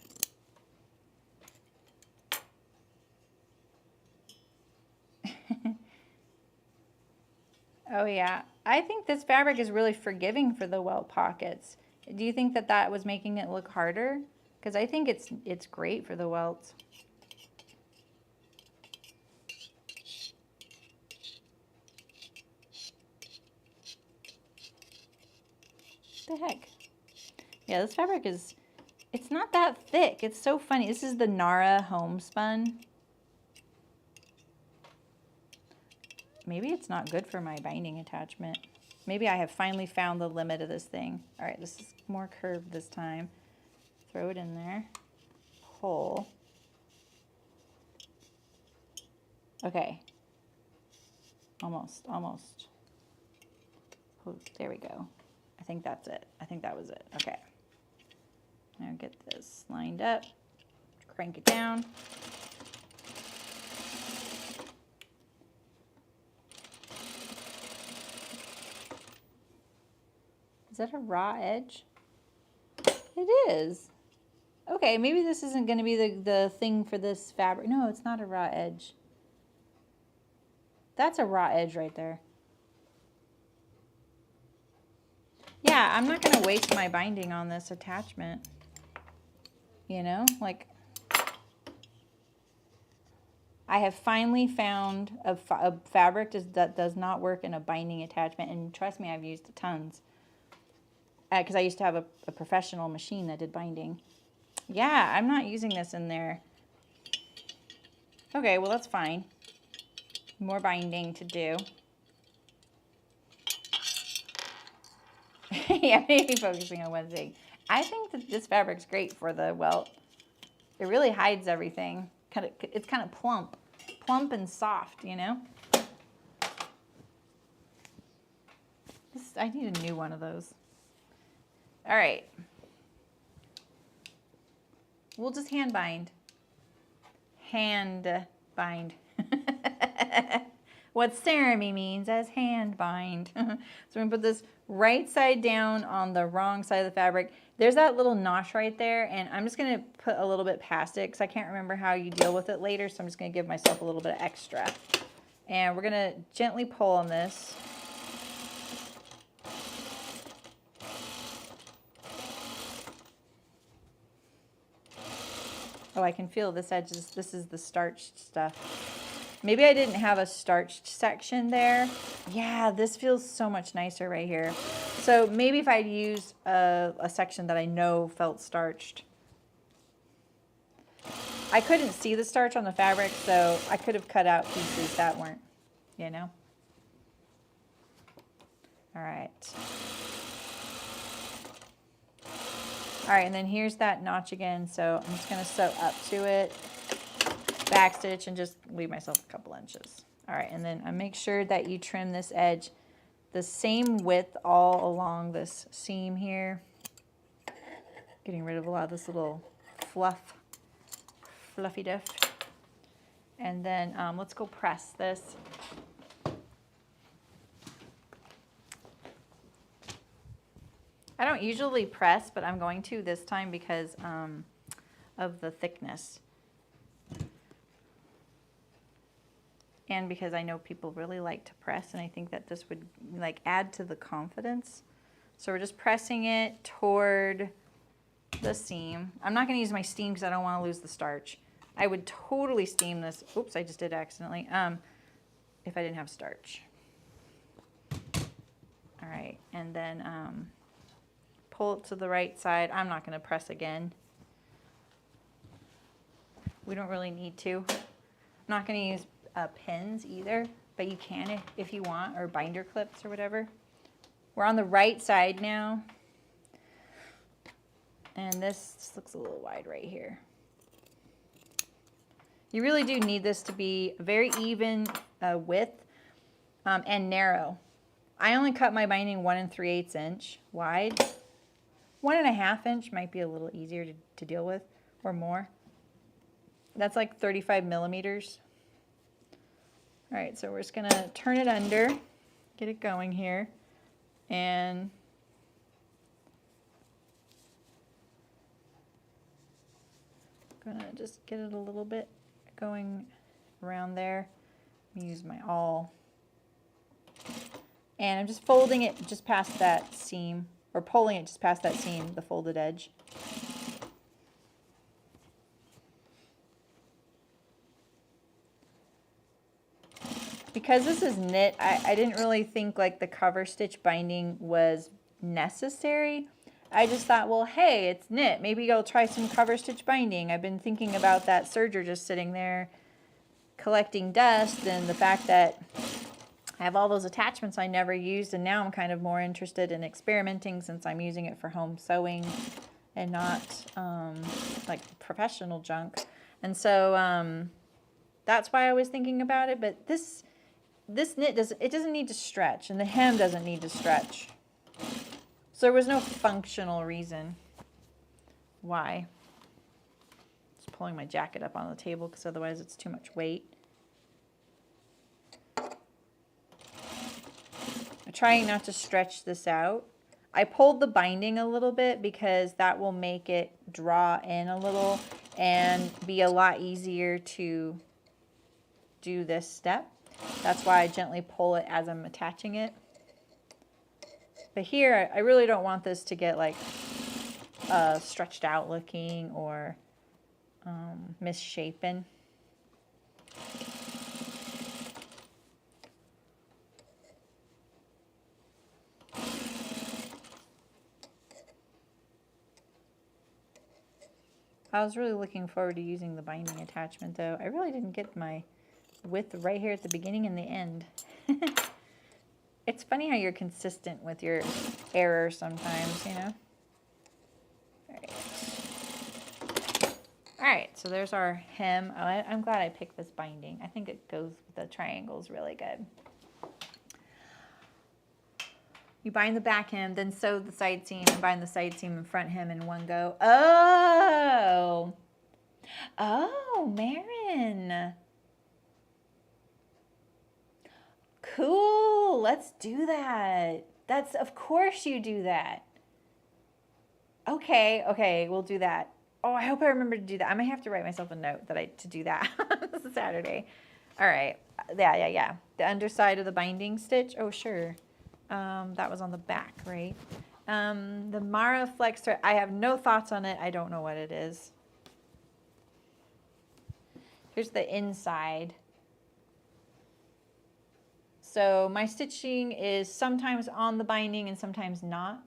Oh yeah, I think this fabric is really forgiving for the welt pockets. Do you think that that was making it look harder? Because I think it's great for the welts. What the heck? Yeah, this fabric is, it's not that thick. It's so funny. This is the Nara homespun. Maybe it's not good for my binding attachment. Maybe I have finally found the limit of this thing. All right, this is more curved this time. Throw it in there. Pull. Okay. Almost. Oh, there we go. I think that's it. I think that was it. Okay. Now get this lined up. Crank it down. Is that a raw edge? It is. Okay, maybe this isn't going to be the thing for this fabric. No, it's not a raw edge. That's a raw edge right there. Yeah, I'm not going to waste my binding on this attachment. You know, like I have finally found a fabric that does not work in a binding attachment. And trust me, I've used tons. Because I used to have a professional machine that did binding. Yeah, I'm not using this in there. Okay, well, that's fine. More binding to do. Yeah, maybe focusing on one thing. I think that this fabric's great for the welt. It really hides everything. It's kind of plump and soft, you know? I need a new one of those. All right. We'll just hand bind. Hand bind. What Saremy means as hand bind. So we're going to put this right side down on the wrong side of the fabric. There's that little notch right there, and I'm just going to put a little bit past it because I can't remember how you deal with it later, so I'm just going to give myself a little bit of extra. And we're going to gently pull on this. Oh, I can feel this edge. This is the starched stuff. Maybe I didn't have a starched section there. Yeah, this feels so much nicer right here. So maybe if I'd used a section that I know felt starched. I couldn't see the starch on the fabric, so I could have cut out pieces that weren't, you know. All right. All right, and then here's that notch again. So I'm just gonna sew up to it, back stitch, and just leave myself a couple inches. All right, and then I make sure that you trim this edge the same width all along this seam here. Getting rid of a lot of this little fluffy duff. And then let's go press this. I don't usually press, but I'm going to this time because of the thickness. And because I know people really like to press, and I think that this would like add to the confidence. So we're just pressing it toward the seam. I'm not going to use my steam because I don't want to lose the starch. I would totally steam this. Oops, I just did accidentally. If I didn't have starch. All right, and then pull it to the right side. I'm not going to press again. We don't really need to. I'm not going to use pins either, but you can if you want, or binder clips or whatever. We're on the right side now. And this looks a little wide right here. You really do need this to be very even width and narrow. I only cut my binding 1 3/8 inch wide. 1 1/2 inch might be a little easier to deal with, or more. That's like 35 millimeters. All right, so we're just gonna turn it under, get it going here, and gonna just get it a little bit going around there. Use my awl. And I'm just folding it just past that seam, or pulling it just past that seam, the folded edge. Because this is knit, I didn't really think like the cover stitch binding was necessary. I just thought, well, hey, it's knit. Maybe I'll try some cover stitch binding. I've been thinking about that serger just sitting there collecting dust, and the fact that I have all those attachments I never used, and now I'm kind of more interested in experimenting since I'm using it for home sewing and not like professional junk. And so that's why I was thinking about it. But this knit doesn't need to stretch, and the hem doesn't need to stretch. So there was no functional reason why. Just pulling my jacket up on the table because otherwise it's too much weight. I'm trying not to stretch this out. I pulled the binding a little bit because that will make it draw in a little and be a lot easier to do this step. That's why I gently pull it as I'm attaching it. But here, I really don't want this to get like stretched out looking or misshapen. I was really looking forward to using the binding attachment though. I really didn't get my width right here at the beginning and the end. It's funny how you're consistent with your error sometimes, you know? All right, so there's our hem. Oh, I'm glad I picked this binding. I think it goes with the triangles really good. You bind the back hem, then sew the side seam and bind the side seam and front hem in one go. Oh, Marin. Cool, let's do that. That's, of course you do that. Okay, we'll do that. Oh, I hope I remember to do that. I might have to write myself a note to do that this Saturday. All right, yeah. The underside of the binding stitch, oh sure. That was on the back, right? The Mara flex thread, I have no thoughts on it. I don't know what it is. Here's the inside. So my stitching is sometimes on the binding and sometimes not.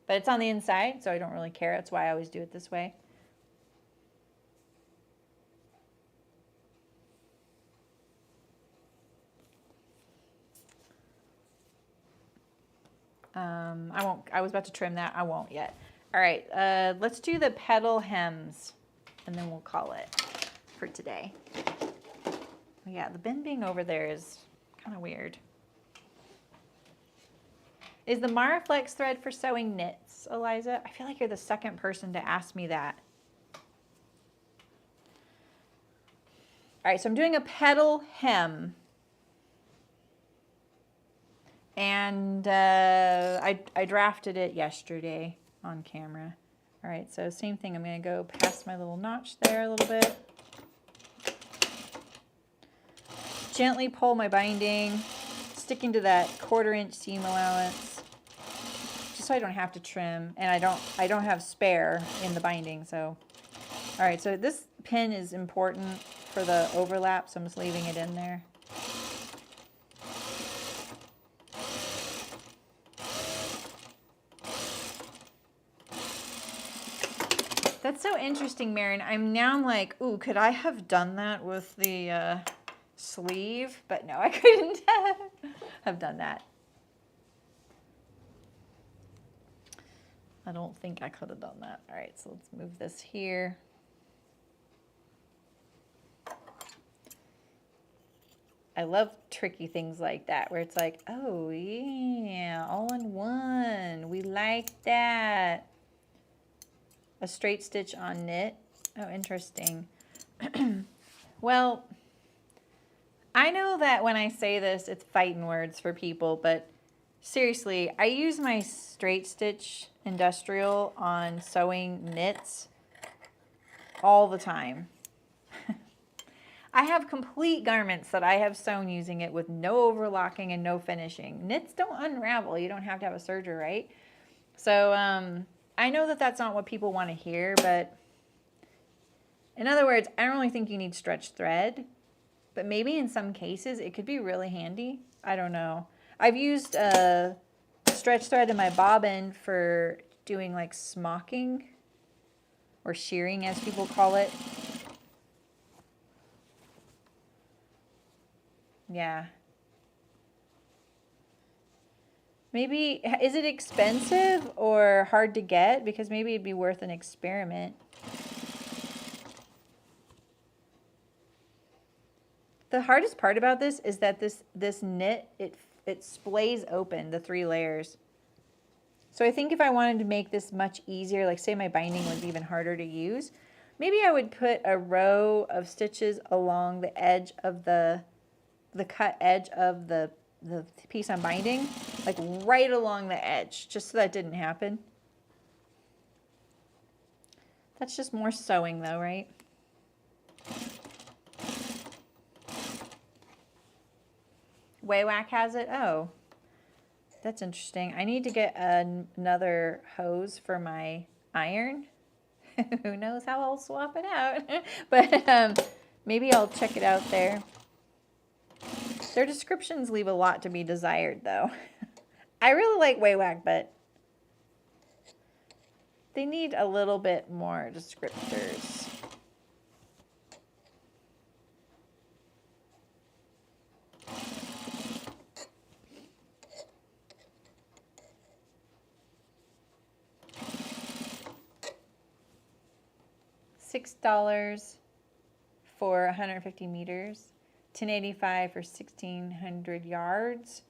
But it's on the inside, so I don't really care. That's why I always do it this way. I was about to trim that. I won't yet. All right, let's do the petal hems, and then we'll call it for today. Yeah, the bin being over there is kind of weird. Is the Mara flex thread for sewing knits, Eliza? I feel like you're the second person to ask me that. All right, so I'm doing a petal hem. And I drafted it yesterday on camera. All right, so same thing. I'm going to go past my little notch there a little bit. Gently pull my binding, sticking to that 1/4 inch seam allowance, just so I don't have to trim. And I don't have spare in the binding. So, all right, so this pin is important for the overlap, so I'm just leaving it in there. That's so interesting, Marin. I'm like, ooh, could I have done that with the sleeve? But no, I couldn't have done that. I don't think I could have done that. All right, so let's move this here. I love tricky things like that, where it's like, oh yeah, all in one. We like that. A straight stitch on knit. Oh, interesting. Well, I know that when I say this, it's fighting words for people, but seriously, I use my straight stitch industrial on sewing knits all the time. I have complete garments that I have sewn using it with no overlocking and no finishing. Knits don't unravel. You don't have to have a serger, right? So I know that that's not what people want to hear, but in other words, I don't really think you need stretch thread, but maybe in some cases it could be really handy. I don't know. I've used stretch thread in my bobbin for doing like smocking or shearing, as people call it. Yeah. Maybe, is it expensive or hard to get? Because maybe it'd be worth an experiment. The hardest part about this is that this knit, it splays open, the 3 layers. So I think if I wanted to make this much easier, like say my binding was even harder to use, maybe I would put a row of stitches along the edge of the cut edge of the piece I'm binding, like right along the edge, just so that didn't happen. That's just more sewing though, right? Waywack has it? Oh. That's interesting. I need to get another hose for my iron. Who knows how I'll swap it out. But maybe I'll check it out there. Their descriptions leave a lot to be desired, though. I really like Waywack, but they need a little bit more descriptors. $6 for 150 meters, $10.85 for 1,600 yards.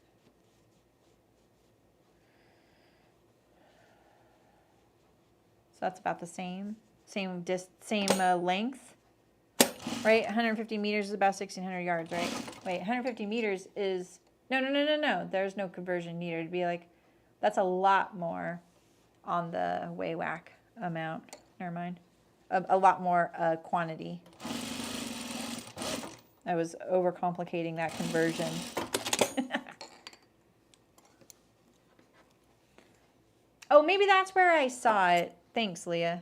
So that's about the same length, right? 150 meters is about 1,600 yards, right? Wait, 150 meters is, no. There's no conversion needed. It'd be like, that's a lot more on the Waywack amount. Never mind. A lot more quantity. I was overcomplicating that conversion. Oh, maybe that's where I saw it. Thanks, Leah.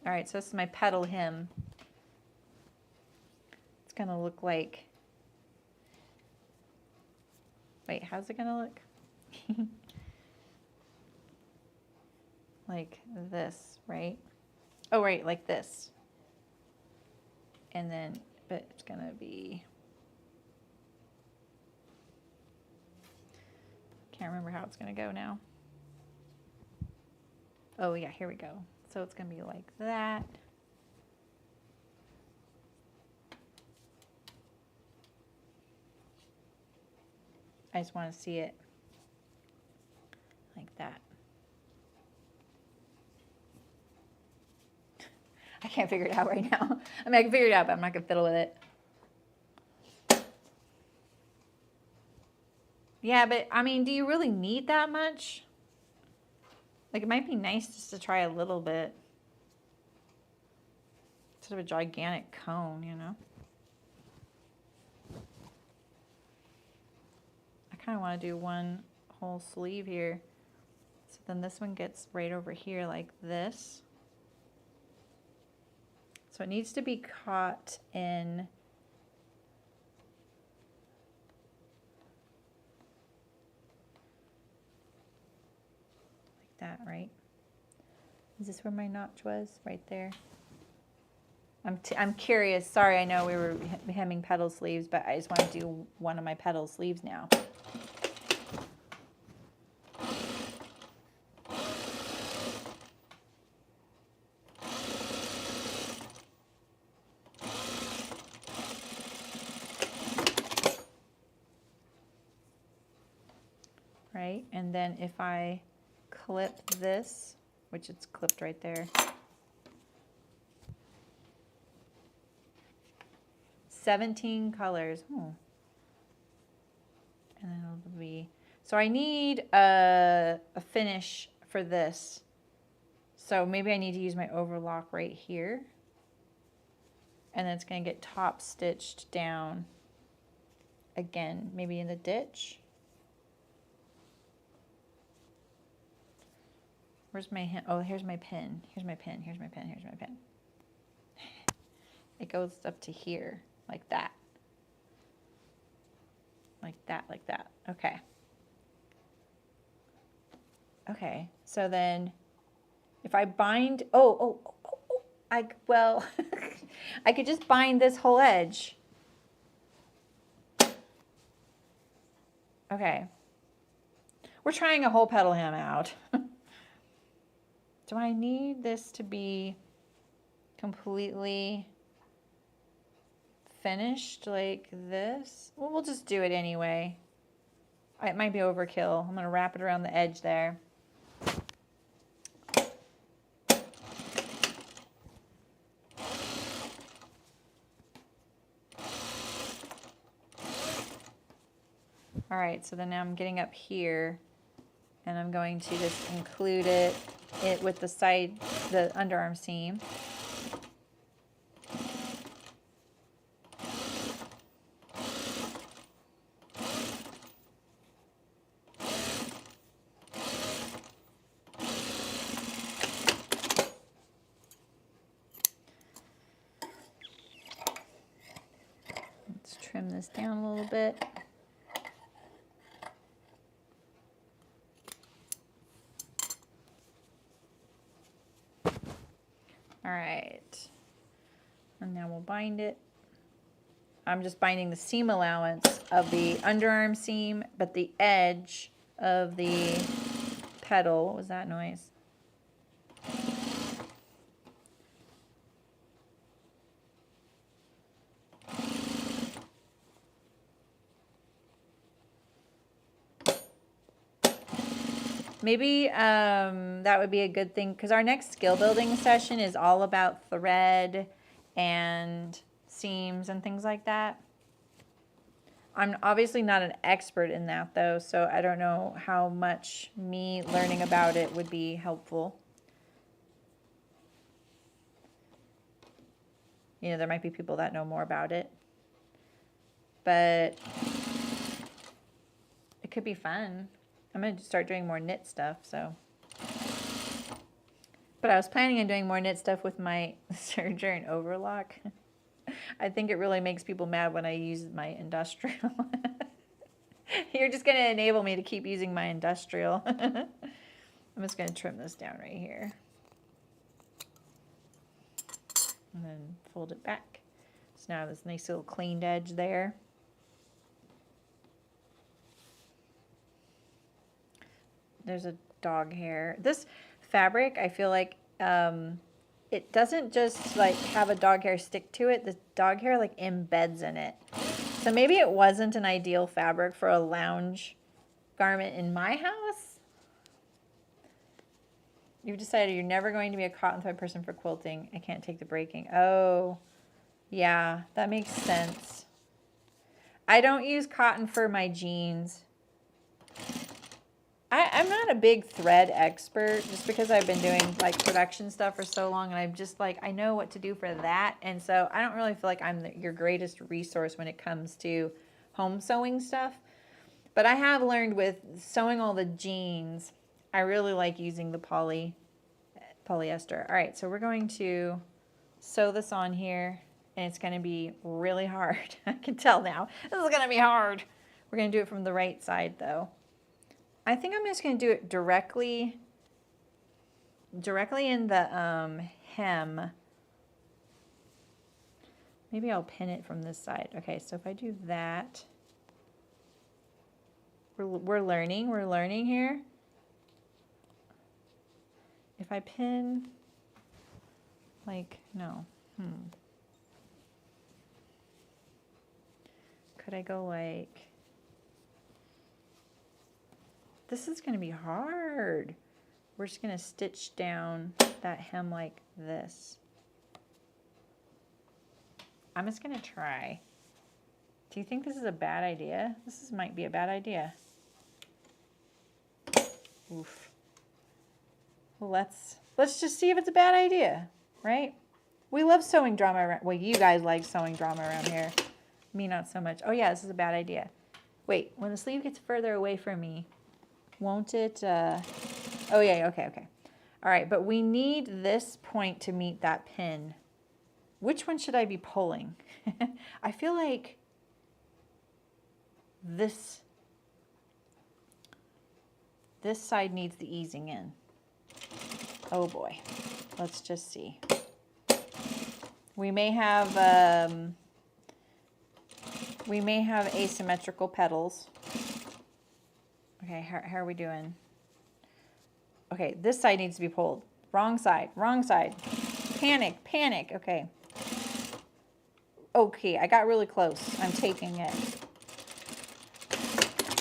All right, so this is my petal hem. It's going to look like... Wait, how's it going to look? Like this, right? Oh, right, like this. And then, but it's going to be... Can't remember how it's going to go now. Oh, yeah, here we go. So it's going to be like that. I just want to see it like that. I can't figure it out right now. I mean, I can figure it out, but I'm not going to fiddle with it. Yeah, but, I mean, do you really need that much? Like, it might be nice just to try a little bit. Instead of a gigantic cone, you know? I kind of want to do one whole sleeve here. So then this one gets right over here like this. So it needs to be caught in like that, right? Is this where my notch was? Right there. I'm curious. Sorry, I know we were hemming petal sleeves, but I just want to do one of my petal sleeves now. Right, and then if I clip this, which it's clipped right there, 17 colors. And then it'll be, so I need a finish for this. So maybe I need to use my overlock right here. And then it's going to get top stitched down again, maybe in the ditch. Where's my, oh, here's my pin. Here's my pin, here's my pin, here's my pin. It goes up to here, like that. Like that, like that. Okay. Okay, so then if I bind, well, I could just bind this whole edge. Okay. We're trying a whole petal hem out. Do I need this to be completely finished like this? Well, we'll just do it anyway. It might be overkill. I'm going to wrap it around the edge there. All right, so then now I'm getting up here and I'm going to just include it with the side, the underarm seam. trim this down a little bit. All right, and now we'll bind it. I'm just binding the seam allowance of the underarm seam, but the edge of the petal, what was that noise? Maybe that would be a good thing, because our next skill building session is all about thread and seams and things like that. I'm obviously not an expert in that though, so I don't know how much me learning about it would be helpful. You know, there might be people that know more about it, but it could be fun. I'm going to start doing more knit stuff, so. But I was planning on doing more knit stuff with my serger and overlock. I think it really makes people mad when I use my industrial. You're just going to enable me to keep using my industrial. I'm just going to trim this down right here. And then fold it back. So now I have this nice little cleaned edge there. There's a dog hair. This fabric, I feel like it doesn't just like have a dog hair stick to it. The dog hair like embeds in it. So maybe it wasn't an ideal fabric for a lounge garment in my house. You've decided you're never going to be a cotton thread person for quilting. I can't take the breaking. Oh, yeah, that makes sense. I don't use cotton for my jeans. I'm not a big thread expert just because I've been doing like production stuff for so long, and I'm just like, I know what to do for that. And so I don't really feel like I'm your greatest resource when it comes to home sewing stuff. But I have learned with sewing all the jeans, I really like using the polyester. All right, so we're going to sew this on here, and it's going to be really hard. I can tell now. This is going to be hard. We're going to do it from the right side though. I think I'm just going to do it directly in the hem. Maybe I'll pin it from this side. Okay, so if I do that, we're learning here. If I pin, like, no, could I go like, this is going to be hard. We're just going to stitch down that hem like this. I'm just going to try. Do you think this is a bad idea? This might be a bad idea. Oof. Well, let's just see if it's a bad idea, right? We love sewing drama around. Well, you guys like sewing drama around here. Me, not so much. Oh yeah, this is a bad idea. Wait, when the sleeve gets further away from me, won't it? Oh yeah, okay. All right, but we need this point to meet that pin. Which one should I be pulling? I feel like this side needs the easing in. Oh boy, let's just see. We may have asymmetrical petals. Okay, how are we doing? Okay, this side needs to be pulled. Wrong side. Panic. Okay. Okay, I got really close. I'm taking it.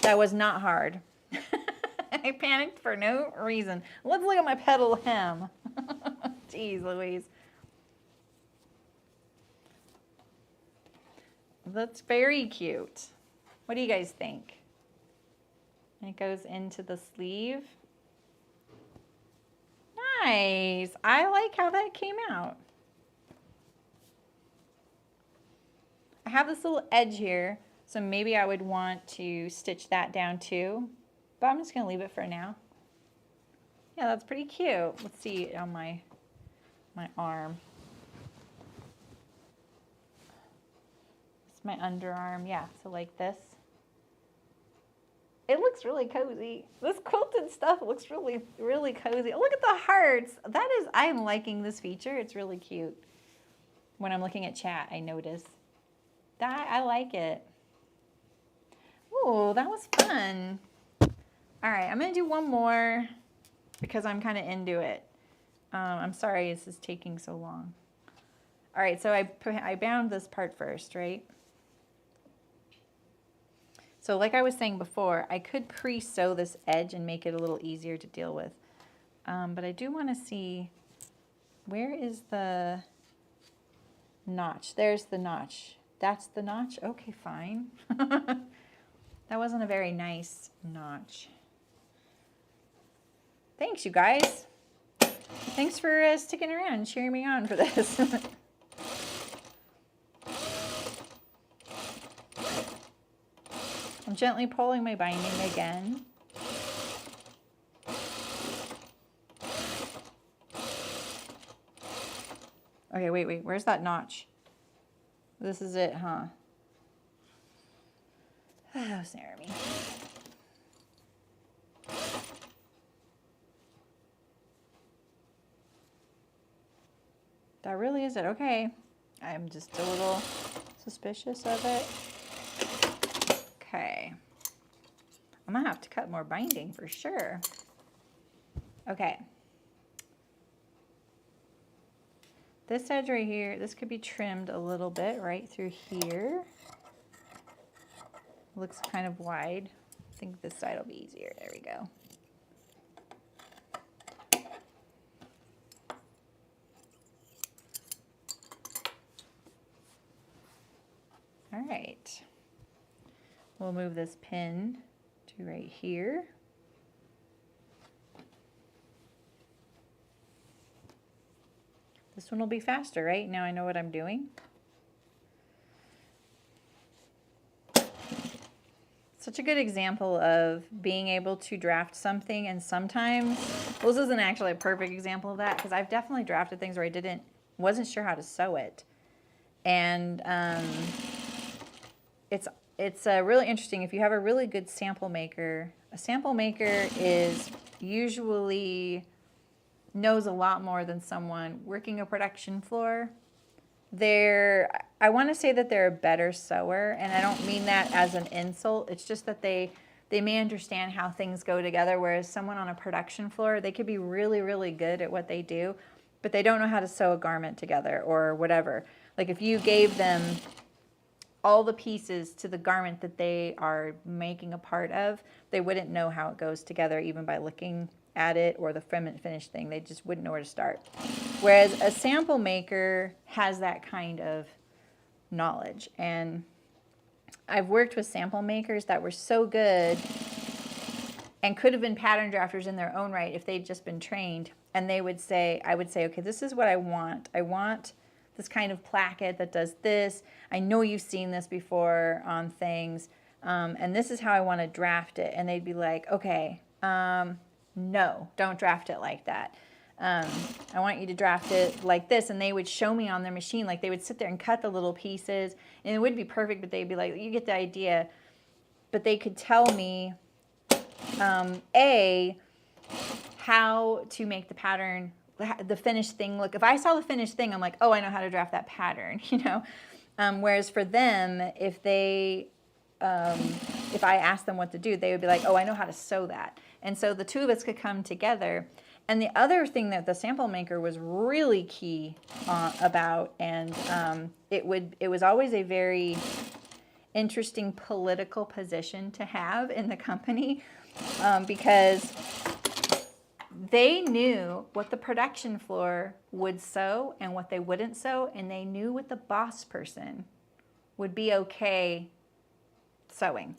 That was not hard. I panicked for no reason. Let's look at my petal hem. Jeez Louise. That's very cute. What do you guys think? It goes into the sleeve. Nice. I like how that came out. I have this little edge here, so maybe I would want to stitch that down too, but I'm just going to leave it for now. Yeah, that's pretty cute. Let's see it on my arm. This my underarm. Yeah, so like this. It looks really cozy. This quilted stuff looks really, really cozy. Look at the hearts. That is, I'm liking this feature. It's really cute. When I'm looking at chat, I notice. That, I like it. Oh, that was fun. All right, I'm gonna do one more because I'm kind of into it. I'm sorry this is taking so long. All right, so I bound this part first, right? So like I was saying before, I could pre-sew this edge and make it a little easier to deal with. But I do want to see, where is the notch? There's the notch. That's the notch? Okay, fine. That wasn't a very nice notch. Thanks, you guys. Thanks for sticking around and cheering me on for this. I'm gently pulling my binding again. Okay, wait, where's that notch? This is it, huh? Oh, Saremy. That really is it. Okay. I'm just a little suspicious of it. Okay. I'm gonna have to cut more binding for sure. Okay. This edge right here, this could be trimmed a little bit right through here. Looks kind of wide. I think this side will be easier. There we go. All right. We'll move this pin to right here. This one will be faster, right? Now I know what I'm doing. Such a good example of being able to draft something, and sometimes, well, this isn't actually a perfect example of that because I've definitely drafted things where I wasn't sure how to sew it. And it's really interesting if you have a really good sample maker. A sample maker is usually knows a lot more than someone working a production floor. I want to say that they're a better sewer, and I don't mean that as an insult. It's just that they may understand how things go together, whereas someone on a production floor, they could be really, really good at what they do, but they don't know how to sew a garment together or whatever. Like if you gave them all the pieces to the garment that they are making a part of, they wouldn't know how it goes together even by looking at it or the finished thing. They just wouldn't know where to start. Whereas a sample maker has that kind of knowledge. And I've worked with sample makers that were so good and could have been pattern drafters in their own right if they'd just been trained. And they would say, I would say, okay, this is what I want. I want this kind of placket that does this. I know you've seen this before on things. And this is how I want to draft it. And they'd be like, okay, no, don't draft it like that. I want you to draft it like this. And they would show me on their machine, like they would sit there and cut the little pieces, and it wouldn't be perfect, but they'd be like, you get the idea. But they could tell me, how to make the pattern, the finished thing look. If I saw the finished thing, I'm like, oh, I know how to draft that pattern, you know? Whereas for them, if I asked them what to do, they would be like, oh, I know how to sew that. And so the two of us could come together. And the other thing that the sample maker was really key about, and it was always a very interesting political position to have in the company, because they knew what the production floor would sew and what they wouldn't sew, and they knew what the boss person would be okay sewing.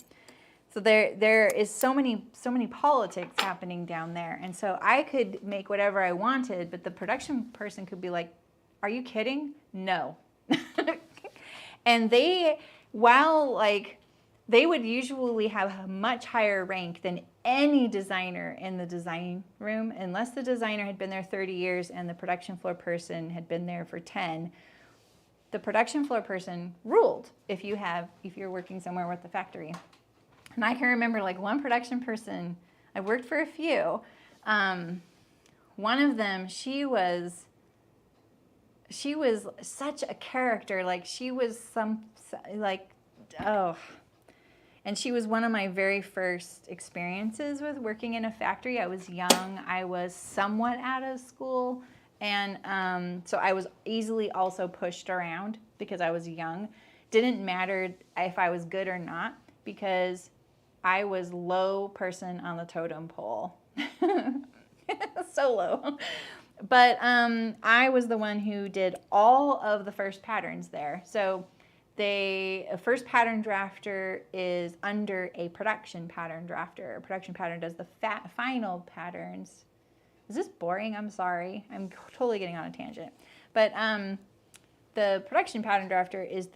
So there is so many politics happening down there. And so I could make whatever I wanted, but the production person could be like, are you kidding? No. And they would usually have a much higher rank than any designer in the design room, unless the designer had been there 30 years and the production floor person had been there for 10. the production floor person ruled if you're working somewhere with the factory. And I can remember like one production person, I worked for a few. One of them, she was such a character. Like she was and she was one of my very first experiences with working in a factory. I was young. I was somewhat out of school. And so I was easily also pushed around because I was young. Didn't matter if I was good or not because I was low person on the totem pole. So low. But I was the one who did all of the first patterns there. So a first pattern drafter is under a production pattern drafter. A production pattern does the final patterns. Is this boring? I'm sorry. I'm totally getting on a tangent. But the production pattern drafter is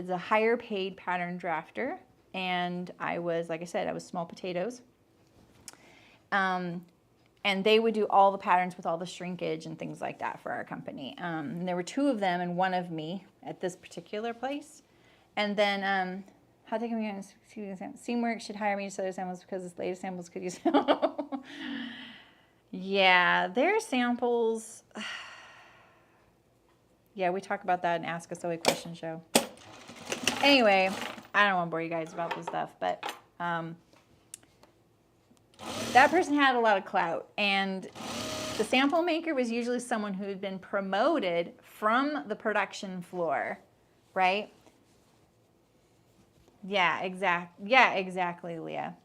a higher paid pattern drafter. And I was, like I said, I was small potatoes. And they would do all the patterns with all the shrinkage and things like that for our company. And there were two of them and one of me at this particular place. And then, how they can we Seamwork should hire me to sew their samples because this latest samples could use. Yeah, their samples. Yeah, we talk about that in Ask a Sewy Question show. Anyway, I don't want to bore you guys about this stuff, but that person had a lot of clout, and the sample maker was usually someone who had been promoted from the production floor, right? Yeah, exactly, Leah.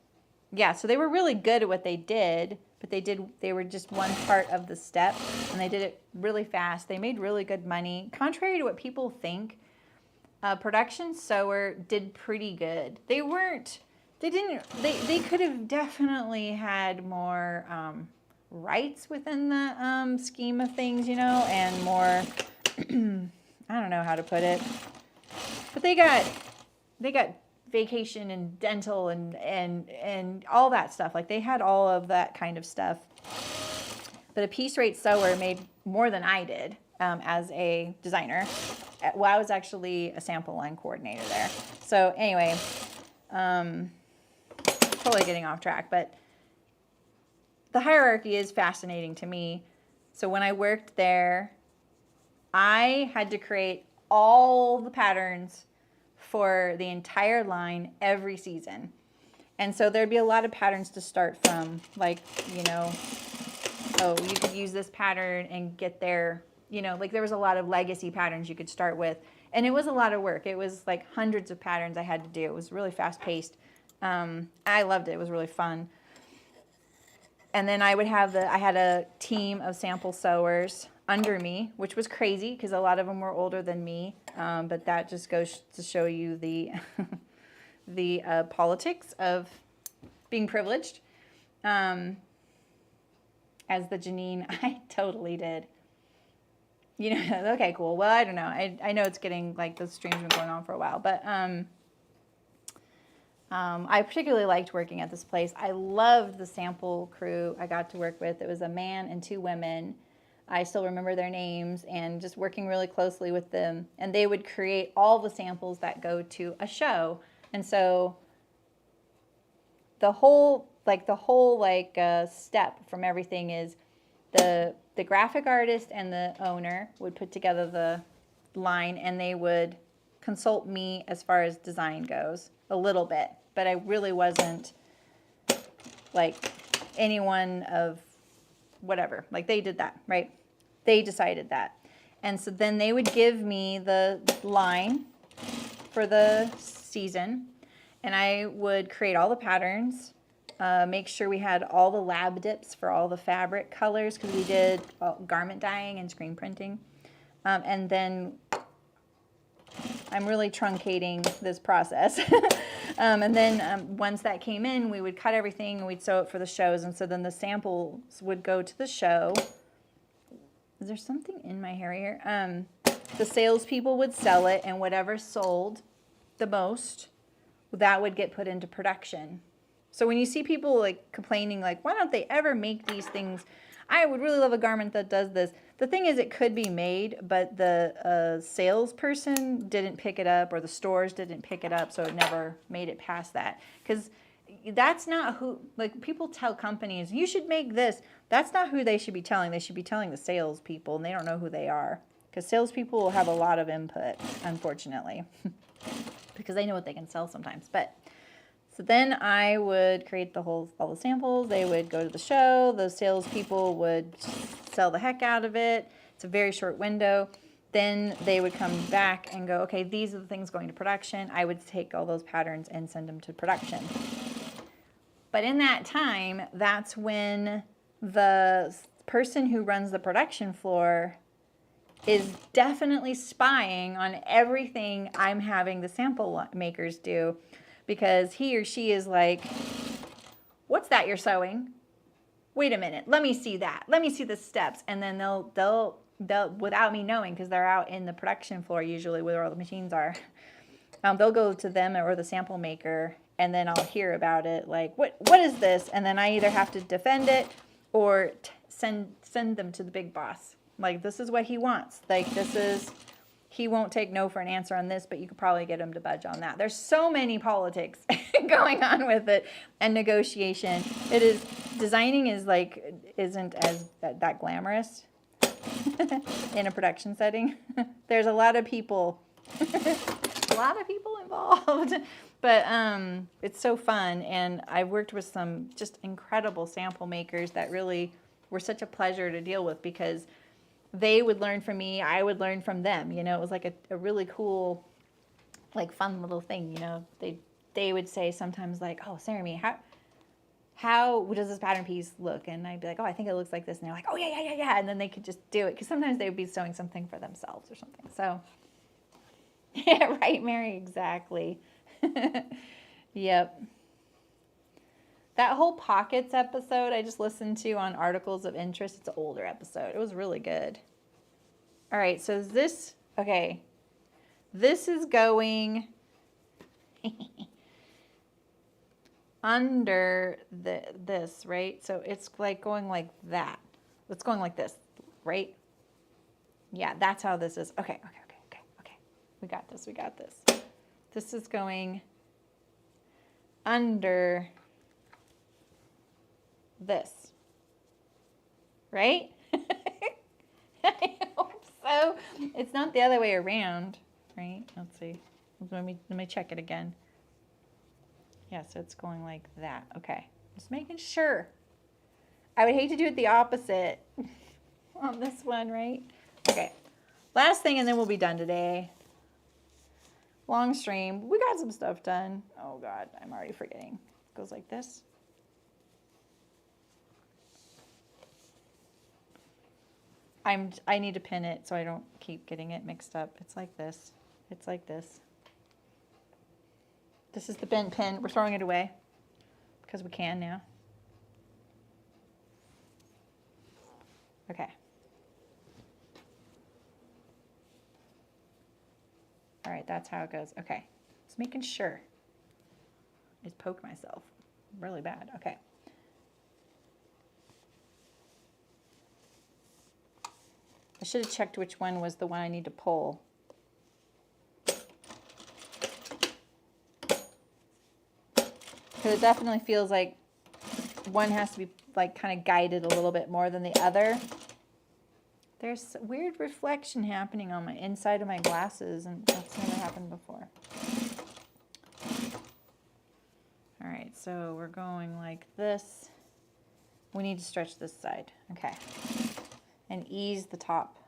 Yeah, so they were really good at what they did, but they were just one part of the step, and they did it really fast. They made really good money. Contrary to what people think, production sewer did pretty good. They could have definitely had more rights within the scheme of things, you know, and more, I don't know how to put it, but they got vacation and dental and all that stuff. Like they had all of that kind of stuff. But a piece rate sewer made more than I did as a designer. Well, I was actually a sample line coordinator there. So anyway, totally getting off track, but the hierarchy is fascinating to me. So when I worked there, I had to create all the patterns for the entire line every season. And so there'd be a lot of patterns to start from, like, you know, oh, you could use this pattern and get there, you know, like there was a lot of legacy patterns you could start with. And it was a lot of work. It was like hundreds of patterns I had to do. It was really fast paced. I loved it. It was really fun. And then I had a team of sample sewers under me, which was crazy because a lot of them were older than me. But that just goes to show you the politics of being privileged. As the Janine, I totally did. You know, okay, cool. Well, I don't know. I know it's getting, like, the stream's been going on for a while, but I particularly liked working at this place. I loved the sample crew I got to work with. It was a man and two women. I still remember their names, and just working really closely with them. And they would create all the samples that go to a show. And so the whole step from everything is the graphic artist and the owner would put together the line, and they would consult me as far as design goes a little bit. But I really wasn't like anyone of whatever. Like they did that, right? They decided that. And so then they would give me the line for the season, and I would create all the patterns, make sure we had all the lab dips for all the fabric colors because we did garment dyeing and screen printing. And then I'm really truncating this process. And then once that came in, we would cut everything and we'd sew it for the shows. And so then the samples would go to the show. Is there something in my hair here? The salespeople would sell it, and whatever sold the most, that would get put into production. So when you see people like complaining, like, why don't they ever make these things? I would really love a garment that does this. the thing is, it could be made, but the salesperson didn't pick it up, or the stores didn't pick it up, so it never made it past that. Because that's not who, like, people tell companies, you should make this. That's not who they should be telling. They should be telling the salespeople, and they don't know who they are. Because salespeople will have a lot of input, unfortunately, because they know what they can sell sometimes. But so then I would create all the samples. They would go to the show. Those salespeople would sell the heck out of it. It's a very short window. Then they would come back and go, okay, these are the things going to production. I would take all those patterns and send them to production. But in that time, that's when the person who runs the production floor is definitely spying on everything I'm having the sample makers do, because he or she is like, what's that you're sewing? Wait a minute, let me see that. Let me see the steps. And then they'll without me knowing, because they're out in the production floor usually where all the machines are, they'll go to them or the sample maker, and then I'll hear about it, like, what is this? And then I either have to defend it or send them to the big boss. Like, this is what he wants. Like, he won't take no for an answer on this, but you could probably get him to budge on that. There's so many politics going on with it, and negotiation. Designing isn't as that glamorous in a production setting. There's a lot of people, involved, but it's so fun. And I've worked with some just incredible sample makers that really were such a pleasure to deal with, because they would learn from me, I would learn from them. You know, it was like a really cool, like, fun little thing. You know, they would say sometimes, like, oh, Saremy, how does this pattern piece look? And I'd be like, oh, I think it looks like this. And they're like, oh, yeah. And then they could just do it, because sometimes they would be sewing something for themselves or something. So, yeah, right, Mary, exactly. Yep. That whole pockets episode I just listened to on Articles of Interest. It's an older episode. It was really good. All right, so this is going under this, right? So it's like going like that. It's going like this, right? Yeah, that's how this is. Okay. We got this. This is going under this, right? I hope so. It's not the other way around, right? Let's see. Let me check it again. Yeah, so it's going like that. Okay, just making sure. I would hate to do it the opposite on this one, right? Okay, last thing, and then we'll be done today. Long stream. We got some stuff done. Oh God, I'm already forgetting. It goes like this. I need to pin it so I don't keep getting it mixed up. It's like this. It's like this. This is the bent pin. We're throwing it away because we can now. Okay. All right, that's how it goes. Okay, just making sure. I just poked myself really bad. Okay. I should have checked which one was the one I need to pull. Because it definitely feels like one has to be like kind of guided a little bit more than the other. There's weird reflection happening on my inside of my glasses, and that's never happened before. All right, so we're going like this. We need to stretch this side. Okay. And ease the top.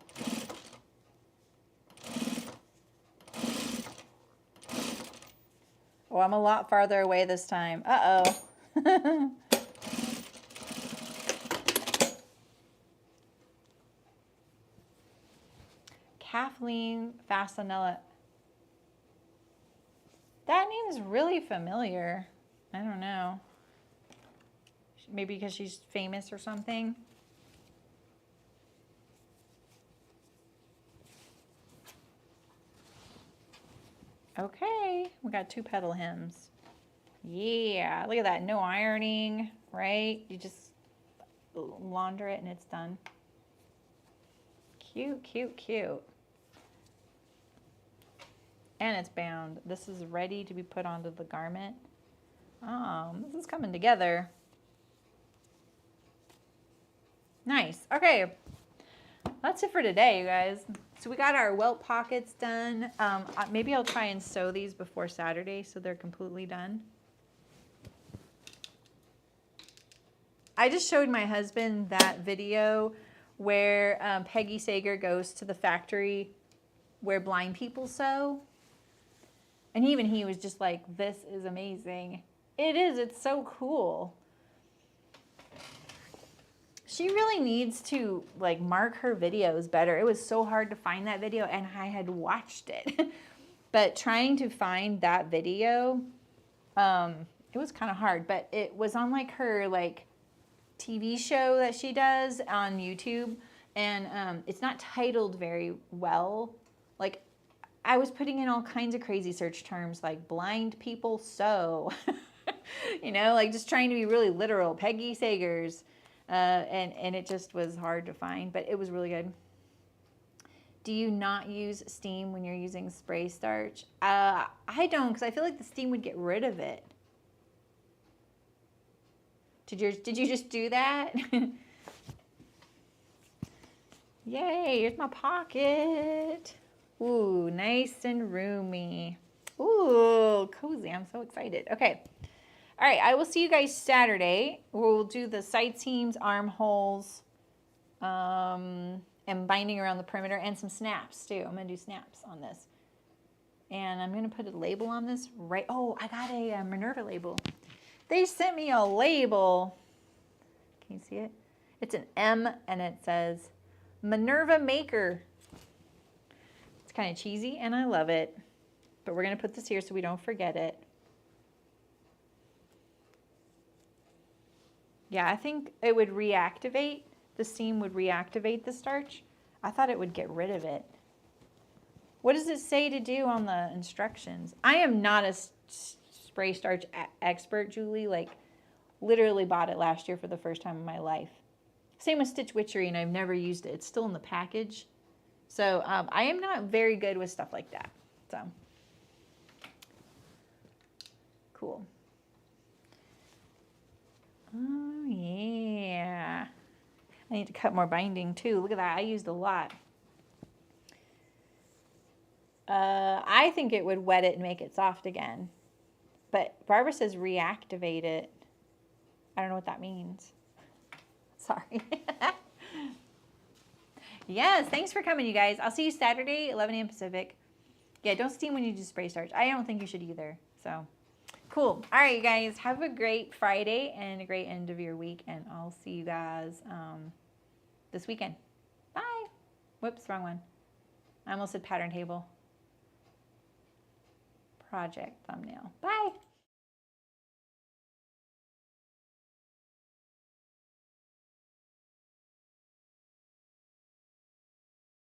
Oh, I'm a lot farther away this time. Uh-oh. Kathleen Fasanella. That name is really familiar. I don't know. Maybe because she's famous or something. Okay, we got 2 petal hems. Yeah, look at that. No ironing, right? You just launder it and it's done. Cute, cute, cute. And it's bound. This is ready to be put onto the garment. This is coming together. Nice. Okay. That's it for today, you guys. So we got our welt pockets done. Maybe I'll try and sew these before Saturday so they're completely done. I just showed my husband that video where Peggy Sager goes to the factory where blind people sew. And even he was just like, this is amazing. It is. It's so cool. She really needs to like mark her videos better. It was so hard to find that video and I had watched it. But trying to find that video, it was kind of hard. But it was on like her like TV show that she does on YouTube. And it's not titled very well. Like I was putting in all kinds of crazy search terms like blind people sew. You know, like just trying to be really literal. Peggy Sager's. And it just was hard to find, but it was really good. Do you not use steam when you're using spray starch? I don't, because I feel like the steam would get rid of it. Did you just do that? Yay, here's my pocket. Ooh, nice and roomy. Ooh, cozy. I'm so excited. Okay. All right, I will see you guys Saturday. We'll do the side seams, armholes, and binding around the perimeter, and some snaps too. I'm gonna do snaps on this. And I'm gonna put a label on this right. Oh, I got a Minerva label. They sent me a label. Can you see it? It's an M and it says Minerva Maker. It's kind of cheesy and I love it. But we're gonna put this here so we don't forget it. Yeah, I think it would reactivate, the steam would reactivate the starch. I thought it would get rid of it. What does it say to do on the instructions? I am not a spray starch expert, Julie. Like, literally bought it last year for the first time in my life. Same with Stitch Witchery, and I've never used it. It's still in the package. So, I am not very good with stuff like that. So, cool. Oh, yeah. I need to cut more binding, too. Look at that. I used a lot. I think it would wet it and make it soft again. But Barbara says reactivate it. I don't know what that means. Sorry. Yes, thanks for coming, you guys. I'll see you Saturday, 11 a.m. Pacific. Yeah, don't steam when you do spray starch. I don't think you should either. So... cool. All right, you guys. Have a great Friday and a great end of your week. And I'll see you guys this weekend. Bye. Whoops, wrong one. I almost said pattern table. Project thumbnail. Bye.